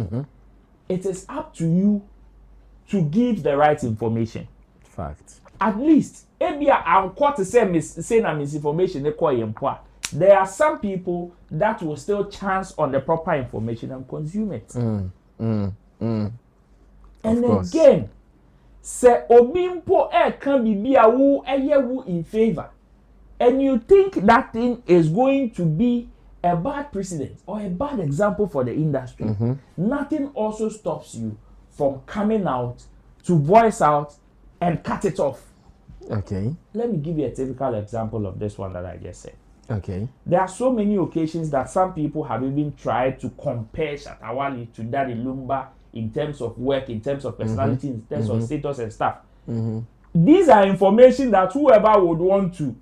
it is up to you to give the right information. Fact. At least, ebia anko to say misinformation there are some people that will still chance on the proper information and consume it. And again, say obimpo can be a woo in favor, and you think that thing is going to be a bad precedent or a bad example for the industry, nothing also stops you from coming out to voice out and cut it off. Okay. Let me give you a typical example of this one that I just said. Okay. There are so many occasions that some people have even tried to compare Shatawale to Daddy Lumba in terms of work, in terms of personality, in terms of status and stuff. These are information that whoever would want to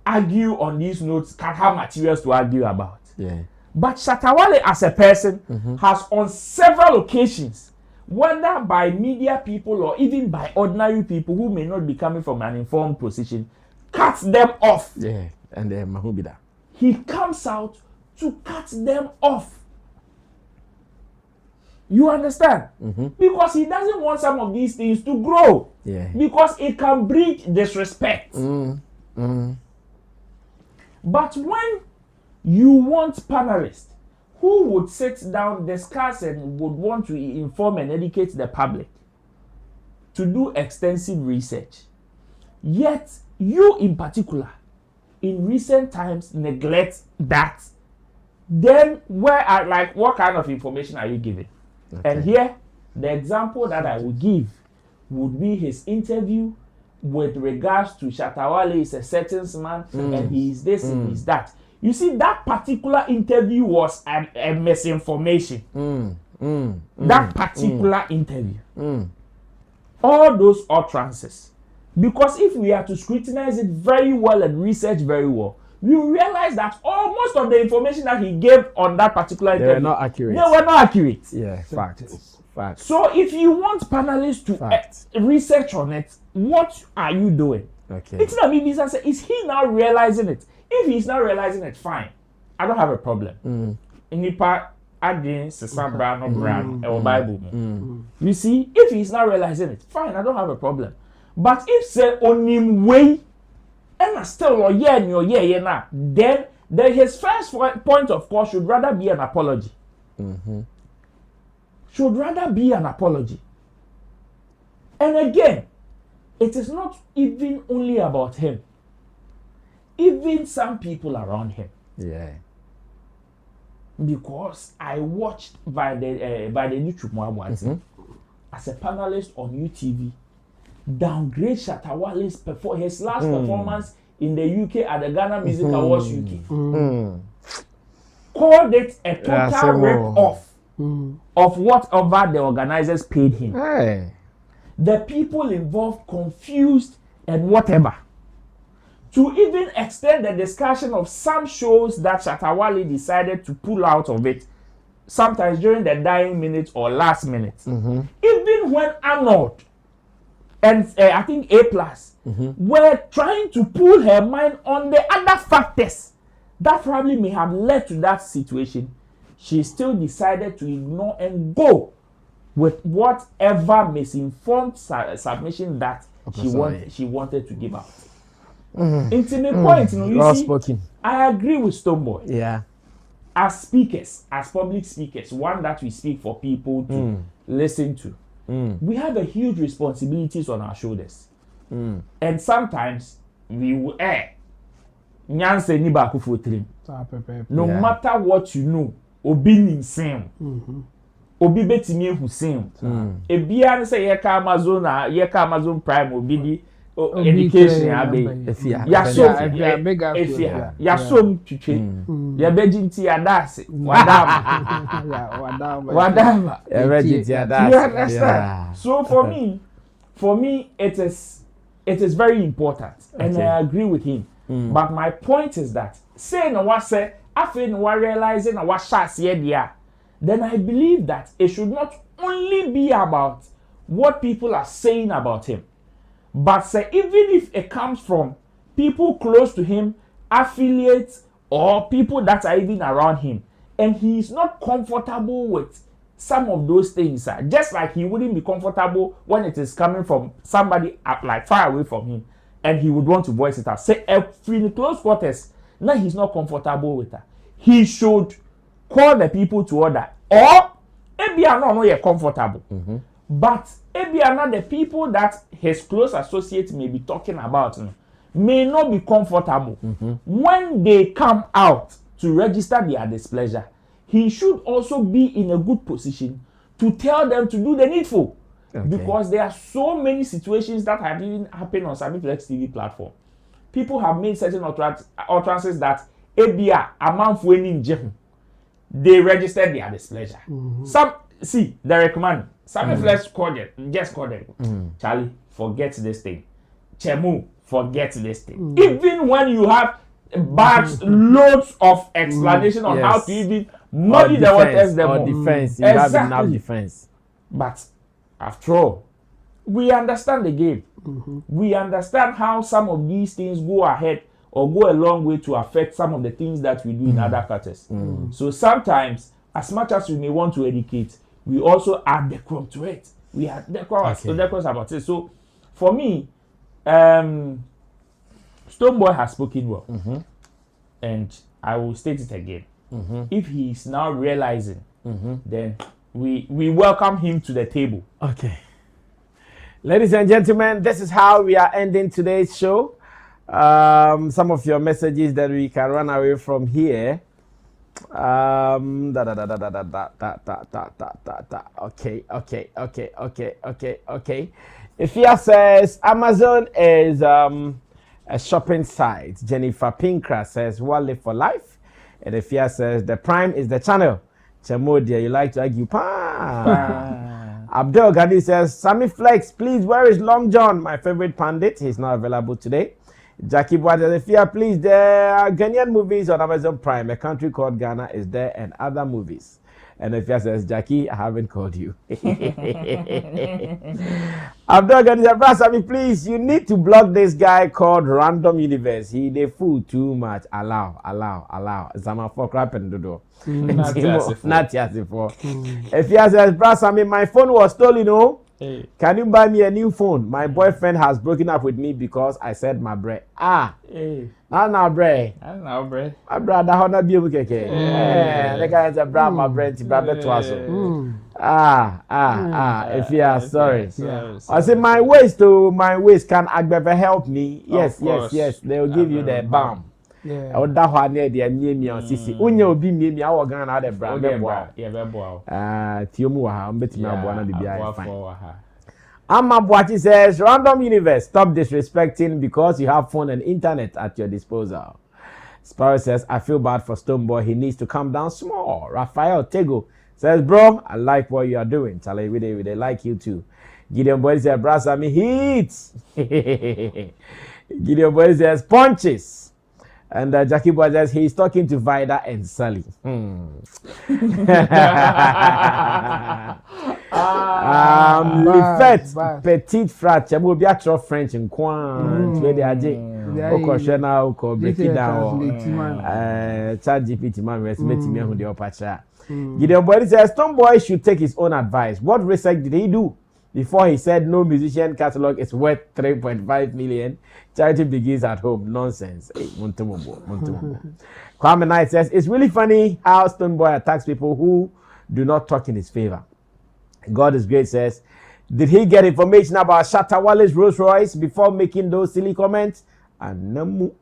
argue on these notes can have materials to argue about. Yeah. But Shatawale as a person has on several occasions, whether by media people or even by ordinary people who may not be coming from an informed position, cut them off. Yeah. And Mahubida. He comes out to cut them off. You understand? Because he doesn't want some of these things to grow. Yeah. Because it can breed disrespect. But when you want panelists who would sit down, discuss, and would want to inform and educate the public to do extensive research, yet you in particular, in recent times, neglect that, then what kind of information are you giving? Okay. And here, the example that I would give would be his interview with regards to Shatawale is a certain man and he is this and he is that. You see, that particular interview was a misinformation. That particular interview. All those utterances. Because if we are to scrutinize it very well and research very well, we realize that most of the information that he gave on that particular interview, they were not accurate. They were not accurate. Yeah, fact. So if you want panelists to research on it, what are you doing? Okay. It's not me. Is he now realizing it? If he's not realizing it, fine. I don't have a problem. Nipa adding sesabra no brand or Bible. You see, if he's not realizing it, fine. I don't have a problem. But if say onim way and still then his first point of call should rather be an apology. Should rather be an apology. And again, it is not even only about him. Even some people around him. Yeah. Because I watched by the YouTube Mwabwati as a panelist on UTV downgrade Shatawale's his last performance in the UK at the Ghana Music Awards UK. Called it a total rip-off of whatever the organizers paid him. Hey. The people involved confused and whatever. To even extend the discussion of some shows that Shatawale decided to pull out of it, sometimes during the dying minute or last minute. Even when Arnold and I think A+, were trying to pull her mind on the other factors that probably may have led to that situation, she still decided to ignore and go with whatever misinformed submission that she wanted to give out. Intimate point, you see, I agree with Stoneboy. Yeah. As speakers, as public speakers, one that we speak for people to listen to, we have a huge responsibilities on our shoulders. And sometimes we will nyanse ni ba ku trim. No matter what you know, obi nim same. Obi betimi ehu same. Ebia ne say ye ka Amazon Prime obi di education abe ya som twitwe ya bejinti adase wadama ya bejinti adase. So for me it is very important and I agree with him. But my point is that say no what say afi no realizing na what Shaxi dia, then I believe that it should not only be about what people are saying about him, But say even if it comes from people close to him, affiliates, or people that are even around him, and he is not comfortable with some of those things, just like he wouldn't be comfortable when it is coming from somebody like far away from him, and he would want to voice it out. Say in close quarters, now he's not comfortable with that. He should call the people to order, or maybe I don't know you're comfortable, but maybe not the people that his close associates may be talking about may not be comfortable when they come out to register their displeasure. He should also be in a good position to tell them to do the needful, because there are so many situations that have even happened on Sammy Flex TV platform. People have made certain utterances that ABA amount for any they registered their displeasure. Some see the recommend Sammy Flex called it, just called it. Charlie, forget this thing. Chemu, forget this thing. Even when you have loads of explanation on how to even muddy the waters, defense. You have enough defense. But after all, we understand the game. We understand how some of these things go ahead or go a long way to affect some of the things that we do in other quarters. So sometimes, as much as we may want to educate, we also add decorum to it. We add decorum about it. So for me, Stoneboy has spoken well, and I will state it again. If he is now realizing, then we welcome him to the table. Okay. Ladies and gentlemen, this is how we are ending today's show. Some of your messages that we can run away from here. Okay. Ifia says Amazon is a shopping site. Jennifer Pinkra says Wale for life. And Ifia says the Prime is the channel. Chemodia, you like to argue? Abdul Gandhi says Sammy Flex, please, where is Long John, my favorite pundit? He's not available today. Jackie Boy says, Ifia, please, there are Ghanaian movies on Amazon Prime. A Country Called Ghana is there, and other movies. And Ifia says, Jackie, I haven't called you. Abdul Gandhi says, Sammy, please, you need to block this guy called Random Universe. He they fool too much. Allow. Zama for crap and dodo. Not Yasifo. Ifia says, Sammy, my phone was stolen, oh. Hey. Can you buy me a new phone? My boyfriend has broken up with me because I said my bread. Hey. Now bread. My brother, how not be able to get? The guy is a brand, my bread, brother to us. If you are sorry. I say my waist can Agbeve help me? Yes. They will give you the balm. I that one near the me on Sisi. Unyo be me, I will gonna the brand. Tiomu, bet me abwana the fine. Amma Boachi says, Random Universe, stop disrespecting because you have phone and internet at your disposal. Sparrow says, I feel bad for Stoneboy. He needs to calm down small. Raphael Tego says, bro, I like what you are doing. Charlie, we they like you too. Gideon Boy says, brother, me hits. Gideon Boy says, punches. And Jackie Boy says he's talking to Vida and Sally. Lifet petite fracture. Will be a French in Quan. Where they are Oko break it down. Chat GPT man estimating me on the upper chat. Gideon Boy says Stoneboy should take his own advice. What research did he do before he said no musician catalog is worth 3.5 million? Charity begins at home. Nonsense. Hey, Kwame Knight says it's really funny how Stoneboy attacks people who do not talk in his favor. God is great says, did he get information about Shatta Wale's Rolls Royce before making those silly comments? And Namu.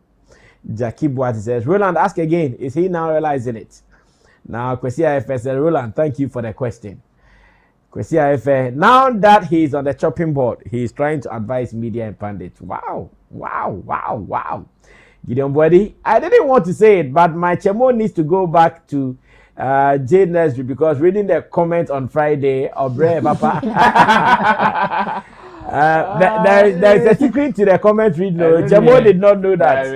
Jackie Boati says, Roland, ask again. Is he now realizing it? Now, Kwesia Efe says, Roland, thank you for the question. Kwesia Efe, now that he's on the chopping board, he's trying to advise media and pundits. Wow. Gideon Body, I didn't want to say it, but my Chemo needs to go back to Jade Nursery because reading the comment on Friday, Obre Papa. There is a secret to the comment read. No, Chemo did not know that.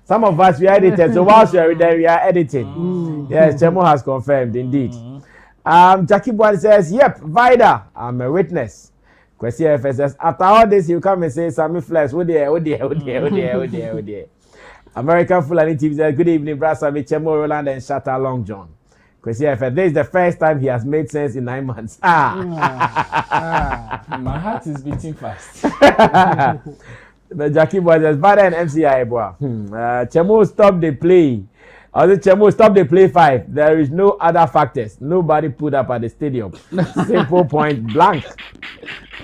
Some of us we are edited, so whilst we are there, we are editing. Yes, Chemo has confirmed indeed. Jackie Boy says, yep, Vida, I'm a witness. Question FSS. After all this, you come and say, Sammy Flex, oh dear. American Fulani TV says, good evening, Brad Sammy, Chemo, Roland, and Shatta Long John. Question FSS. This is the first time he has made sense in 9 months. My heart is beating fast. The Jackie boy says, Father and MCI, boy. Chemo, stop the play. Chemo, stop the play 5. There is no other factors. Nobody put up at the stadium. Simple point blank.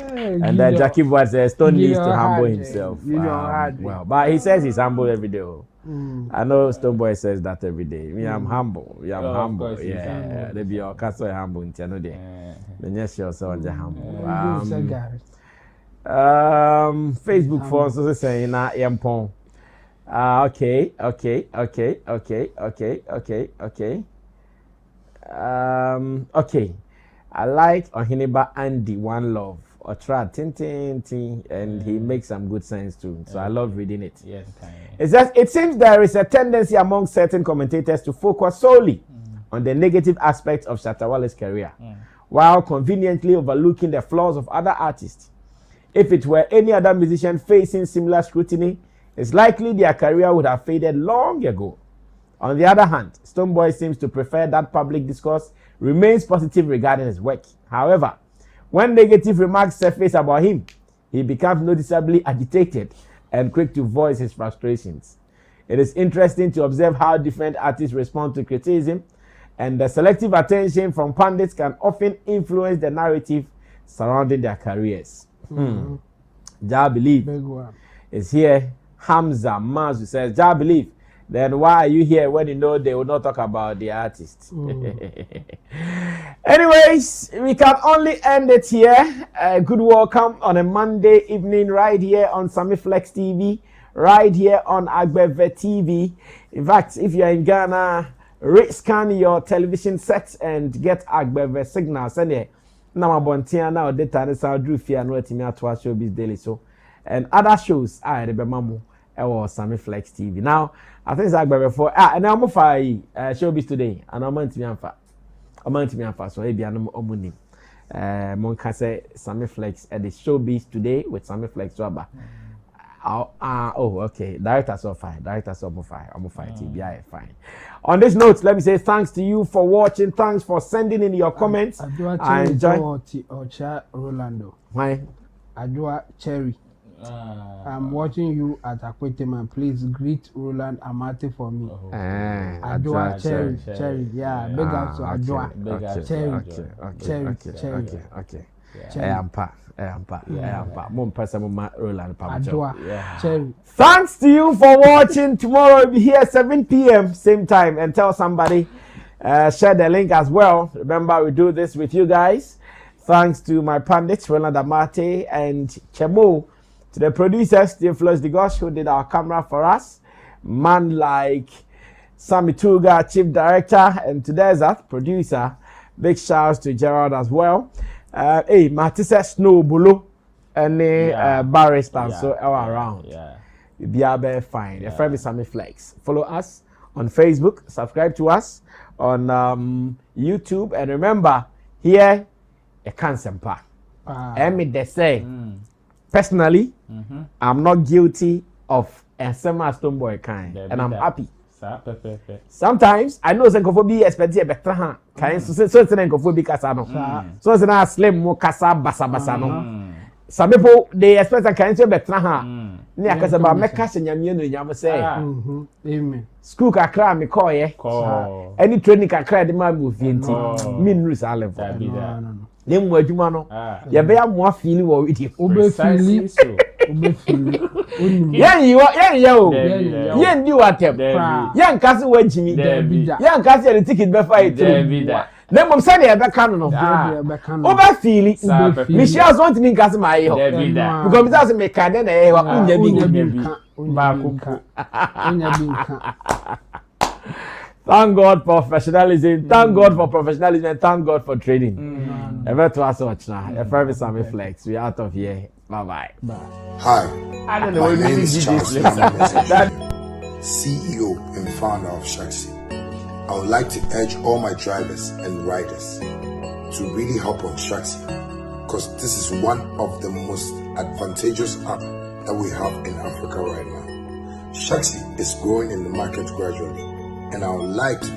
And then Jackie boy says, Stone needs to humble himself. Well, but he says he's humble every day. I know Stoneboy says that every day. Me, I'm humble. I'm humble. Yeah, they be all castle humble in Tiano. The next year, so I'm humble. Facebook for us also saying na yampon. Okay. Okay. I like Ohiniba Andy One Love or try tin, and he makes some good sense too. So I love reading it. Yes, it seems there is a tendency among certain commentators to focus solely on the negative aspects of Shatta Wale's career, while conveniently overlooking the flaws of other artists. If it were any other musician facing similar scrutiny, it's likely their career would have faded long ago. On the other hand, Stoneboy seems to prefer that public discourse remains positive regarding his work. However, when negative remarks surface about him, he becomes noticeably agitated and quick to voice his frustrations. It is interesting to observe how different artists respond to criticism, and the selective attention from pundits can often influence the narrative surrounding their careers. Ja Believe is here. Hamza Mazu says, Ja Believe, then why are you here when you know they will not talk about the artist? Anyways, we can only end it here. Good welcome on a Monday evening right here on Sammy Flex TV, right here on Agbeve TV. In fact, if you're in Ghana, scan your television sets and get Agbeve signals. And now now data is our Drew Fear no to Showbiz Daily so and other shows I the Mamu or Sammy Flex TV. Now I think it's like before and I'm for Showbiz today and I'm to me so maybe I'm omuni Monka say Sammy Flex at the Showbiz today with Sammy Flex Waba. Okay. Directors are fine. I'm fine. TBI fine. On this note, let me say thanks to you for watching. Thanks for sending in your comments. I enjoy. Rolando. Why? Adwa Cherry. I'm watching you at Akweteman. Please greet Roland Amate for me. Adwa Cherry. Yeah, big up to Adwa. Cherry. Okay. Thanks to you for watching. Tomorrow we'll be here 7 p.m. same time, and tell somebody, share the link as well. Remember, we do this with you guys. Thanks to my pundits, Roland Amate and Chemo, to the producers, the Flores de Gosh, who did our camera for us. Man like Sammy Tuga, Chief Director, and to Desert, producer. Big shouts to Gerald as well. Hey, Matisse Snow Bulu and Barrister so around. Be fine. Your friend is Sammy Flex. Follow us on Facebook, subscribe to us on YouTube, and remember, here a cancer pack. They say, personally, I'm not guilty of a Stoneboy kind, and I'm happy. Sometimes I know xenophobia expected better. Can so xenophobic kasano. So it's not slim mo kasa basa no. Some people they expect a kind of better. Ni akasa ba meka nyamie no nyam say. Amen. School kakra me call ye. Any training kakra de ma move enti. Me nru sa level. Ne mu adwuma no. Ye be ya mo afili wo with you. Obefili. Yen di watem. Yen kasi wajimi. Yen kasi the ticket be fight. Then mom say e be kan no. Obefili. Me share want me kasi my ho. Because because me kan na e wa unya bi. Thank God for professionalism. Thank God for professionalism. And thank God for training. Ever to us watch now. Your favorite Sammy Flex. We out of here. Bye. Hi. I don't know. My name is Charles, CEO and founder of Shaxi. I would like to urge all my drivers and riders to really hop on Shaxi. because this is one of the most advantageous app that we have in Africa right now. Shaxi is growing in the market gradually, and I would like to